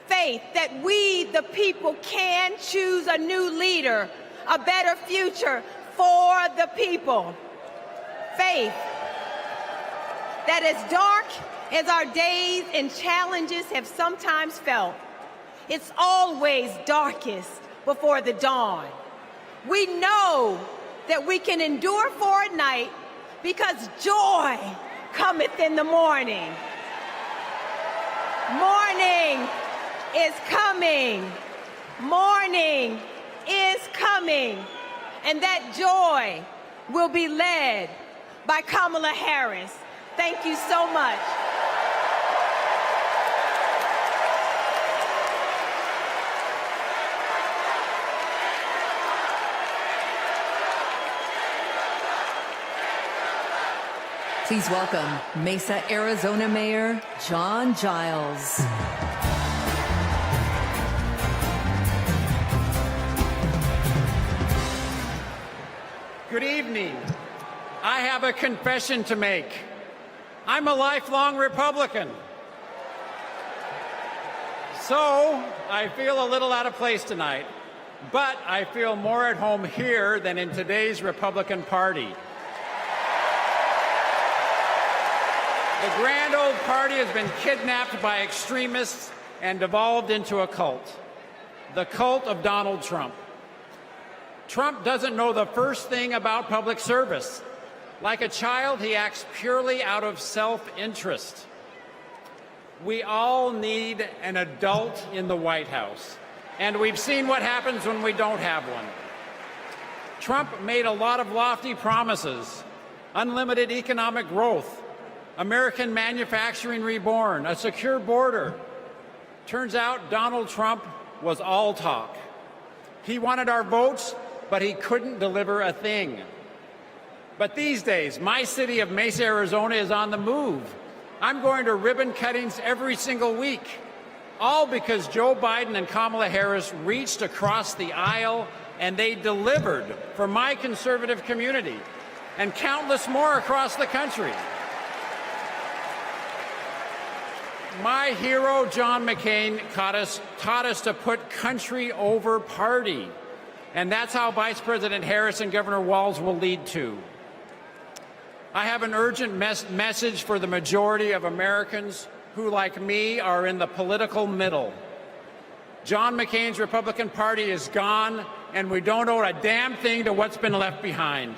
S15: Faith that we, the people, can choose a new leader, a better future for the people. Faith that as dark as our days and challenges have sometimes felt, it's always darkest before the dawn. We know that we can endure for a night because joy cometh in the morning. Morning is coming. Morning is coming. And that joy will be led by Kamala Harris. Thank you so much.
S1: Please welcome Mesa, Arizona Mayor John Giles.
S7: Good evening. I have a confession to make. I'm a lifelong Republican. So I feel a little out of place tonight, but I feel more at home here than in today's Republican Party. The grand old party has been kidnapped by extremists and devolved into a cult, the cult of Donald Trump. Trump doesn't know the first thing about public service. Like a child, he acts purely out of self-interest. We all need an adult in the White House, and we've seen what happens when we don't have one. Trump made a lot of lofty promises: unlimited economic growth, American manufacturing reborn, a secure border. Turns out Donald Trump was all talk. He wanted our votes, but he couldn't deliver a thing. But these days, my city of Mesa, Arizona is on the move. I'm going to ribbon cuttings every single week, all because Joe Biden and Kamala Harris reached across the aisle and they delivered for my conservative community and countless more across the country. My hero, John McCain, taught us to put country over party. And that's how Vice President Harris and Governor Walz will lead too. I have an urgent message for the majority of Americans who, like me, are in the political middle. John McCain's Republican Party is gone, and we don't owe a damn thing to what's been left behind.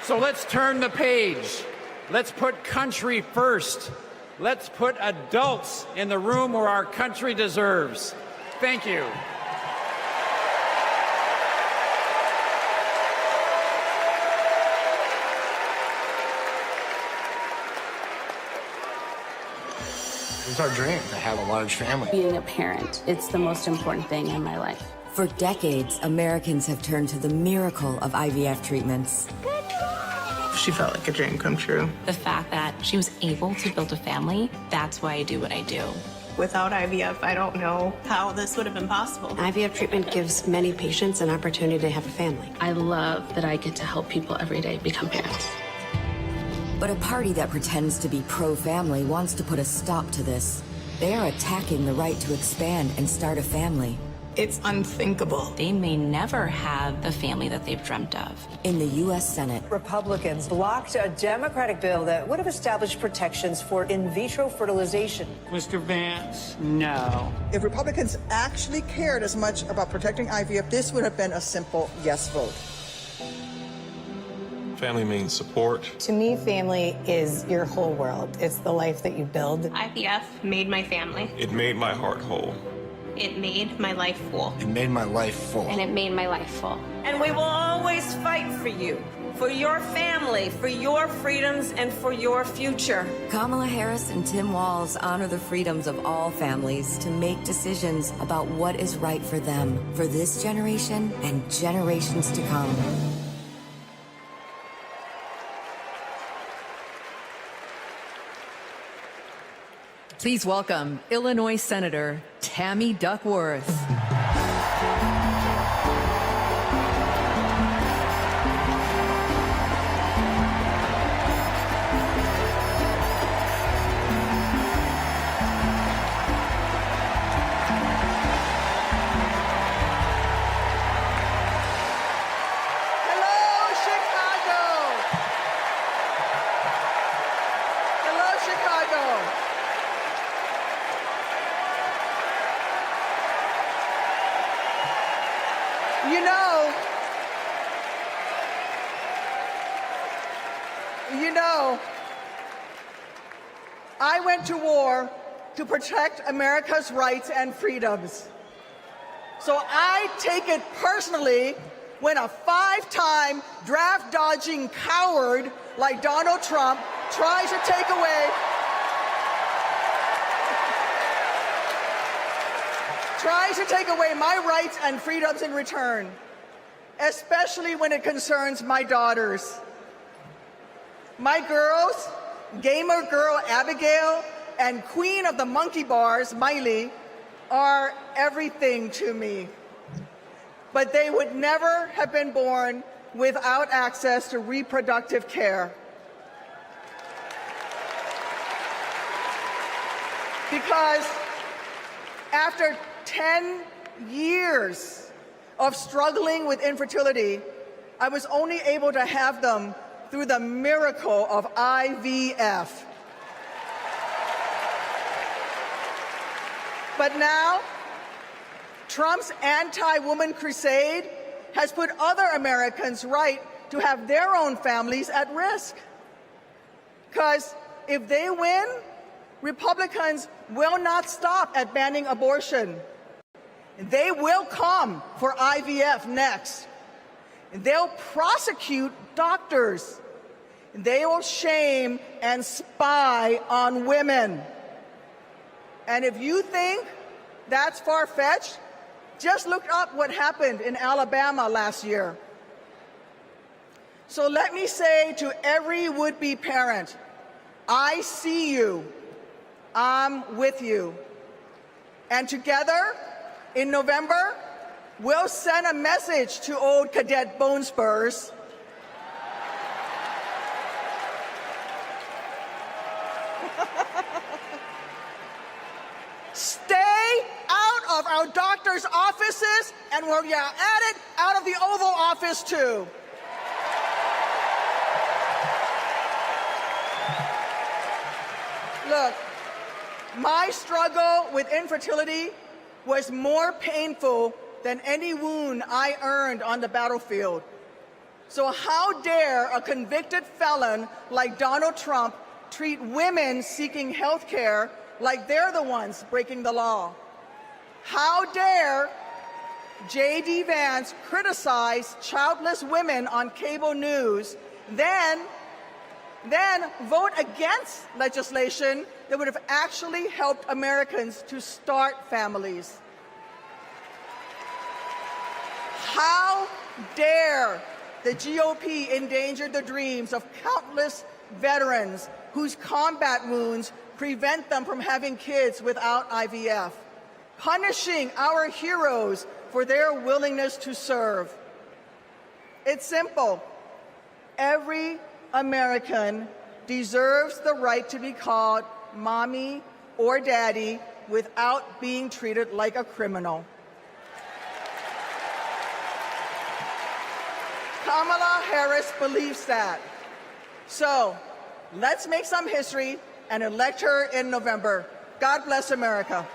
S7: So let's turn the page. Let's put country first. Let's put adults in the room where our country deserves. Thank you.
S8: It's our dream to have a large family.
S9: Being a parent, it's the most important thing in my life.
S10: For decades, Americans have turned to the miracle of IVF treatments.
S11: She felt like a dream come true.
S9: The fact that she was able to build a family, that's why I do what I do.
S11: Without IVF, I don't know how this would have been possible.
S12: IVF treatment gives many patients an opportunity to have a family.
S9: I love that I get to help people every day become parents.
S10: But a party that pretends to be pro-family wants to put a stop to this. They are attacking the right to expand and start a family.
S11: It's unthinkable.
S9: They may never have the family that they've dreamt of.
S10: In the U.S. Senate,
S13: Republicans blocked a Democratic bill that would have established protections for in vitro fertilization.
S7: Mr. Vance, no.
S14: If Republicans actually cared as much about protecting IVF, this would have been a simple yes vote.
S16: Family means support.
S12: To me, family is your whole world. It's the life that you build.
S11: IVF made my family.
S16: It made my heart whole.
S11: It made my life full.
S8: It made my life full.
S9: And it made my life full.
S3: And we will always fight for you, for your family, for your freedoms, and for your future.
S10: Kamala Harris and Tim Walz honor the freedoms of all families to make decisions about what is right for them, for this generation and generations to come.
S1: Please welcome Illinois Senator Tammy Duckworth.
S14: I went to war to protect America's rights and freedoms. So I take it personally when a five-time draft-dodging coward like Donald Trump tries to take away my rights and freedoms in return, especially when it concerns my daughters. My girls, gamer girl Abigail and queen of the monkey bars Miley, are everything to me. But they would never have been born without access to reproductive care. Because after 10 years of struggling with infertility, I was only able to have them through the miracle of IVF. But now, Trump's anti-woman crusade has put other Americans' right to have their own families at risk. Because if they win, Republicans will not stop at banning abortion. They will come for IVF next. They'll prosecute doctors. They will shame and spy on women. And if you think that's far-fetched, just look up what happened in Alabama last year. So let me say to every would-be parent, I see you, I'm with you. And together, in November, we'll send a message to old Cadet Bone Spurs. Stay out of our doctors' offices, and while you're at it, out of the Oval Office too. Look, my struggle with infertility was more painful than any wound I earned on the battlefield. So how dare a convicted felon like Donald Trump treat women seeking health care like they're the ones breaking the law? How dare J.D. Vance criticize childless women on cable news, then vote against legislation that would have actually helped Americans to start families? How dare the GOP endanger the dreams of countless veterans whose combat wounds prevent them from having kids without IVF, punishing our heroes for their willingness to serve? It's simple. Every American deserves the right to be called mommy or daddy without being treated like a criminal. Kamala Harris believes that. So let's make some history and elect her in November. God bless America.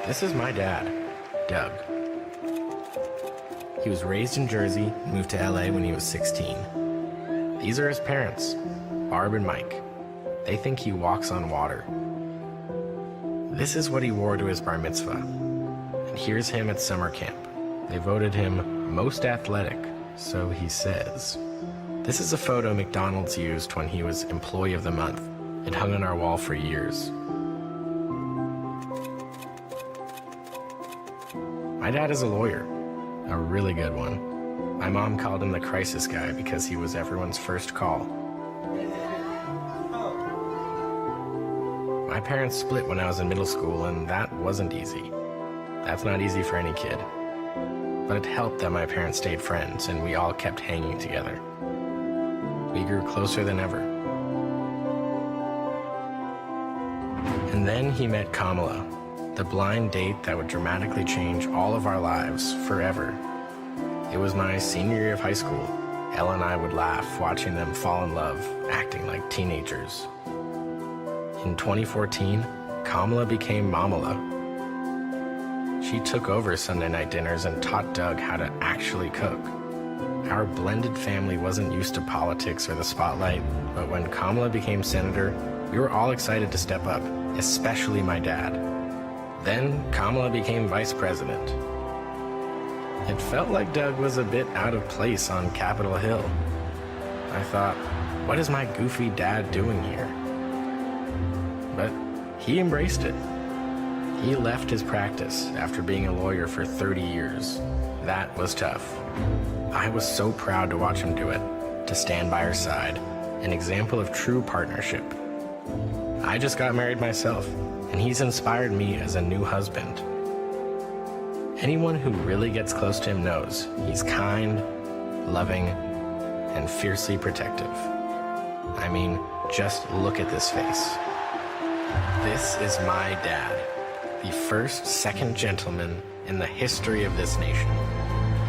S17: This is my dad, Doug. He was raised in Jersey, moved to LA when he was 16. These are his parents, Barb and Mike. They think he walks on water. This is what he wore to his bar mitzvah. And here's him at summer camp. They voted him most athletic, so he says. This is a photo McDonald's used when he was Employee of the Month. It hung on our wall for years. My dad is a lawyer, a really good one. My mom called him the crisis guy because he was everyone's first call. My parents split when I was in middle school, and that wasn't easy. That's not easy for any kid. But it helped that my parents stayed friends, and we all kept hanging together. We grew closer than ever. And then he met Kamala, the blind date that would dramatically change all of our lives forever. It was my senior year of high school. Ella and I would laugh watching them fall in love, acting like teenagers. In 2014, Kamala became Mamala. She took over Sunday night dinners and taught Doug how to actually cook. Our blended family wasn't used to politics or the spotlight, but when Kamala became senator, we were all excited to step up, especially my dad. Then Kamala became vice president. It felt like Doug was a bit out of place on Capitol Hill. I thought, what is my goofy dad doing here? But he embraced it. He left his practice after being a lawyer for 30 years. That was tough. I was so proud to watch him do it, to stand by her side, an example of true partnership. I just got married myself, and he's inspired me as a new husband. Anyone who really gets close to him knows he's kind, loving, and fiercely protective. I mean, just look at this face. This is my dad, the first second gentleman in the history of this nation.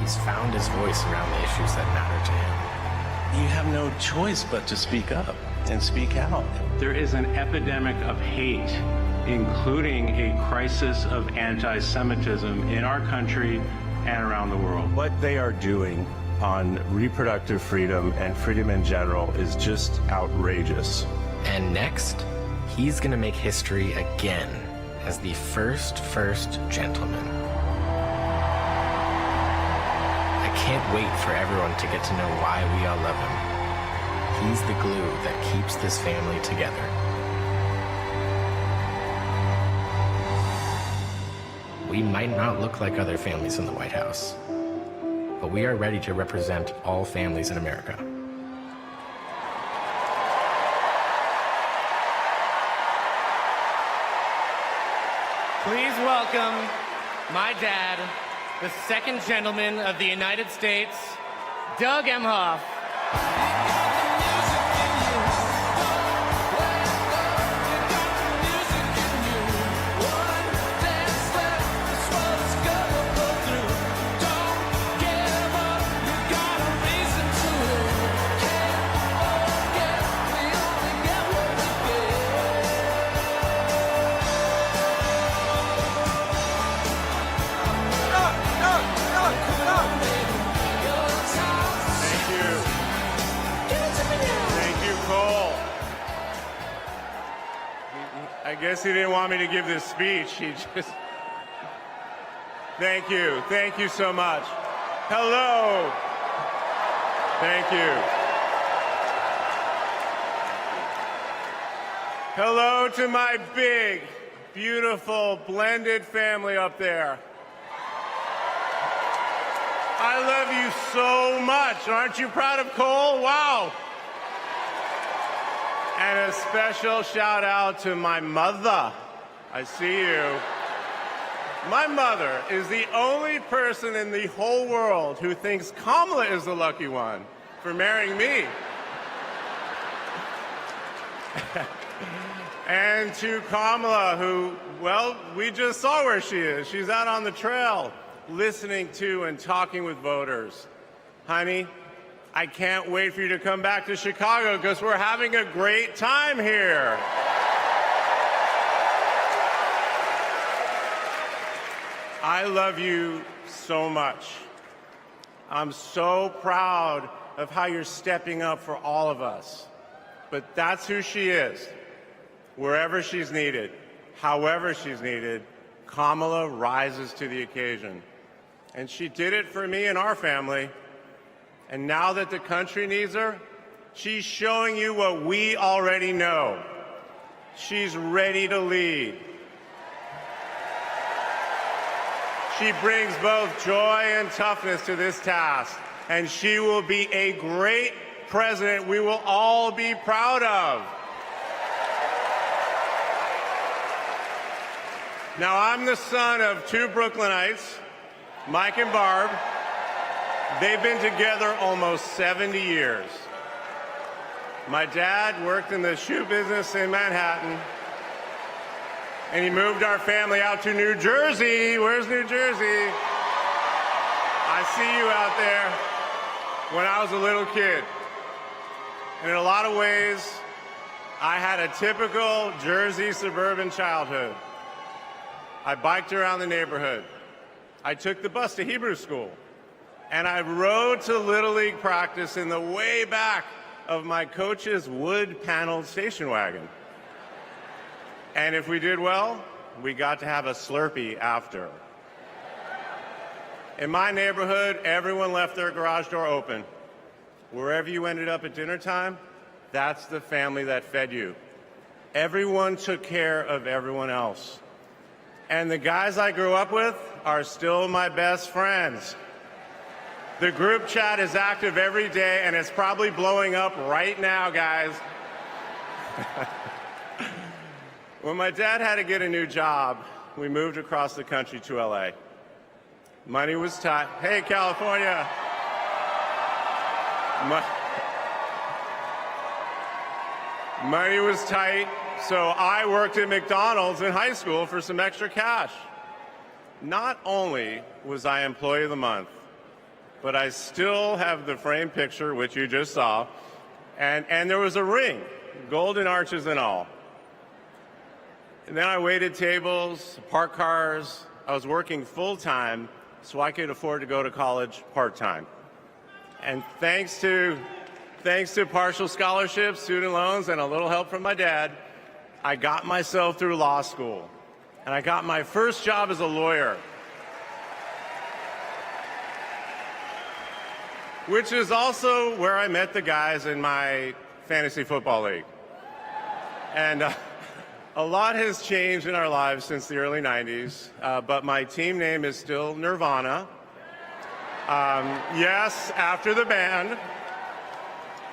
S17: He's found his voice around the issues that matter to him.
S18: You have no choice but to speak up and speak out.
S19: There is an epidemic of hate, including a crisis of anti-Semitism in our country and around the world.
S18: What they are doing on reproductive freedom and freedom in general is just outrageous.
S17: And next, he's gonna make history again as the first gentleman. I can't wait for everyone to get to know why we all love him. He's the glue that keeps this family together. We might not look like other families in the White House, but we are ready to represent all families in America.
S20: Please welcome my dad, the second gentleman of the United States, Doug Emhoff.
S21: I guess he didn't want me to give this speech. He just... Thank you so much. Hello. Thank you. Hello to my big, beautiful, blended family up there. I love you so much. Aren't you proud of Cole? Wow. And a special shout out to my mother. I see you. My mother is the only person in the whole world who thinks Kamala is the lucky one for marrying me. And to Kamala, who, well, we just saw where she is. She's out on the trail listening to and talking with voters. Honey, I can't wait for you to come back to Chicago because we're having a great time here. I love you so much. I'm so proud of how you're stepping up for all of us. But that's who she is. Wherever she's needed, however she's needed, Kamala rises to the occasion. And she did it for me and our family. And now that the country needs her, she's showing you what we already know. She's ready to lead. She brings both joy and toughness to this task, and she will be a great president we will all be proud of. Now, I'm the son of two Brooklynites, Mike and Barb. They've been together almost 70 years. My dad worked in the shoe business in Manhattan, and he moved our family out to New Jersey. Where's New Jersey? I see you out there. When I was a little kid. And in a lot of ways, I had a typical Jersey suburban childhood. I biked around the neighborhood. I took the bus to Hebrew school. And I rode to Little League practice in the way back of my coach's wood-paneled station wagon. And if we did well, we got to have a Slurpee after. In my neighborhood, everyone left their garage door open. Wherever you ended up at dinner time, that's the family that fed you. Everyone took care of everyone else. And the guys I grew up with are still my best friends. The group chat is active every day, and it's probably blowing up right now, guys. When my dad had to get a new job, we moved across the country to LA. Money was tight. Hey, California. Money was tight, so I worked at McDonald's in high school for some extra cash. Not only was I Employee of the Month, but I still have the framed picture, which you just saw, and there was a ring, golden arches and all. And then I waited tables, parked cars. I was working full-time so I could afford to go to college part-time. And thanks to partial scholarships, student loans, and a little help from my dad, I got myself through law school. And I got my first job as a lawyer, which is also where I met the guys in my fantasy football league. And a lot has changed in our lives since the early 90s, but my team name is still Nirvana. Yes, after the band.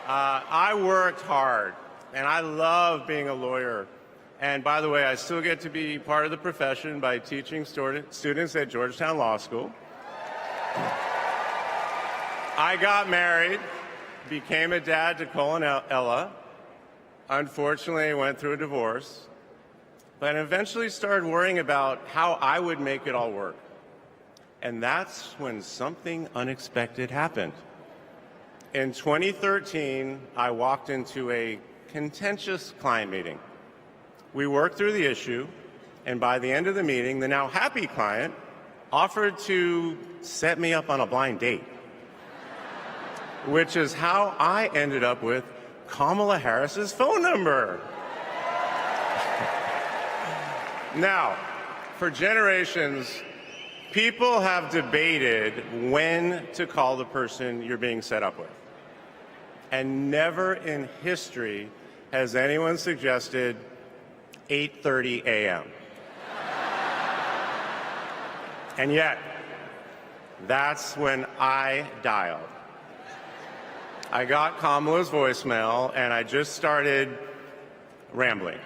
S21: I worked hard, and I love being a lawyer. And by the way, I still get to be part of the profession by teaching students at Georgetown Law School. I got married, became a dad to Cole and Ella. Unfortunately, I went through a divorce, but eventually started worrying about how I would make it all work. And that's when something unexpected happened. In 2013, I walked into a contentious client meeting. We worked through the issue, and by the end of the meeting, the now happy client offered to set me up on a blind date, which is how I ended up with Kamala Harris's phone number. Now, for generations, people have debated when to call the person you're being set up with. And never in history has anyone suggested 8:30 a.m. And yet, that's when I dialed. I got Kamala's voicemail, and I just started rambling.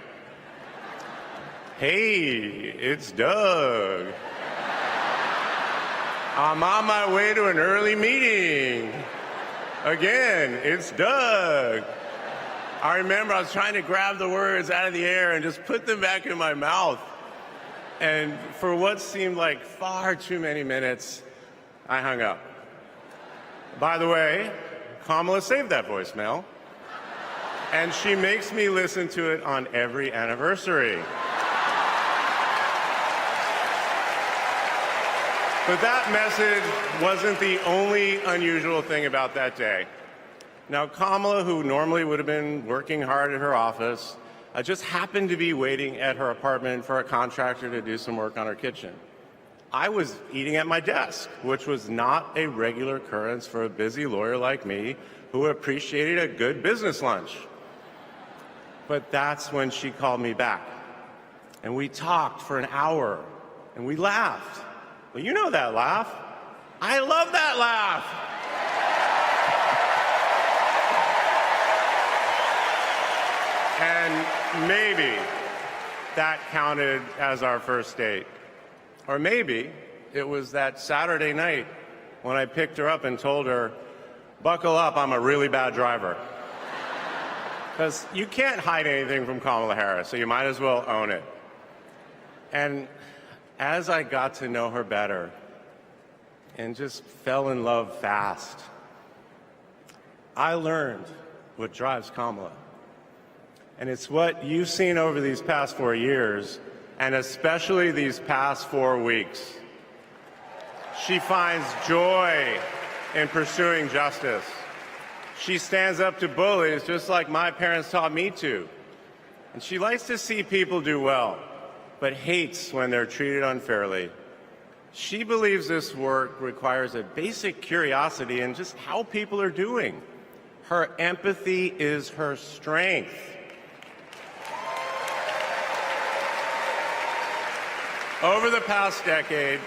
S21: Hey, it's Doug. I'm on my way to an early meeting. Again, it's Doug. I remember I was trying to grab the words out of the air and just put them back in my mouth. And for what seemed like far too many minutes, I hung up. By the way, Kamala saved that voicemail, and she makes me listen to it on every anniversary. But that message wasn't the only unusual thing about that day. Now, Kamala, who normally would have been working hard at her office, just happened to be waiting at her apartment for a contractor to do some work on her kitchen. I was eating at my desk, which was not a regular occurrence for a busy lawyer like me who appreciated a good business lunch. But that's when she called me back. And we talked for an hour, and we laughed. Well, you know that laugh. I love that laugh. And maybe that counted as our first date. Or maybe it was that Saturday night when I picked her up and told her, buckle up, I'm a really bad driver. Because you can't hide anything from Kamala Harris, so you might as well own it. And as I got to know her better and just fell in love fast, I learned what drives Kamala. And it's what you've seen over these past 4 years, and especially these past 4 weeks. She finds joy in pursuing justice. She stands up to bullies just like my parents taught me to. And she likes to see people do well, but hates when they're treated unfairly. She believes this work requires a basic curiosity in just how people are doing. Her empathy is her strength. Over the past decade,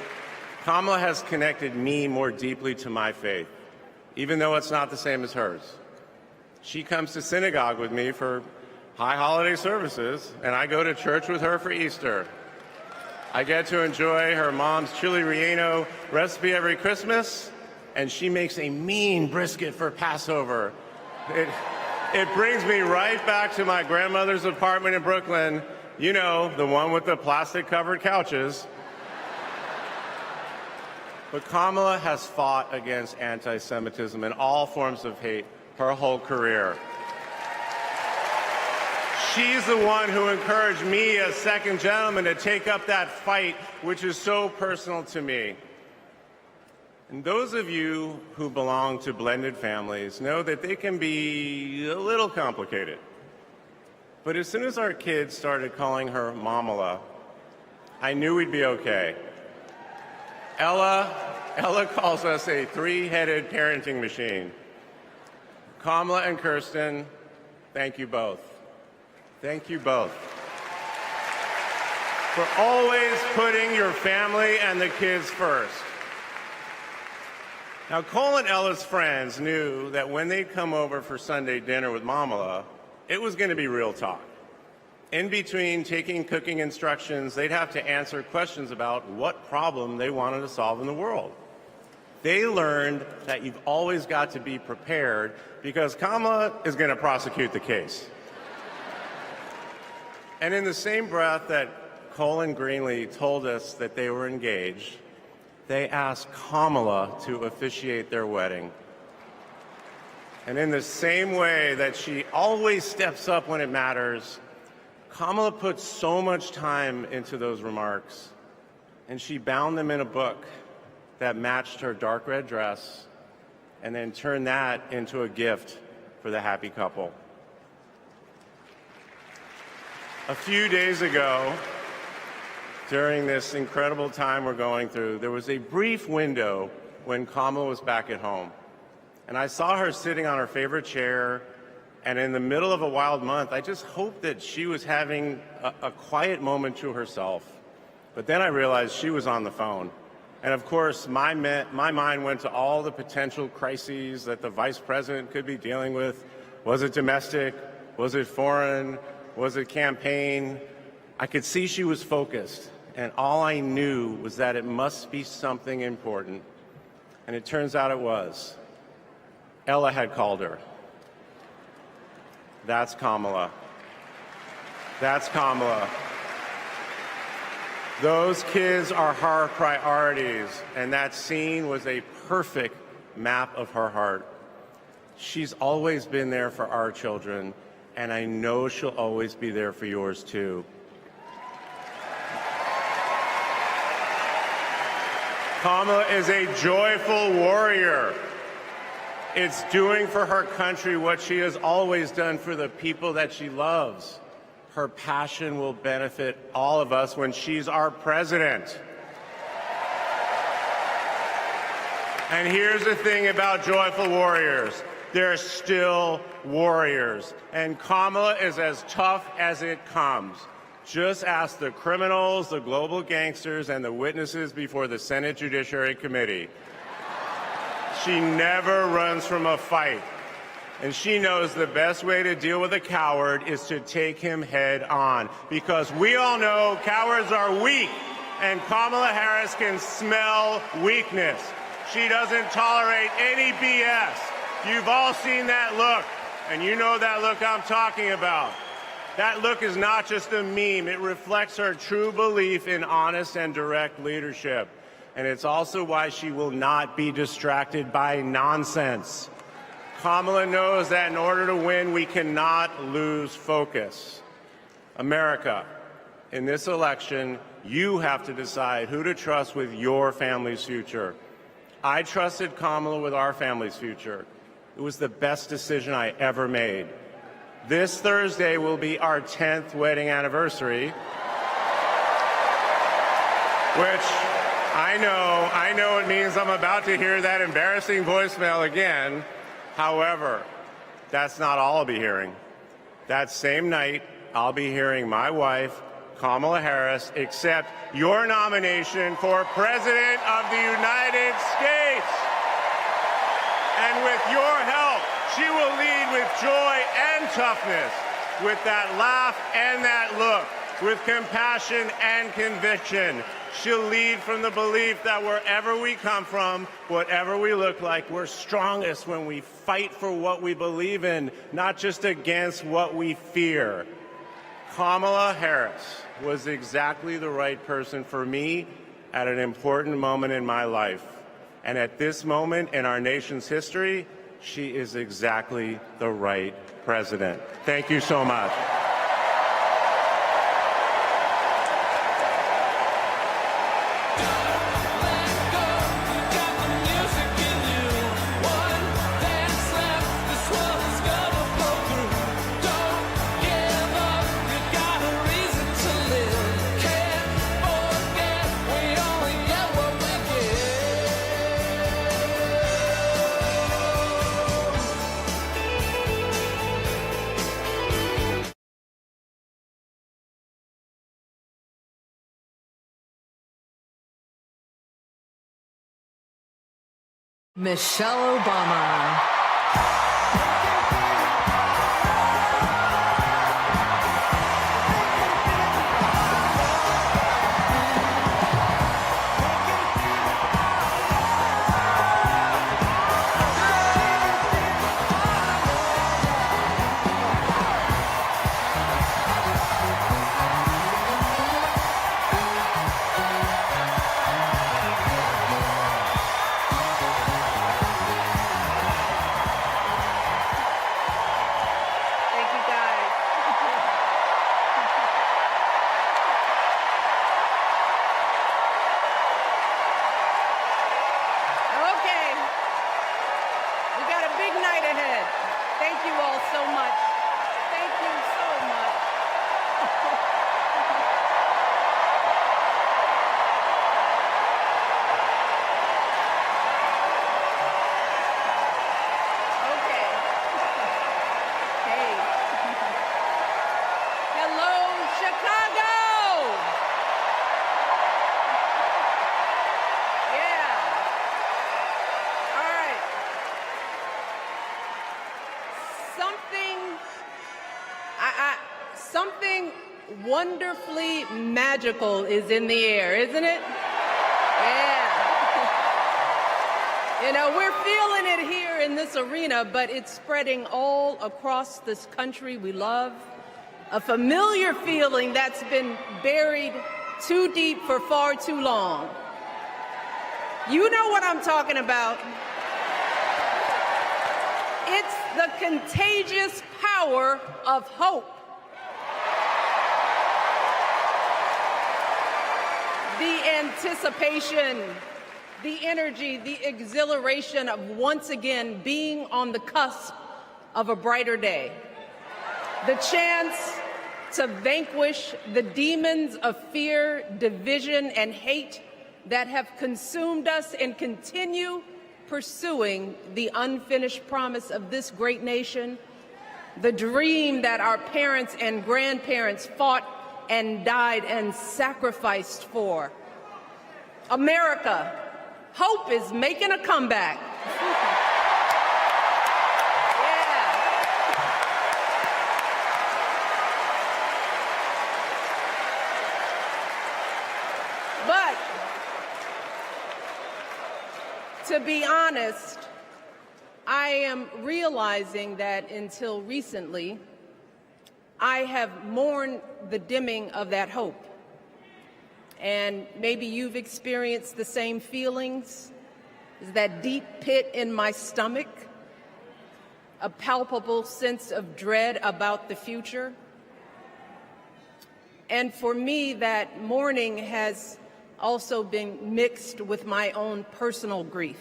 S21: Kamala has connected me more deeply to my faith, even though it's not the same as hers. She comes to synagogue with me for high holiday services, and I go to church with her for Easter. I get to enjoy her mom's chili relleno recipe every Christmas, and she makes a mean brisket for Passover. It brings me right back to my grandmother's apartment in Brooklyn. You know, the one with the plastic-covered couches. But Kamala has fought against anti-Semitism and all forms of hate her whole career. She's the one who encouraged me as second gentleman to take up that fight, which is so personal to me. And those of you who belong to blended families know that they can be a little complicated. But as soon as our kids started calling her Mamala, I knew we'd be okay. Ella calls us a three-headed parenting machine. Kamala and Kirsten, thank you both. Thank you both for always putting your family and the kids first. Now, Cole and Ella's friends knew that when they'd come over for Sunday dinner with Mamala, it was going to be real talk. In between taking cooking instructions, they'd have to answer questions about what problem they wanted to solve in the world. They learned that you've always got to be prepared because Kamala is going to prosecute the case. And in the same breath that Cole and Greenlee told us that they were engaged, they asked Kamala to officiate their wedding. And in the same way that she always steps up when it matters, Kamala put so much time into those remarks, and she bound them in a book that matched her dark red dress, and then turned that into a gift for the happy couple. A few days ago, during this incredible time we're going through, there was a brief window when Kamala was back at home. And I saw her sitting on her favorite chair, and in the middle of a wild month, I just hoped that she was having a quiet moment to herself. But then I realized she was on the phone. And of course, my mind went to all the potential crises that the vice president could be dealing with. Was it domestic? Was it foreign? Was it campaign? I could see she was focused, and all I knew was that it must be something important. And it turns out it was. Ella had called her. That's Kamala. That's Kamala. Those kids are her priorities, and that scene was a perfect map of her heart. She's always been there for our children, and I know she'll always be there for yours too. Kamala is a joyful warrior. It's doing for her country what she has always done for the people that she loves. Her passion will benefit all of us when she's our president. And here's the thing about joyful warriors. They're still warriors. And Kamala is as tough as it comes. Just ask the criminals, the global gangsters, and the witnesses before the Senate Judiciary Committee. She never runs from a fight. And she knows the best way to deal with a coward is to take him head on. Because we all know cowards are weak, and Kamala Harris can smell weakness. She doesn't tolerate any BS. You've all seen that look, and you know that look I'm talking about. That look is not just a meme. It reflects her true belief in honest and direct leadership. And it's also why she will not be distracted by nonsense. Kamala knows that in order to win, we cannot lose focus. America, in this election, you have to decide who to trust with your family's future. I trusted Kamala with our family's future. It was the best decision I ever made. This Thursday will be our 10th wedding anniversary, which I know it means I'm about to hear that embarrassing voicemail again. However, that's not all I'll be hearing. That same night, I'll be hearing my wife, Kamala Harris, accept your nomination for President of the United States. And with your help, she will lead with joy and toughness, with that laugh and that look, with compassion and conviction. She'll lead from the belief that wherever we come from, whatever we look like, we're strongest when we fight for what we believe in, not just against what we fear. Kamala Harris was exactly the right person for me at an important moment in my life. And at this moment in our nation's history, she is exactly the right president. Thank you so much.
S1: Michelle Obama.
S4: Something wonderfully magical is in the air, isn't it? Yeah. You know, we're feeling it here in this arena, but it's spreading all across this country we love. A familiar feeling that's been buried too deep for far too long. You know what I'm talking about. It's the contagious power of hope. The anticipation, the energy, the exhilaration of once again being on the cusp of a brighter day. The chance to vanquish the demons of fear, division, and hate that have consumed us and continue pursuing the unfinished promise of this great nation, the dream that our parents and grandparents fought and died and sacrificed for. America, hope is making a comeback. But to be honest, I am realizing that until recently, I have mourned the dimming of that hope. And maybe you've experienced the same feelings. Is that deep pit in my stomach, a palpable sense of dread about the future. And for me, that mourning has also been mixed with my own personal grief.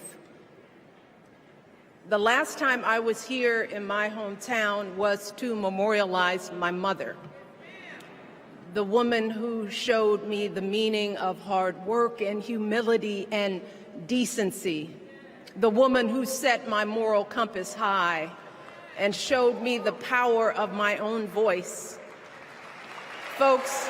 S4: The last time I was here in my hometown was to memorialize my mother, the woman who showed me the meaning of hard work and humility and decency, the woman who set my moral compass high and showed me the power of my own voice. Folks,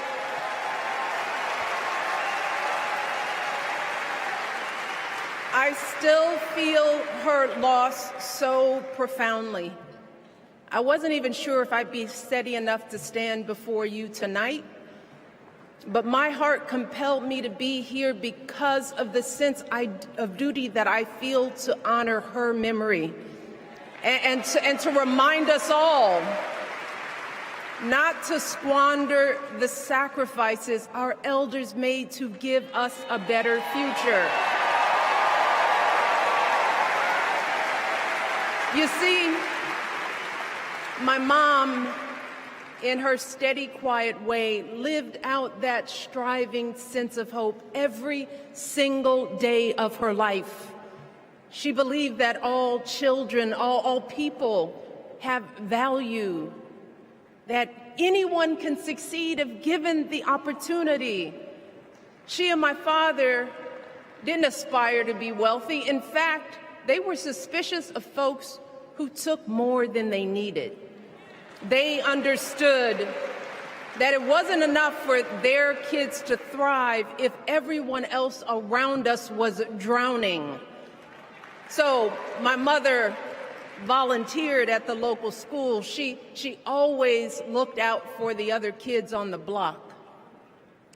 S4: I still feel her loss so profoundly. I wasn't even sure if I'd be steady enough to stand before you tonight, But my heart compelled me to be here because of the sense of duty that I feel to honor her memory and to remind us all not to squander the sacrifices our elders made to give us a better future. You see, my mom, in her steady, quiet way, lived out that striving sense of hope every single day of her life. She believed that all children, all people have value, that anyone can succeed if given the opportunity. She and my father didn't aspire to be wealthy. In fact, they were suspicious of folks who took more than they needed. They understood that it wasn't enough for their kids to thrive if everyone else around us was drowning. So my mother volunteered at the local school. She always looked out for the other kids on the block.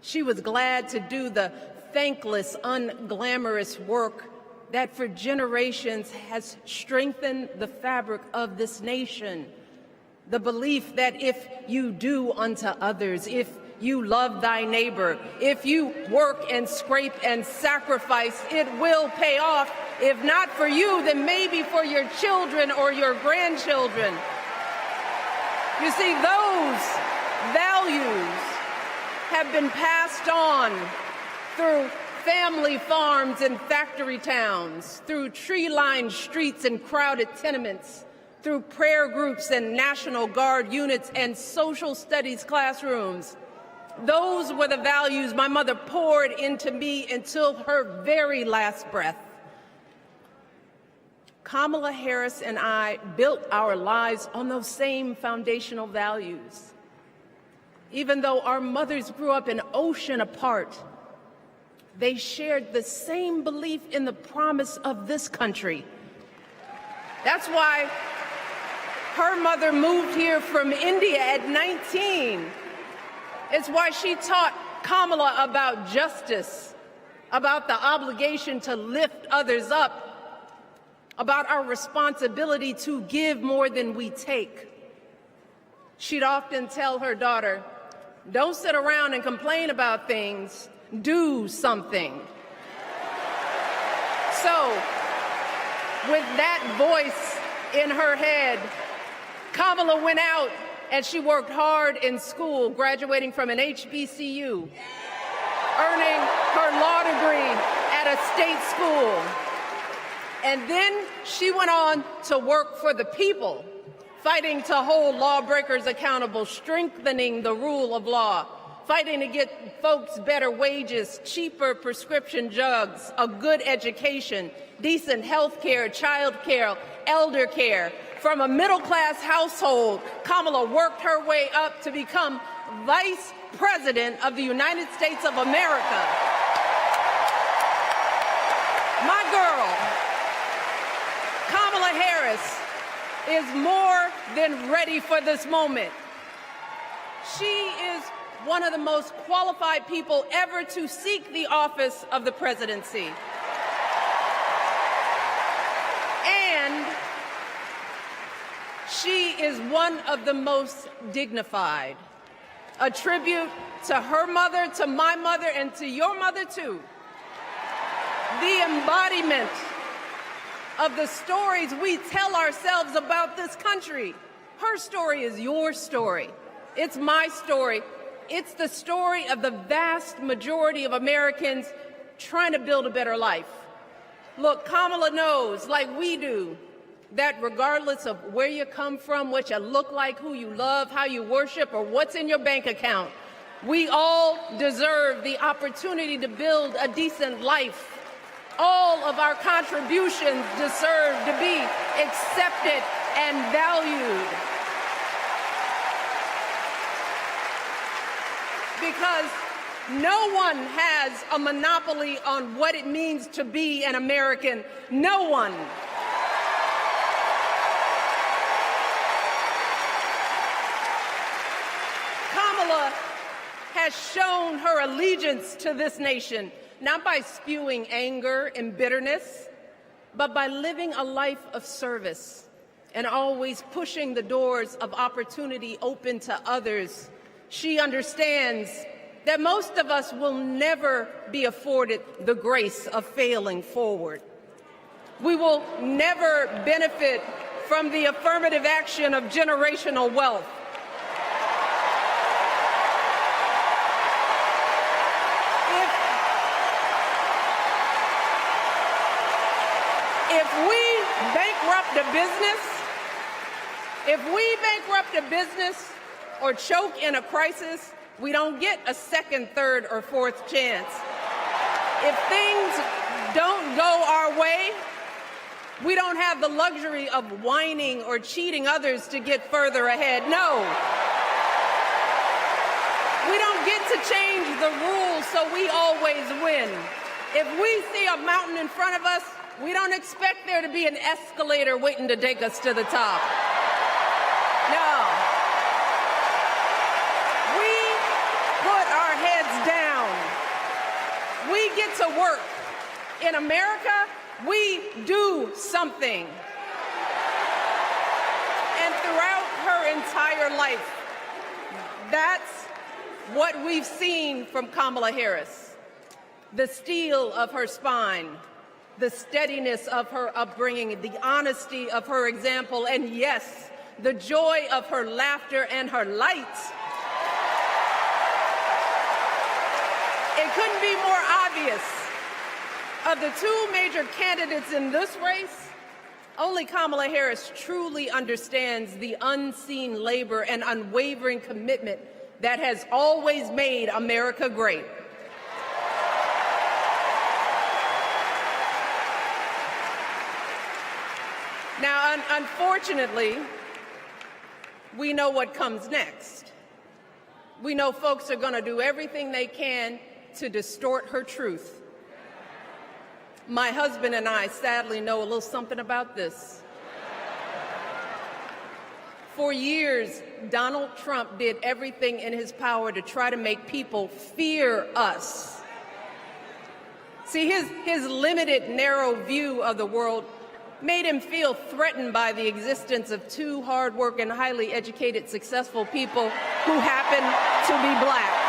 S4: She was glad to do the thankless, unglamorous work that for generations has strengthened the fabric of this nation. The belief that if you do unto others, if you love thy neighbor, if you work and scrape and sacrifice, it will pay off. If not for you, then maybe for your children or your grandchildren. You see, those values have been passed on through family farms and factory towns, through tree-lined streets and crowded tenements, through prayer groups and National Guard units and social studies classrooms. Those were the values my mother poured into me until her very last breath. Kamala Harris and I built our lives on those same foundational values. Even though our mothers grew up an ocean apart, they shared the same belief in the promise of this country. That's why her mother moved here from India at 19. It's why she taught Kamala about justice, about the obligation to lift others up, about our responsibility to give more than we take. She'd often tell her daughter, "Don't sit around and complain about things, do something." So, with that voice in her head, Kamala went out and she worked hard in school, graduating from an HBCU, earning her law degree at a state school. And then she went on to work for the people, fighting to hold lawbreakers accountable, strengthening the rule of law, fighting to get folks better wages, cheaper prescription drugs, a good education, decent health care, child care, elder care. From a middle-class household, Kamala worked her way up to become Vice President of the United States of America. My girl, Kamala Harris, is more than ready for this moment. She is one of the most qualified people ever to seek the office of the presidency. And she is one of the most dignified. A tribute to her mother, to my mother, and to your mother, too. The embodiment of the stories we tell ourselves about this country. Her story is your story. It's my story. It's the story of the vast majority of Americans trying to build a better life. Look, Kamala knows, like we do, that regardless of where you come from, what you look like, who you love, how you worship, or what's in your bank account, we all deserve the opportunity to build a decent life. All of our contributions deserve to be accepted and valued. Because no one has a monopoly on what it means to be an American. No one. Kamala has shown her allegiance to this nation, not by spewing anger and bitterness, but by living a life of service and always pushing the doors of opportunity open to others. She understands that most of us will never be afforded the grace of failing forward. We will never benefit from the affirmative action of generational wealth. If we bankrupt a business or choke in a crisis, we don't get a second, third, or fourth chance. If things don't go our way, we don't have the luxury of whining or cheating others to get further ahead. No. We don't get to change the rules so we always win. If we see a mountain in front of us, we don't expect there to be an escalator waiting to take us to the top. No. We put our heads down. We get to work. In America, we do something. And throughout her entire life, that's what we've seen from Kamala Harris. The steel of her spine, the steadiness of her upbringing, the honesty of her example, and yes, the joy of her laughter and her light. It couldn't be more obvious. Of the two major candidates in this race, only Kamala Harris truly understands the unseen labor and unwavering commitment that has always made America great. Now, unfortunately, we know what comes next. We know folks are going to do everything they can to distort her truth. My husband and I sadly know a little something about this. For years, Donald Trump did everything in his power to try to make people fear us. See, his limited, narrow view of the world made him feel threatened by the existence of two hard-working, highly educated, successful people who happen to be black.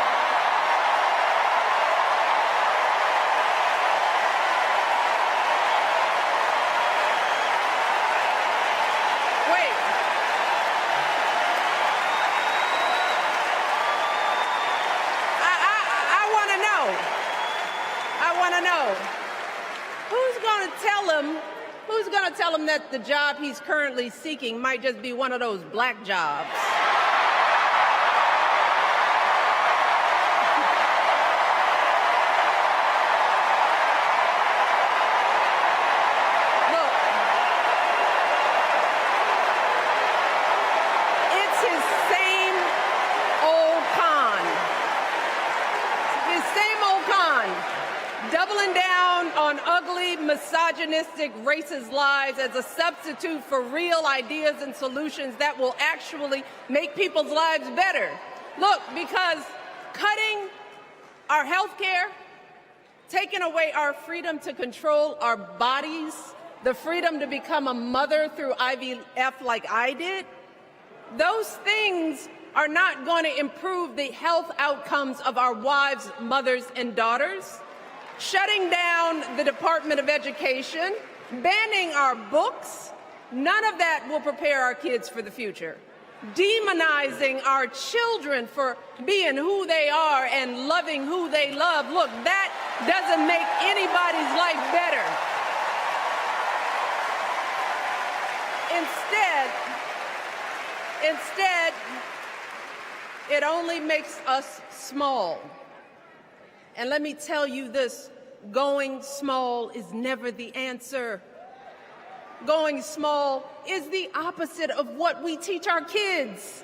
S4: Who's going to tell him that the job he's currently seeking might just be one of those black jobs? Look, it's his same old con. His same old con. Doubling down on ugly, misogynistic, racist lies as a substitute for real ideas and solutions that will actually make people's lives better. Look, because cutting our health care, taking away our freedom to control our bodies, the freedom to become a mother through IVF like I did, those things are not going to improve the health outcomes of our wives, mothers, and daughters. Shutting down the Department of Education, banning our books, none of that will prepare our kids for the future. Demonizing our children for being who they are and loving who they love, look, that doesn't make anybody's life better. Instead, it only makes us small. And let me tell you this, going small is never the answer. Going small is the opposite of what we teach our kids.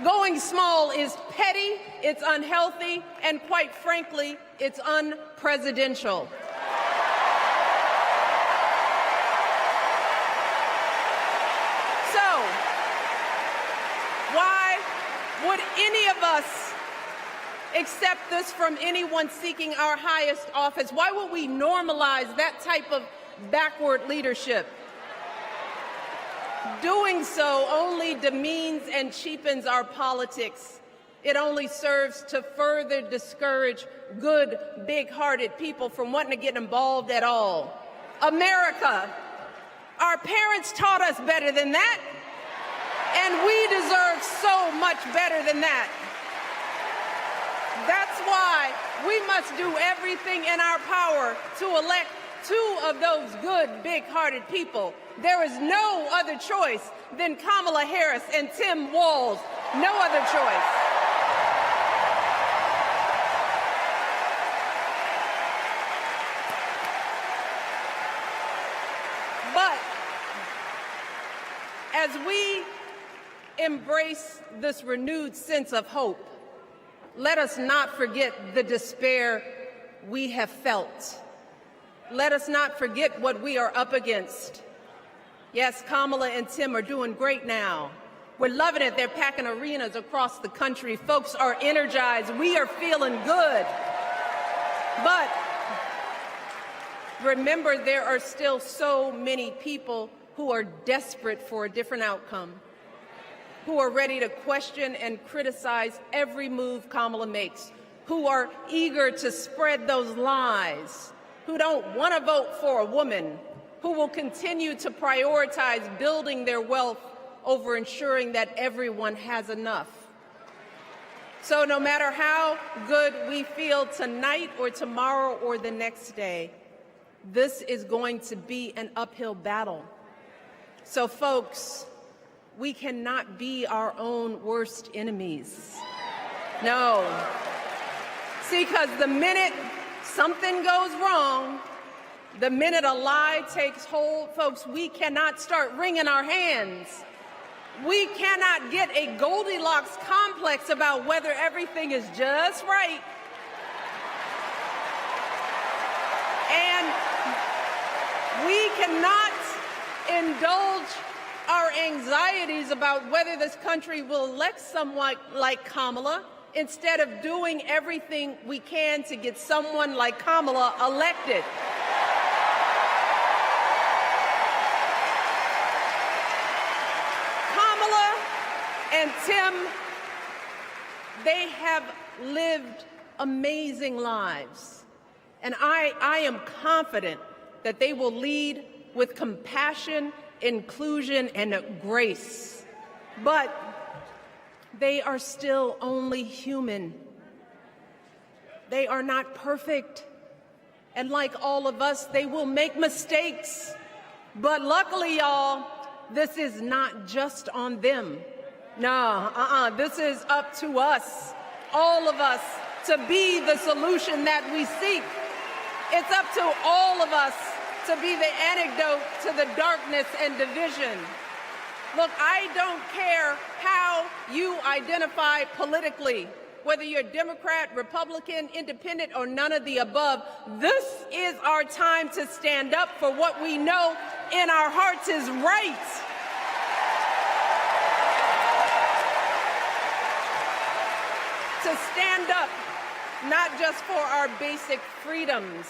S4: Going small is petty, it's unhealthy, and quite frankly, it's unpresidential. So, why would any of us accept this from anyone seeking our highest office? Why would we normalize that type of backward leadership? Doing so only demeans and cheapens our politics. It only serves to further discourage good, big-hearted people from wanting to get involved at all. America, our parents taught us better than that, and we deserve so much better than that. That's why we must do everything in our power to elect two of those good, big-hearted people. There is no other choice than Kamala Harris and Tim Walz. No other choice. But as we embrace this renewed sense of hope, let us not forget the despair we have felt. Let us not forget what we are up against. Yes, Kamala and Tim are doing great now. We're loving it. They're packing arenas across the country. Folks are energized. We are feeling good. But remember, there are still so many people who are desperate for a different outcome, who are ready to question and criticize every move Kamala makes, who are eager to spread those lies, who don't want to vote for a woman, who will continue to prioritize building their wealth over ensuring that everyone has enough. So no matter how good we feel tonight or tomorrow or the next day, this is going to be an uphill battle. So folks, we cannot be our own worst enemies. No. See, because the minute something goes wrong, the minute a lie takes hold, folks, we cannot start wringing our hands. We cannot get a Goldilocks complex about whether everything is just right. And we cannot indulge our anxieties about whether this country will elect someone like Kamala instead of doing everything we can to get someone like Kamala elected. Kamala and Tim, they have lived amazing lives. And I am confident that they will lead with compassion, inclusion, and grace. But they are still only human. They are not perfect. And like all of us, they will make mistakes. But luckily, y'all, this is not just on them. No, this is up to us, all of us, to be the solution that we seek. It's up to all of us to be the antidote to the darkness and division. Look, I don't care how you identify politically, whether you're Democrat, Republican, Independent, or none of the above. This is our time to stand up for what we know in our hearts is right. To stand up not just for our basic freedoms,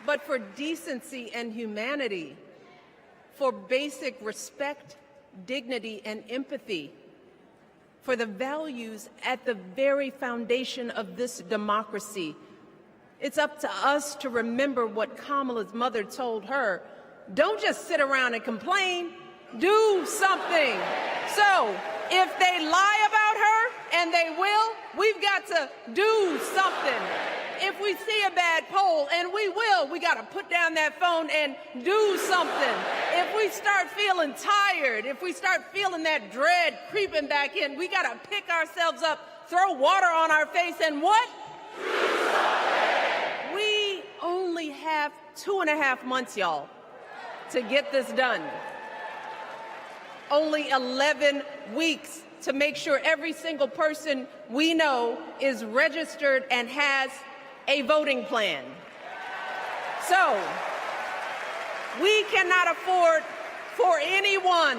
S4: but for decency and humanity, for basic respect, dignity, and empathy, for the values at the very foundation of this democracy. It's up to us to remember what Kamala's mother told her. Don't just sit around and complain. Do something. So, if they lie about her, and they will, we've got to do something. If we see a bad poll, and we will, we got to put down that phone and do something. If we start feeling tired, if we start feeling that dread creeping back in, we got to pick ourselves up, throw water on our face, and what? We only have 2.5 months, y'all, to get this done. Only 11 weeks to make sure every single person we know is registered and has a voting plan. So, we cannot afford for anyone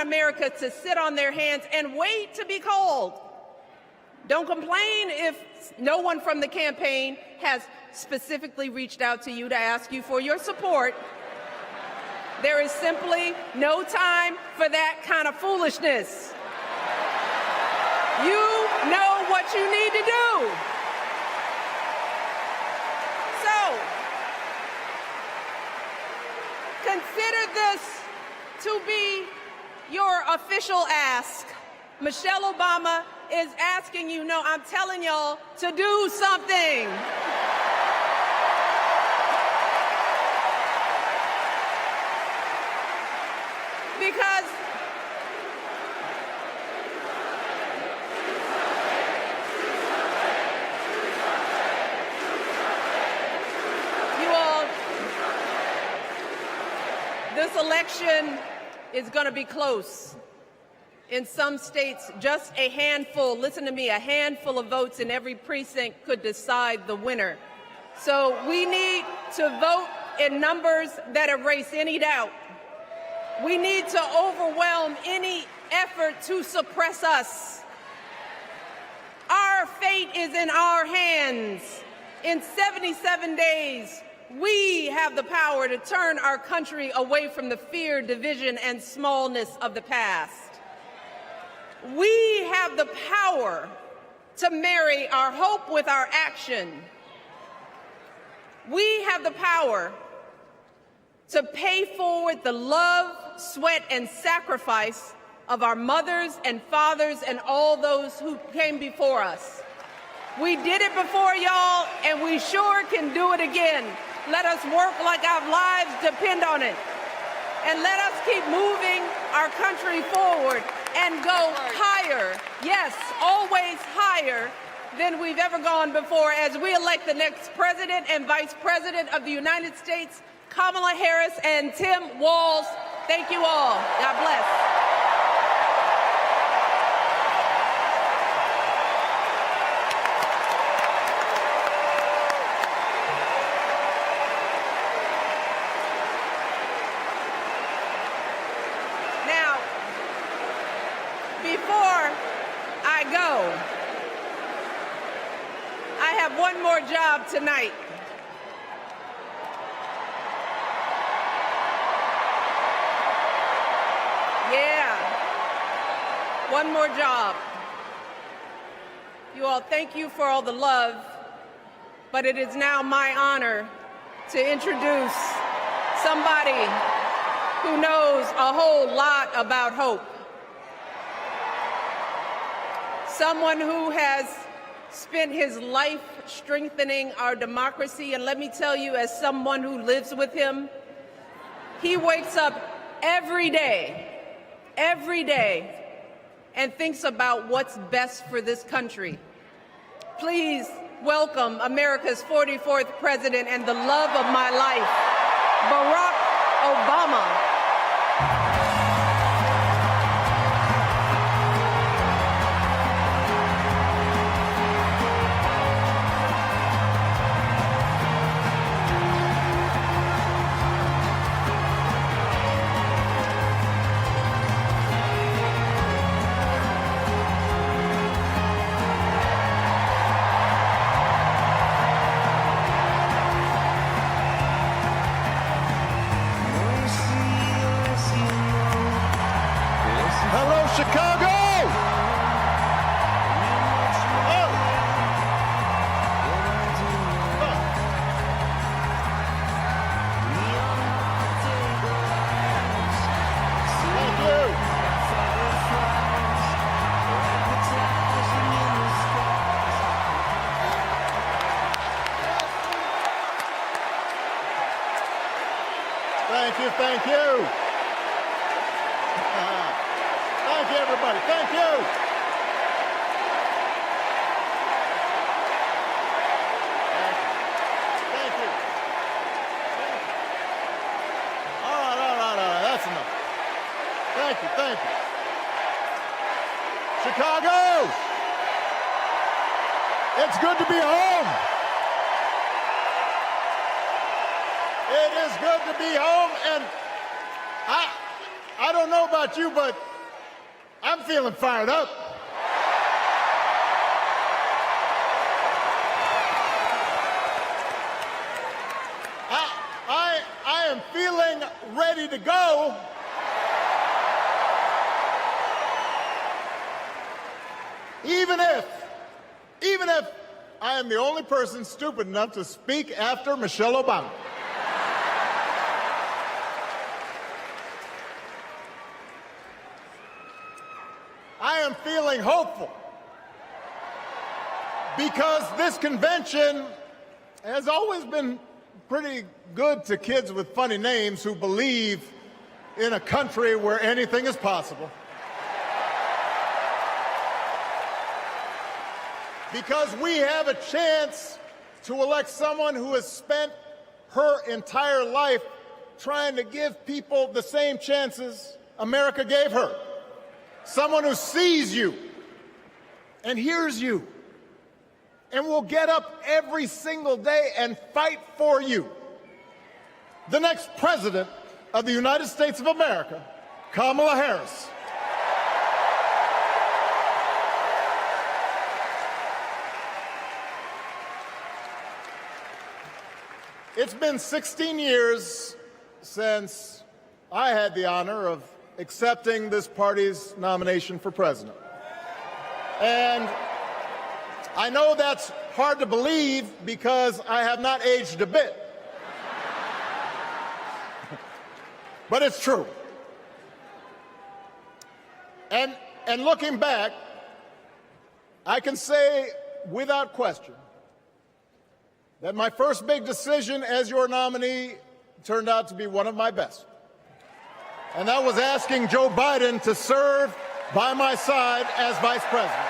S4: America to sit on their hands and wait to be called. Don't complain if no one from the campaign has specifically reached out to you to ask you for your support. There is simply no time for that kind of foolishness. You know what you need to do. So, consider this to be your official ask. Michelle Obama is asking you, no, I'm telling y'all to do something. Because you all, this election is going to be close. In some states, just a handful, listen to me, a handful of votes in every precinct could decide the winner. So we need to vote in numbers that erase any doubt. We need to overwhelm any effort to suppress us. Our fate is in our hands. In 77 days, we have the power to turn our country away from the fear, division, and smallness of the past. We have the power to marry our hope with our action. We have the power to pay forward the love, sweat, and sacrifice of our mothers and fathers and all those who came before us. We did it before, y'all, and we sure can do it again. Let us work like our lives depend on it. And let us keep moving our country forward and go higher, yes, always higher than we've ever gone before as we elect the next president and vice president of the United States, Kamala Harris and Tim Walz. Thank you all. God bless. Now, before I go, I have one more job tonight. One more job. You all, thank you for all the love, but it is now my honor to introduce somebody who knows a whole lot about hope. Someone who has spent his life strengthening our democracy, and let me tell you, as someone who lives with him, he wakes up every day, and thinks about what's best for this country. Please welcome America's 44th president and the love of my life, Barack Obama.
S6: Thank you. Thank you, everybody. Thank you. Thank you. All right. That's enough. Thank you. Chicago, it's good to be home. It is good to be home, and I don't know about you, but I'm feeling fired up. ready to go, even if I am the only person stupid enough to speak after Michelle Obama. I am feeling hopeful because this convention has always been pretty good to kids with funny names who believe in a country where anything is possible. Because we have a chance to elect someone who has spent her entire life trying to give people the same chances America gave her. Someone who sees you and hears you and will get up every single day and fight for you. The next president of the United States of America, Kamala Harris. It's been 16 years since I had the honor of accepting this party's nomination for president. And I know that's hard to believe because I have not aged a bit. But it's true. And looking back, I can say without question that my first big decision as your nominee turned out to be one of my best. And that was asking Joe Biden to serve by my side as vice president.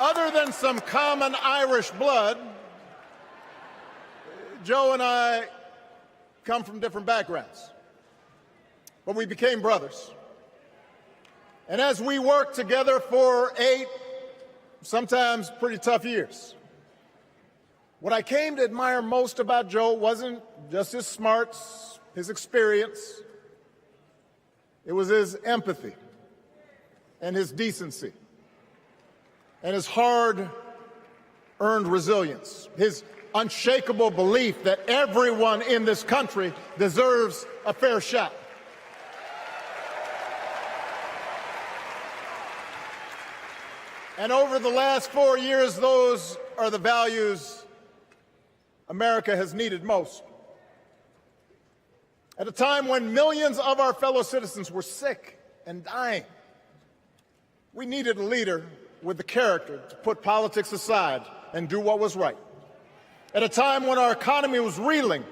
S6: Other than some common Irish blood, Joe and I come from different backgrounds, but we became brothers. And as we worked together for 8, sometimes pretty tough years, what I came to admire most about Joe wasn't just his smarts, his experience. It was his empathy and his decency and his hard-earned resilience, his unshakable belief that everyone in this country deserves a fair shot. And over the last 4 years, those are the values America has needed most. At a time when millions of our fellow citizens were sick and dying, we needed a leader with the character to put politics aside and do what was right. At a time when our economy was reeling,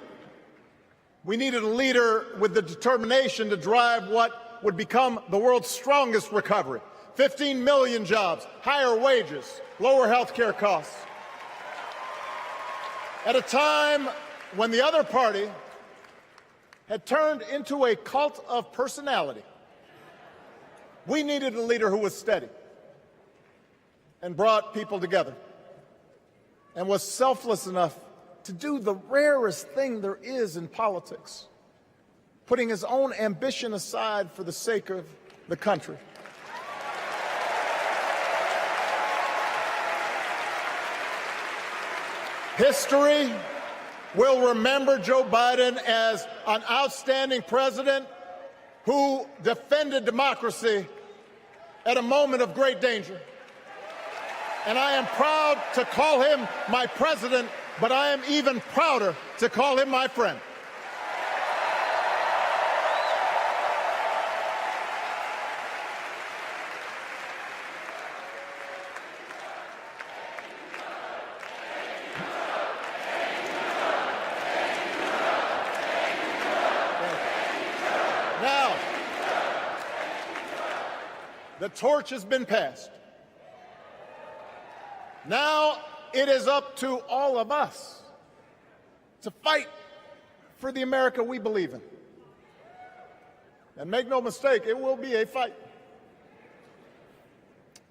S6: we needed a leader with the determination to drive what would become the world's strongest recovery. 15 million jobs, higher wages, lower health care costs. At a time when the other party had turned into a cult of personality, we needed a leader who was steady and brought people together and was selfless enough to do the rarest thing there is in politics, putting his own ambition aside for the sake of the country. History will remember Joe Biden as an outstanding president who defended democracy at a moment of great danger. And I am proud to call him my president, but I am even prouder to call him my friend. Now, the torch has been passed. Now it is up to all of us to fight for the America we believe in. And make no mistake, it will be a fight.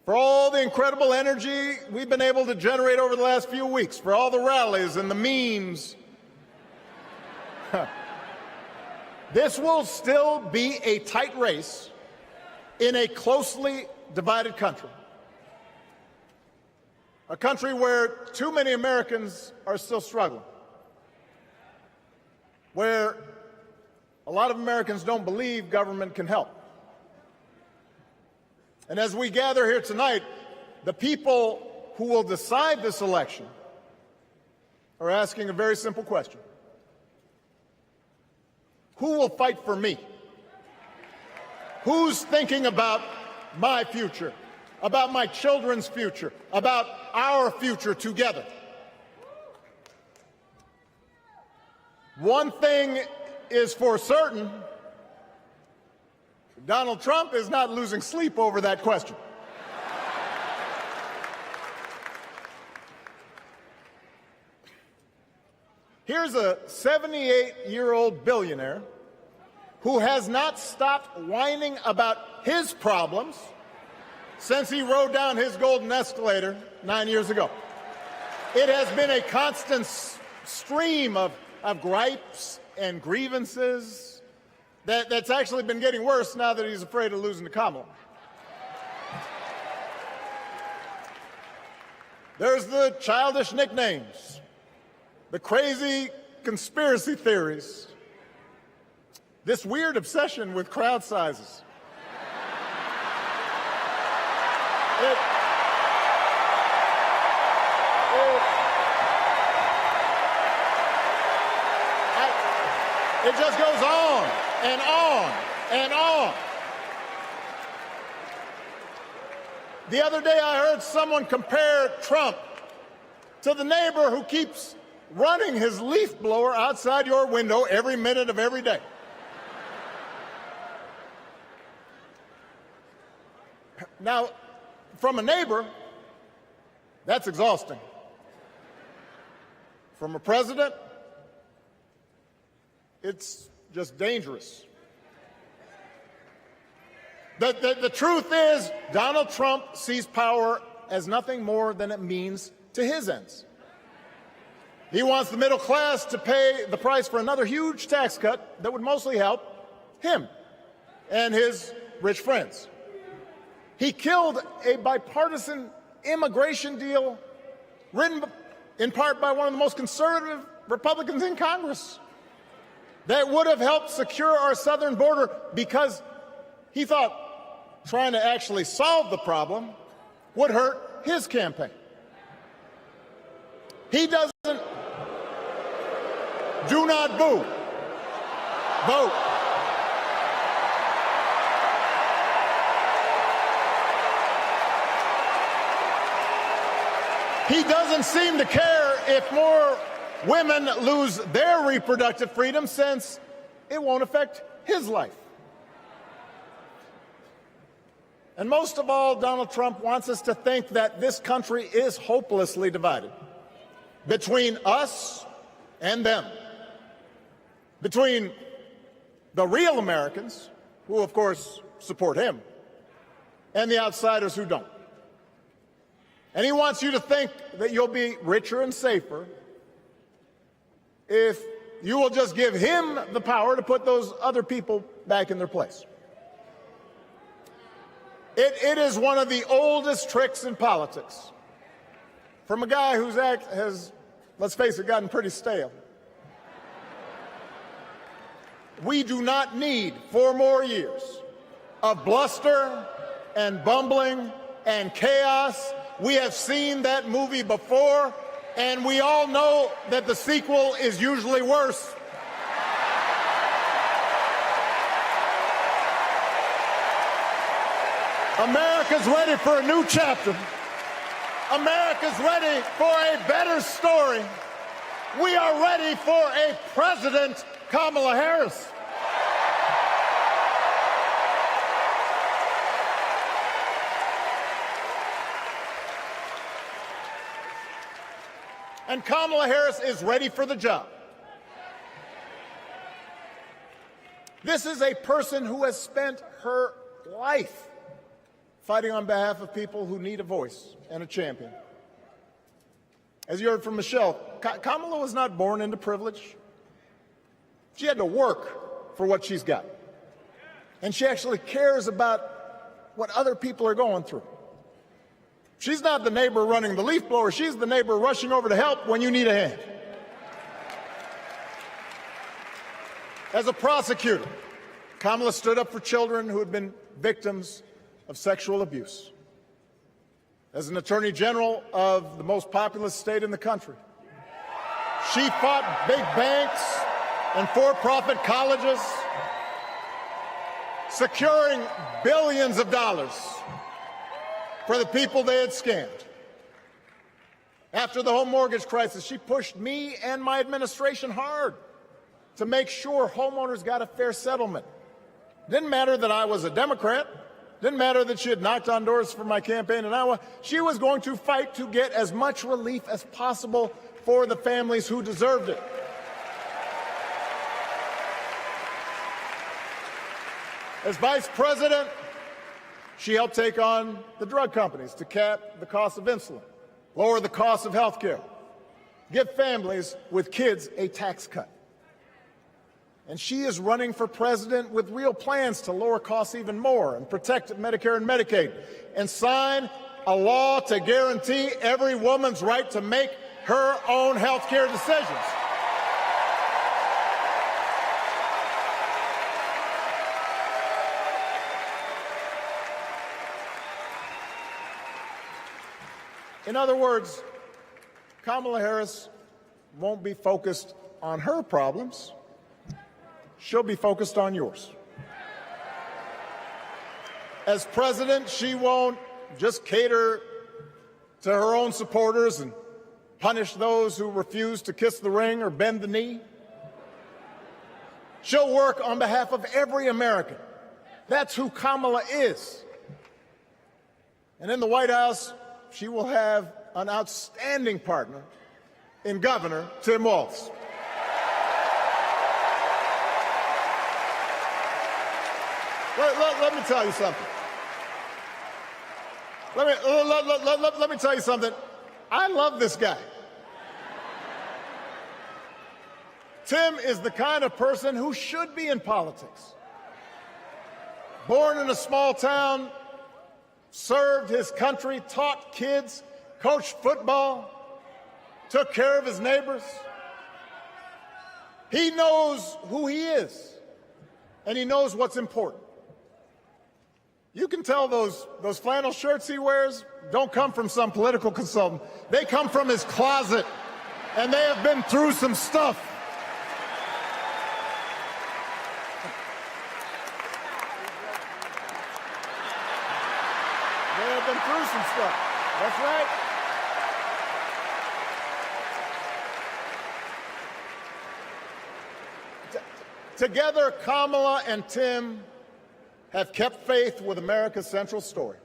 S6: For all the incredible energy we've been able to generate over the last few weeks, for all the rallies and the memes, this will still be a tight race in a closely divided country. a country where too many Americans are still struggling, where a lot of Americans don't believe government can help. And as we gather here tonight, the people who will decide this election are asking a very simple question. Who will fight for me? Who's thinking about my future, about my children's future, about our future together? One thing is for certain, Donald Trump is not losing sleep over that question. Here's a 78-year-old billionaire who has not stopped whining about his problems since he rode down his golden escalator 9 years ago. It has been a constant stream of gripes and grievances that's actually been getting worse now that he's afraid of losing to Kamala. There's the childish nicknames, the crazy conspiracy theories, this weird obsession with crowd sizes. It just goes on and on and on. The other day I heard someone compare Trump to the neighbor who keeps running his leaf blower outside your window every minute of every day. Now, from a neighbor, that's exhausting. From a president, it's just dangerous. The truth is, Donald Trump sees power as nothing more than it means to his ends. He wants the middle class to pay the price for another huge tax cut that would mostly help him and his rich friends. He killed a bipartisan immigration deal written in part by one of the most conservative Republicans in Congress that would have helped secure our southern border because he thought trying to actually solve the problem would hurt his campaign. He doesn't. Do not boo. Vote. He doesn't seem to care if more women lose their reproductive freedom since it won't affect his life. And most of all, Donald Trump wants us to think that this country is hopelessly divided between us and them, between the real Americans, who of course support him, and the outsiders who don't. And he wants you to think that you'll be richer and safer if you will just give him the power to put those other people back in their place. It is one of the oldest tricks in politics from a guy whose act has, let's face it, gotten pretty stale. We do not need 4 more years of bluster and bumbling and chaos. We have seen that movie before, and we all know that the sequel is usually worse. America's ready for a new chapter. America's ready for a better story. We are ready for a President Kamala Harris. And Kamala Harris is ready for the job. This is a person who has spent her life fighting on behalf of people who need a voice and a champion. As you heard from Michelle, Kamala was not born into privilege. She had to work for what she's got. And she actually cares about what other people are going through. She's not the neighbor running the leaf blower. She's the neighbor rushing over to help when you need a hand. As a prosecutor, Kamala stood up for children who had been victims of sexual abuse. As an attorney general of the most populous state in the country, she fought big banks and for-profit colleges, securing billions of dollars for the people they had scammed. After the home mortgage crisis, she pushed me and my administration hard to make sure homeowners got a fair settlement. Didn't matter that I was a Democrat. Didn't matter that she had knocked on doors for my campaign in Iowa. She was going to fight to get as much relief as possible for the families who deserved it. As vice president, she helped take on the drug companies to cap the cost of insulin, lower the cost of health care, give families with kids a tax cut. And she is running for president with real plans to lower costs even more and protect Medicare and Medicaid and sign a law to guarantee every woman's right to make her own health care decisions. In other words, Kamala Harris won't be focused on her problems. She'll be focused on yours. As president, she won't just cater to her own supporters and punish those who refuse to kiss the ring or bend the knee. She'll work on behalf of every American. That's who Kamala is. And in the White House, she will have an outstanding partner in Governor Tim Walz. Let me tell you something. Let me tell you something. I love this guy. Tim is the kind of person who should be in politics. Born in a small town, served his country, taught kids, coached football, took care of his neighbors. He knows who he is, and he knows what's important. You can tell those flannel shirts he wears don't come from some political consultant. They come from his closet, and they have been through some stuff. They have been through some stuff. That's right. Together, Kamala and Tim have kept faith with America's central story.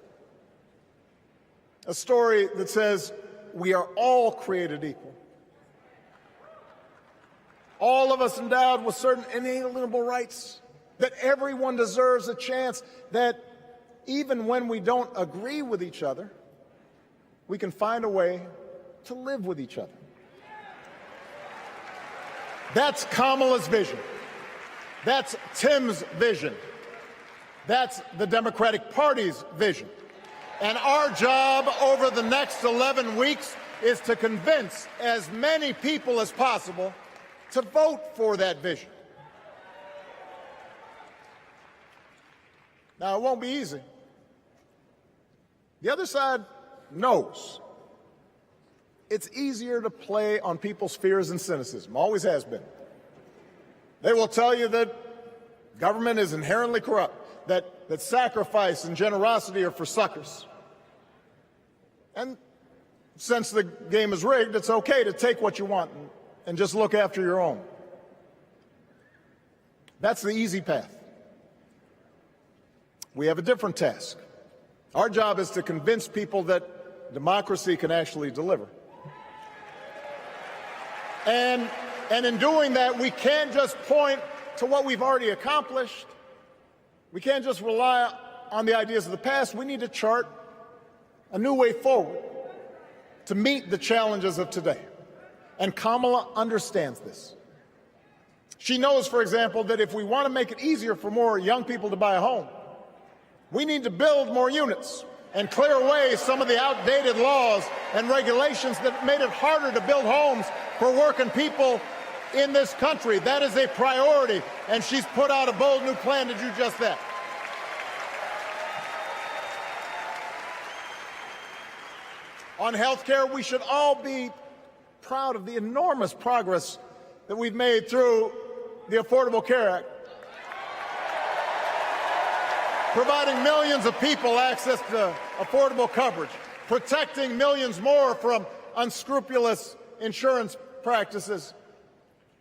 S6: A story that says we are all created equal. All of us endowed with certain inalienable rights, that everyone deserves a chance, that even when we don't agree with each other, we can find a way to live with each other. That's Kamala's vision. That's Tim's vision. That's the Democratic Party's vision. And our job over the next 11 weeks is to convince as many people as possible to vote for that vision. Now, it won't be easy. The other side knows it's easier to play on people's fears and cynicism, always has been. They will tell you that government is inherently corrupt, that sacrifice and generosity are for suckers. And since the game is rigged, it's okay to take what you want and just look after your own. That's the easy path. We have a different task. Our job is to convince people that democracy can actually deliver. And in doing that, we can't just point to what we've already accomplished. We can't just rely on the ideas of the past. We need to chart a new way forward to meet the challenges of today. And Kamala understands this. She knows, for example, that if we want to make it easier for more young people to buy a home, we need to build more units and clear away some of the outdated laws and regulations that made it harder to build homes for working people in this country. That is a priority, and she's put out a bold new plan to do just that. On health care, we should all be proud of the enormous progress that we've made through the Affordable Care Act, providing millions of people access to affordable coverage, protecting millions more from unscrupulous insurance practices.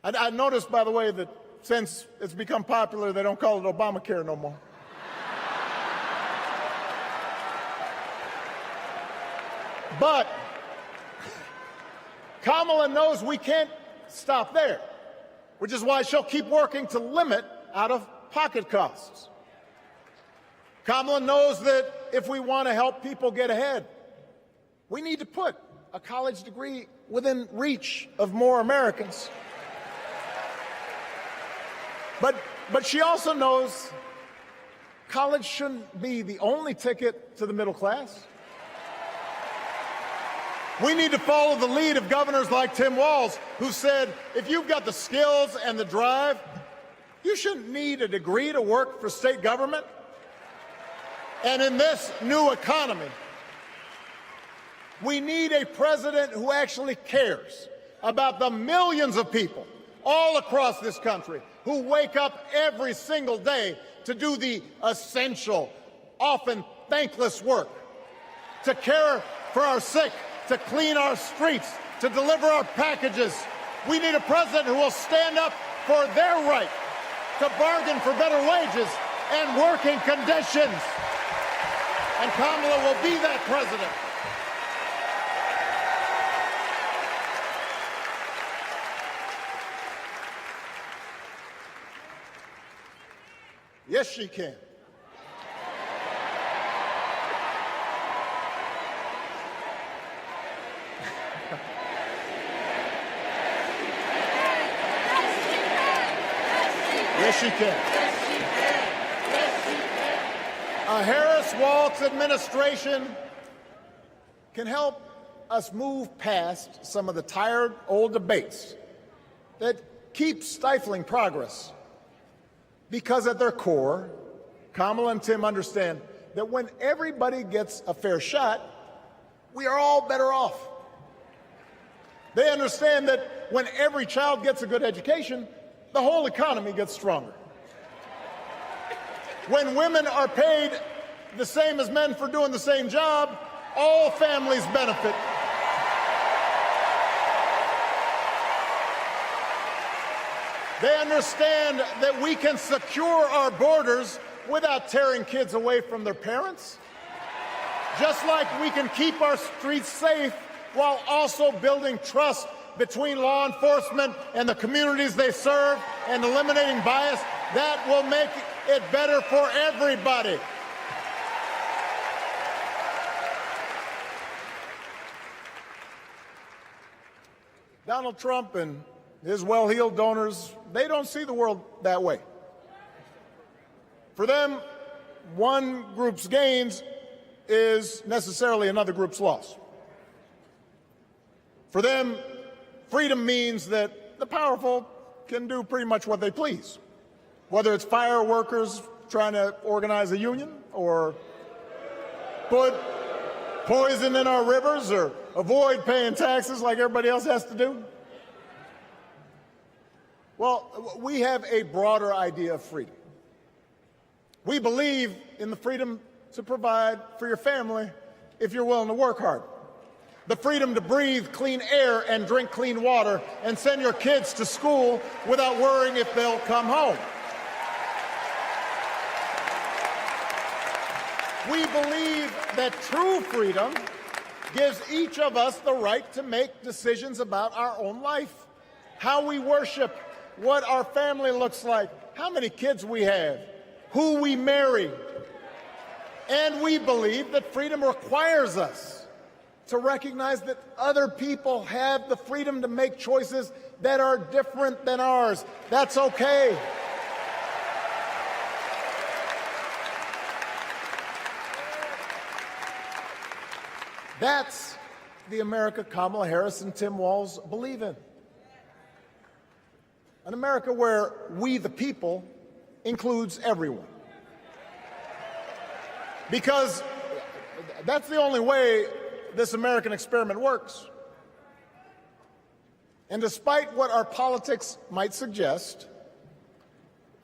S6: I noticed, by the way, that since it's become popular, they don't call it Obamacare no more. But Kamala knows we can't stop there, which is why she'll keep working to limit out-of-pocket costs. Kamala knows that if we want to help people get ahead, we need to put a college degree within reach of more Americans. But she also knows college shouldn't be the only ticket to the middle class. We need to follow the lead of governors like Tim Walz, who said, if you've got the skills and the drive, you shouldn't need a degree to work for state government. And in this new economy, we need a president who actually cares about the millions of people all across this country who wake up every single day to do the essential, often thankless work, to care for our sick, to clean our streets, to deliver our packages. We need a president who will stand up for their right to bargain for better wages and working conditions. And Kamala will be that president. Yes, she can. Yes, she can. A Harris-Walz administration can help us move past some of the tired old debates that keep stifling progress. Because at their core, Kamala and Tim understand that when everybody gets a fair shot, we are all better off. They understand that when every child gets a good education, the whole economy gets stronger. When women are paid the same as men for doing the same job, all families benefit. They understand that we can secure our borders without tearing kids away from their parents, just like we can keep our streets safe while also building trust between law enforcement and the communities they serve and eliminating bias. That will make it better for everybody. Donald Trump and his well-heeled donors, they don't see the world that way. For them, one group's gains is necessarily another group's loss. For them, freedom means that the powerful can do pretty much what they please, whether it's fire workers trying to organize a union or put poison in our rivers or avoid paying taxes like everybody else has to do. Well, we have a broader idea of freedom. We believe in the freedom to provide for your family if you're willing to work hard. The freedom to breathe clean air and drink clean water and send your kids to school without worrying if they'll come home. We believe that true freedom gives each of us the right to make decisions about our own life, how we worship, what our family looks like, how many kids we have, who we marry. And we believe that freedom requires us to recognize that other people have the freedom to make choices that are different than ours. That's okay. That's the America Kamala Harris and Tim Walz believe in. An America where we, the people, includes everyone. Because that's the only way this American experiment works. And despite what our politics might suggest,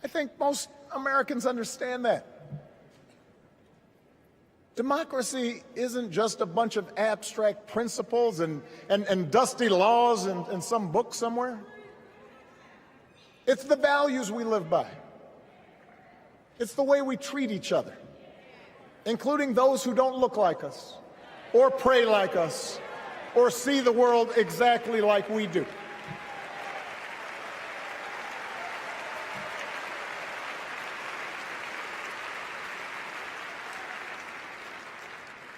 S6: I think most Americans understand that. Democracy isn't just a bunch of abstract principles and dusty laws in some book somewhere. It's the values we live by. It's the way we treat each other, including those who don't look like us, or pray like us, or see the world exactly like we do.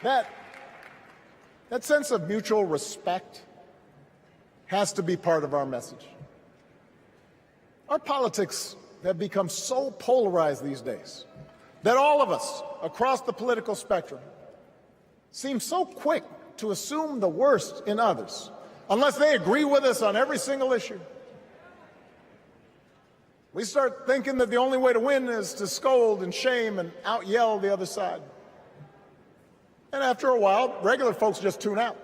S6: That sense of mutual respect has to be part of our message. Our politics have become so polarized these days that all of us across the political spectrum seem so quick to assume the worst in others, unless they agree with us on every single issue. We start thinking that the only way to win is to scold and shame and out-yell the other side. And after a while, regular folks just tune out,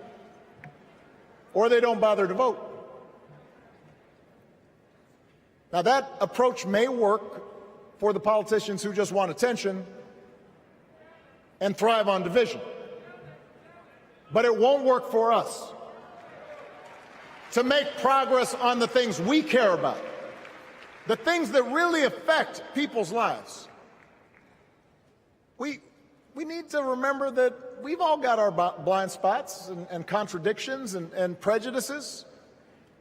S6: or they don't bother to vote. Now, that approach may work for the politicians who just want attention and thrive on division, but it won't work for us. To make progress on the things we care about, the things that really affect people's lives, we need to remember that we've all got our blind spots and contradictions and prejudices,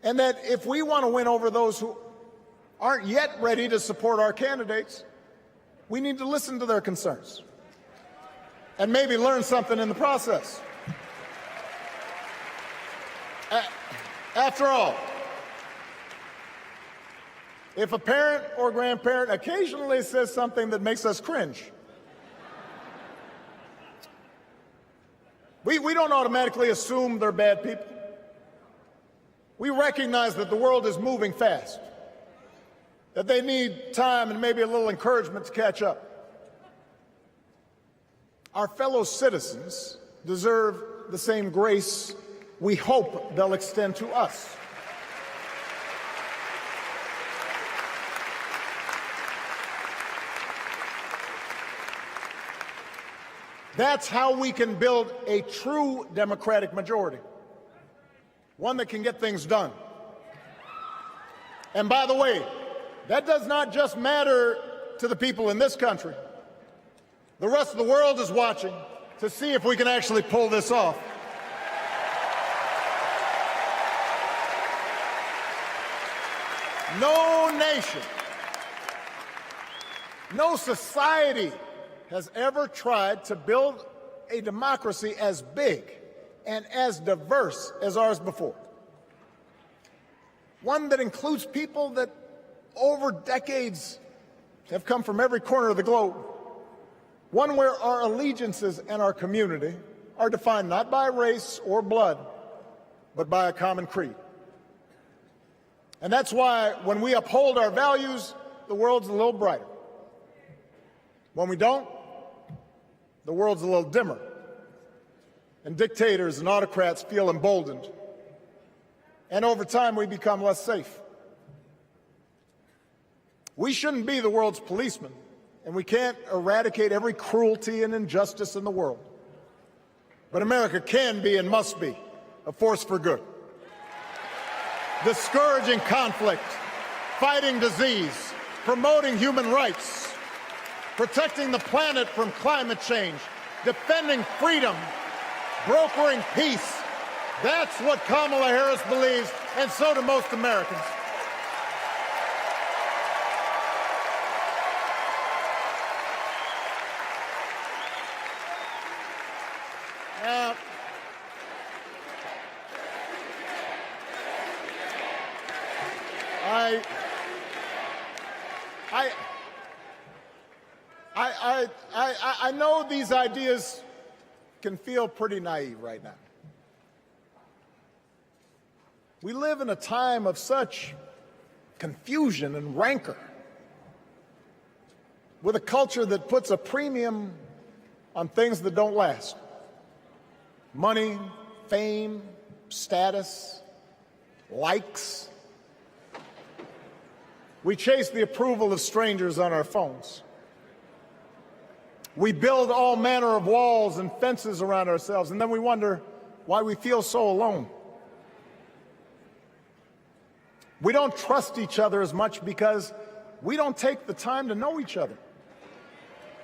S6: and that if we want to win over those who aren't yet ready to support our candidates, we need to listen to their concerns and maybe learn something in the process. After all, if a parent or grandparent occasionally says something that makes us cringe, we don't automatically assume they're bad people. We recognize that the world is moving fast, that they need time and maybe a little encouragement to catch up. Our fellow citizens deserve the same grace we hope they'll extend to us. That's how we can build a true Democratic majority, one that can get things done. And by the way, that does not just matter to the people in this country. The rest of the world is watching to see if we can actually pull this off. No nation, no society has ever tried to build a democracy as big and as diverse as ours before. One that includes people that over decades have come from every corner of the globe. One where our allegiances and our community are defined not by race or blood, but by a common creed. And that's why when we uphold our values, the world's a little brighter. When we don't, the world's a little dimmer. And dictators and autocrats feel emboldened. And over time, we become less safe. We shouldn't be the world's policemen, and we can't eradicate every cruelty and injustice in the world. But America can be and must be a force for good. Discouraging conflict, fighting disease, promoting human rights, protecting the planet from climate change, defending freedom, brokering peace. That's what Kamala Harris believes, and so do most Americans. Now, I know these ideas can feel pretty naive right now. We live in a time of such confusion and rancor, with a culture that puts a premium on things that don't last. Money, fame, status, likes. We chase the approval of strangers on our phones. We build all manner of walls and fences around ourselves, and then we wonder why we feel so alone. We don't trust each other as much because we don't take the time to know each other.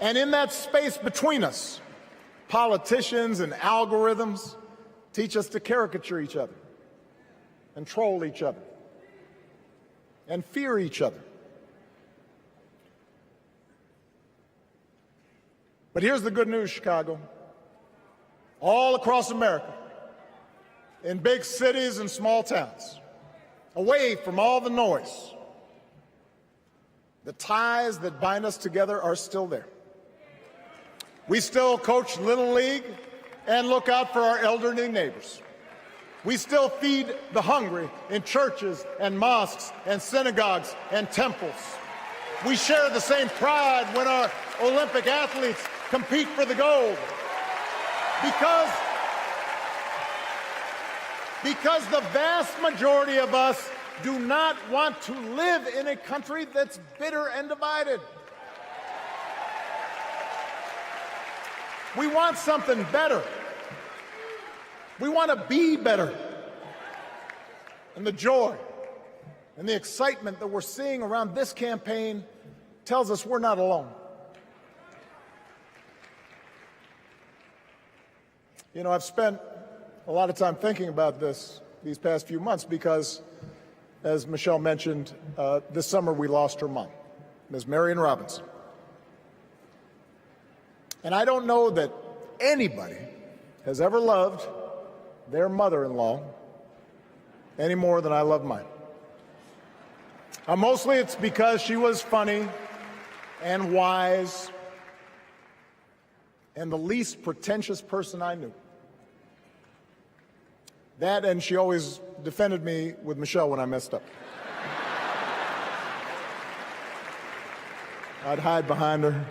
S6: And in that space between us, politicians and algorithms teach us to caricature each other and troll each other and fear each other. But here's the good news, Chicago. All across America, in big cities and small towns, away from all the noise, the ties that bind us together are still there. We still coach Little League and look out for our elderly neighbors. We still feed the hungry in churches and mosques and synagogues and temples. We share the same pride when our Olympic athletes compete for the gold. Because the vast majority of us do not want to live in a country that's bitter and divided. We want something better. We want to be better. And the joy and the excitement that we're seeing around this campaign tells us we're not alone. You know, I've spent a lot of time thinking about these past few months because, as Michelle mentioned, this summer we lost her mom, Ms. Marion Robinson. And I don't know that anybody has ever loved their mother-in-law any more than I love mine. Mostly it's because she was funny and wise and the least pretentious person I knew. That, and she always defended me with Michelle when I messed up. I'd hide behind her.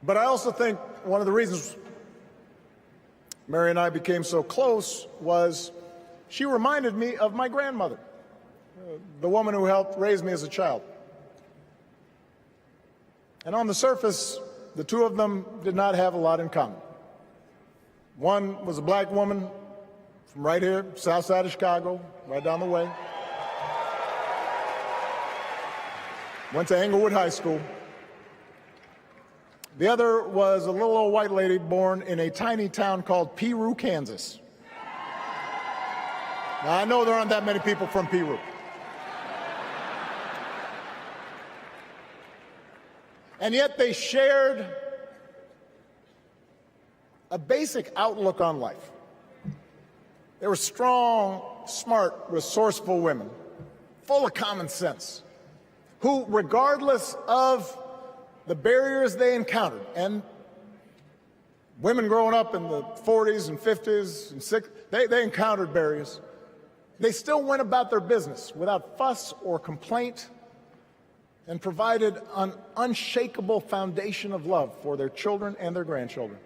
S6: But I also think one of the reasons Mary and I became so close was she reminded me of my grandmother, the woman who helped raise me as a child. And on the surface, the two of them did not have a lot in common. One was a black woman from right here, south side of Chicago, right down the way. Went to Englewood High School. The other was a little old white lady born in a tiny town called Peru, Kansas. Now, I know there aren't that many people from Peru. And yet they shared a basic outlook on life. They were strong, smart, resourceful women, full of common sense, who, regardless of the barriers they encountered, and women growing up in the 40s and 50s and 60s, they encountered barriers. They still went about their business without fuss or complaint and provided an unshakable foundation of love for their children and their grandchildren.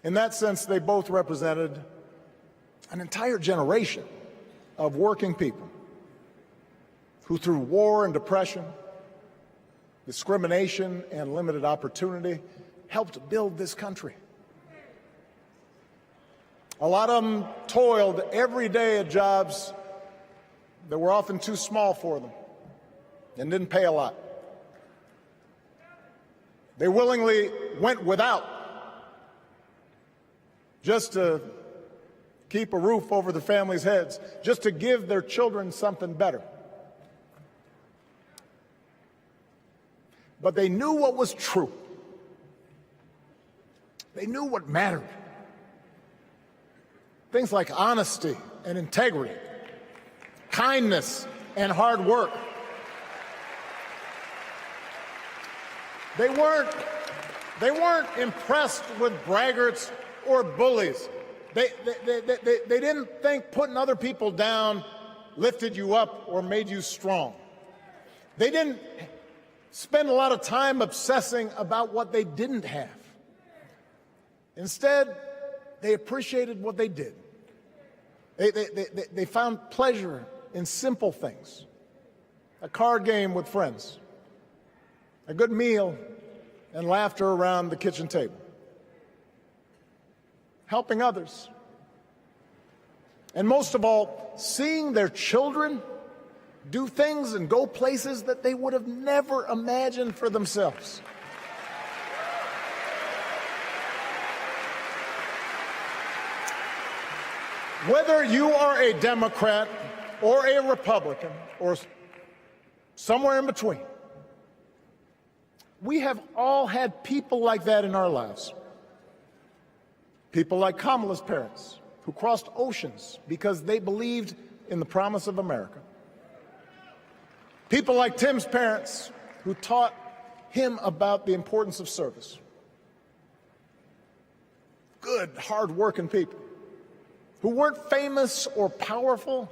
S6: In that sense, they both represented an entire generation of working people who, through war and depression, discrimination and limited opportunity, helped build this country. A lot of them toiled every day at jobs that were often too small for them and didn't pay a lot. They willingly went without just to keep a roof over their families' heads, just to give their children something better. But they knew what was true. They knew what mattered. Things like honesty and integrity, kindness, and hard work. They weren't impressed with braggarts or bullies. They didn't think putting other people down lifted you up or made you strong. They didn't spend a lot of time obsessing about what they didn't have. Instead, they appreciated what they did. They found pleasure in simple things: a card game with friends, a good meal, and laughter around the kitchen table, helping others, and most of all, seeing their children do things and go places that they would have never imagined for themselves. Whether you are a Democrat or a Republican or somewhere in between, we have all had people like that in our lives. People like Kamala's parents, who crossed oceans because they believed in the promise of America. People like Tim's parents, who taught him about the importance of service. Good, hard-working people who weren't famous or powerful,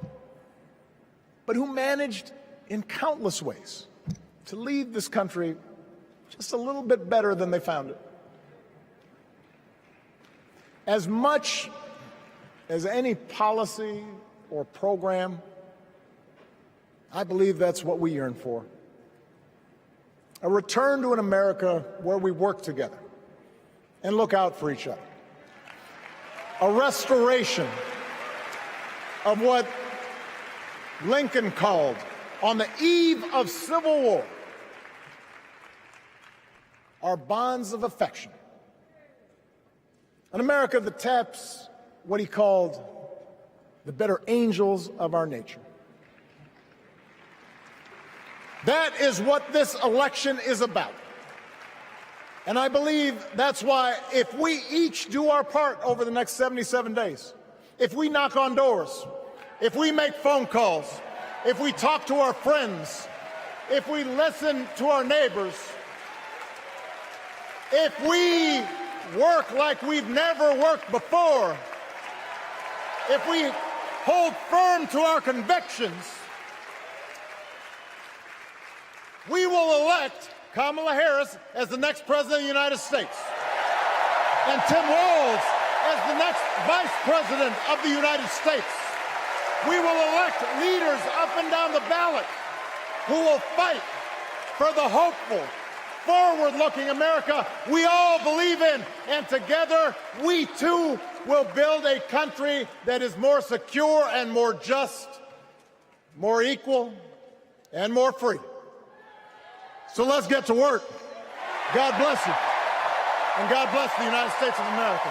S6: but who managed in countless ways to leave this country just a little bit better than they found it. As much as any policy or program, I believe that's what we yearn for. A return to an America where we work together and look out for each other. A restoration of what Lincoln called, on the eve of Civil War, our bonds of affection. An America that taps what he called the better angels of our nature. That is what this election is about. And I believe that's why, if we each do our part over the next 77 days, if we knock on doors, if we make phone calls, if we talk to our friends, if we listen to our neighbors, if we work like we've never worked before, if we hold firm to our convictions, we will elect Kamala Harris as the next President of the United States, and Tim Walz as the next Vice President of the United States. We will elect leaders up and down the ballot who will fight for the hopeful, forward-looking America we all believe in, and together we too will build a country that is more secure and more just, more equal, and more free. So let's get to work. God bless you, and God bless the United States of America.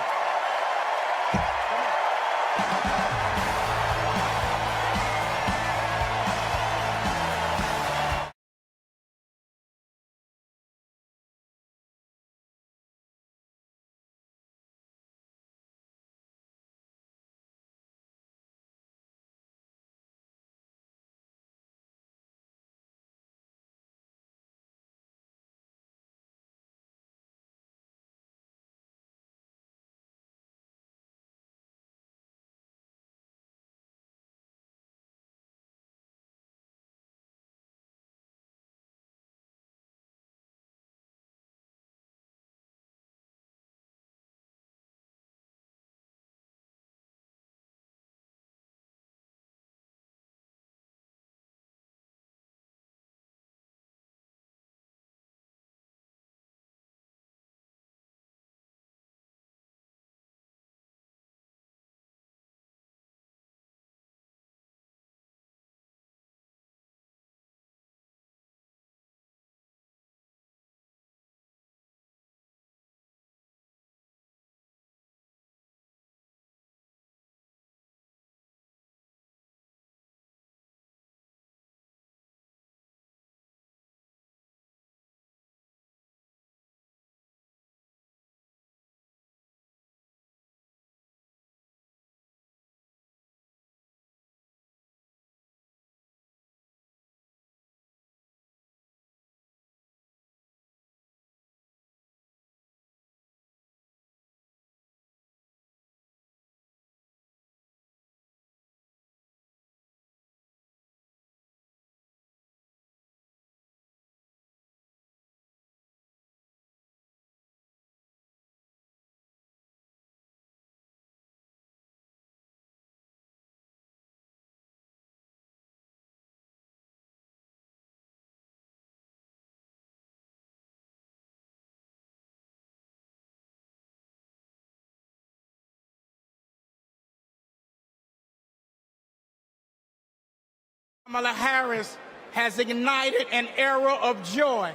S5: Kamala Harris has ignited an era of joy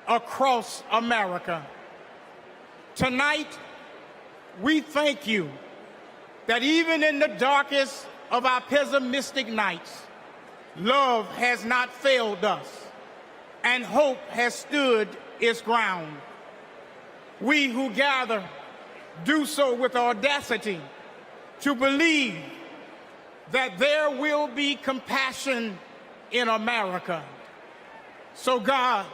S5: across America. Tonight, we thank you that even in the darkest of our pessimistic nights, love has not failed us and hope has stood its ground. We who gather do so with audacity to believe that there will be compassion in America. So God,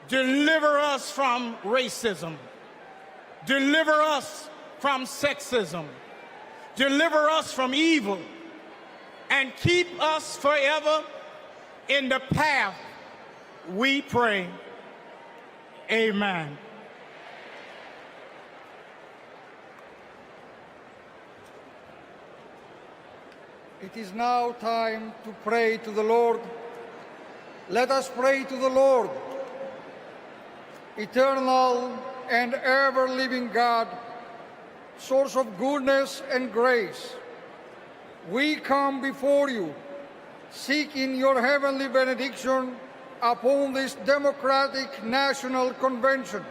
S5: deliver us from racism. Deliver us from sexism. Deliver us from evil. And keep us forever in the path we pray. Amen.
S22: It is now time to pray to the Lord. Let us pray to the Lord. Eternal and ever-living God, source of goodness and grace, we come before you, seeking your heavenly benediction upon this democratic national convention.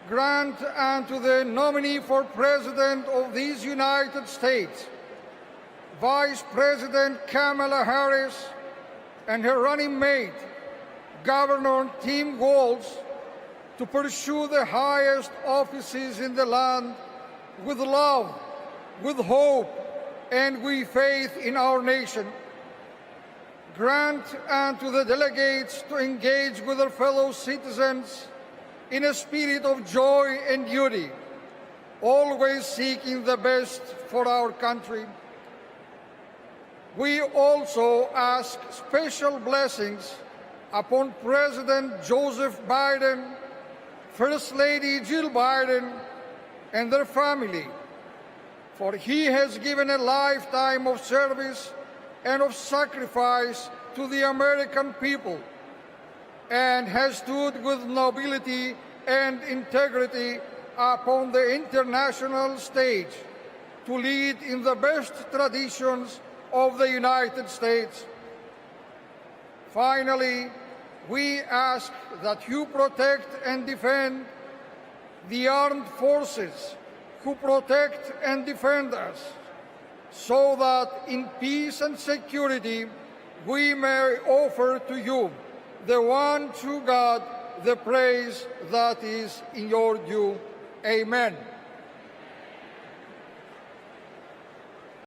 S22: Grant unto the nominee for President of these United States, Vice President Kamala Harris, and her running mate, Governor Tim Walz, to pursue the highest offices in the land with love, with hope, and with faith in our nation. Grant unto the delegates to engage with their fellow citizens in a spirit of joy and duty, always seeking the best for our country. We also ask special blessings upon President Joseph Biden, First Lady Jill Biden, and their family, for he has given a lifetime of service and of sacrifice to the American people, and has stood with nobility and integrity upon the international stage to lead in the best traditions of the United States. Finally, we ask that you protect and defend the armed forces who protect and defend us, so that in peace and security we may offer to you, the one true God, the praise that is in your due. Amen.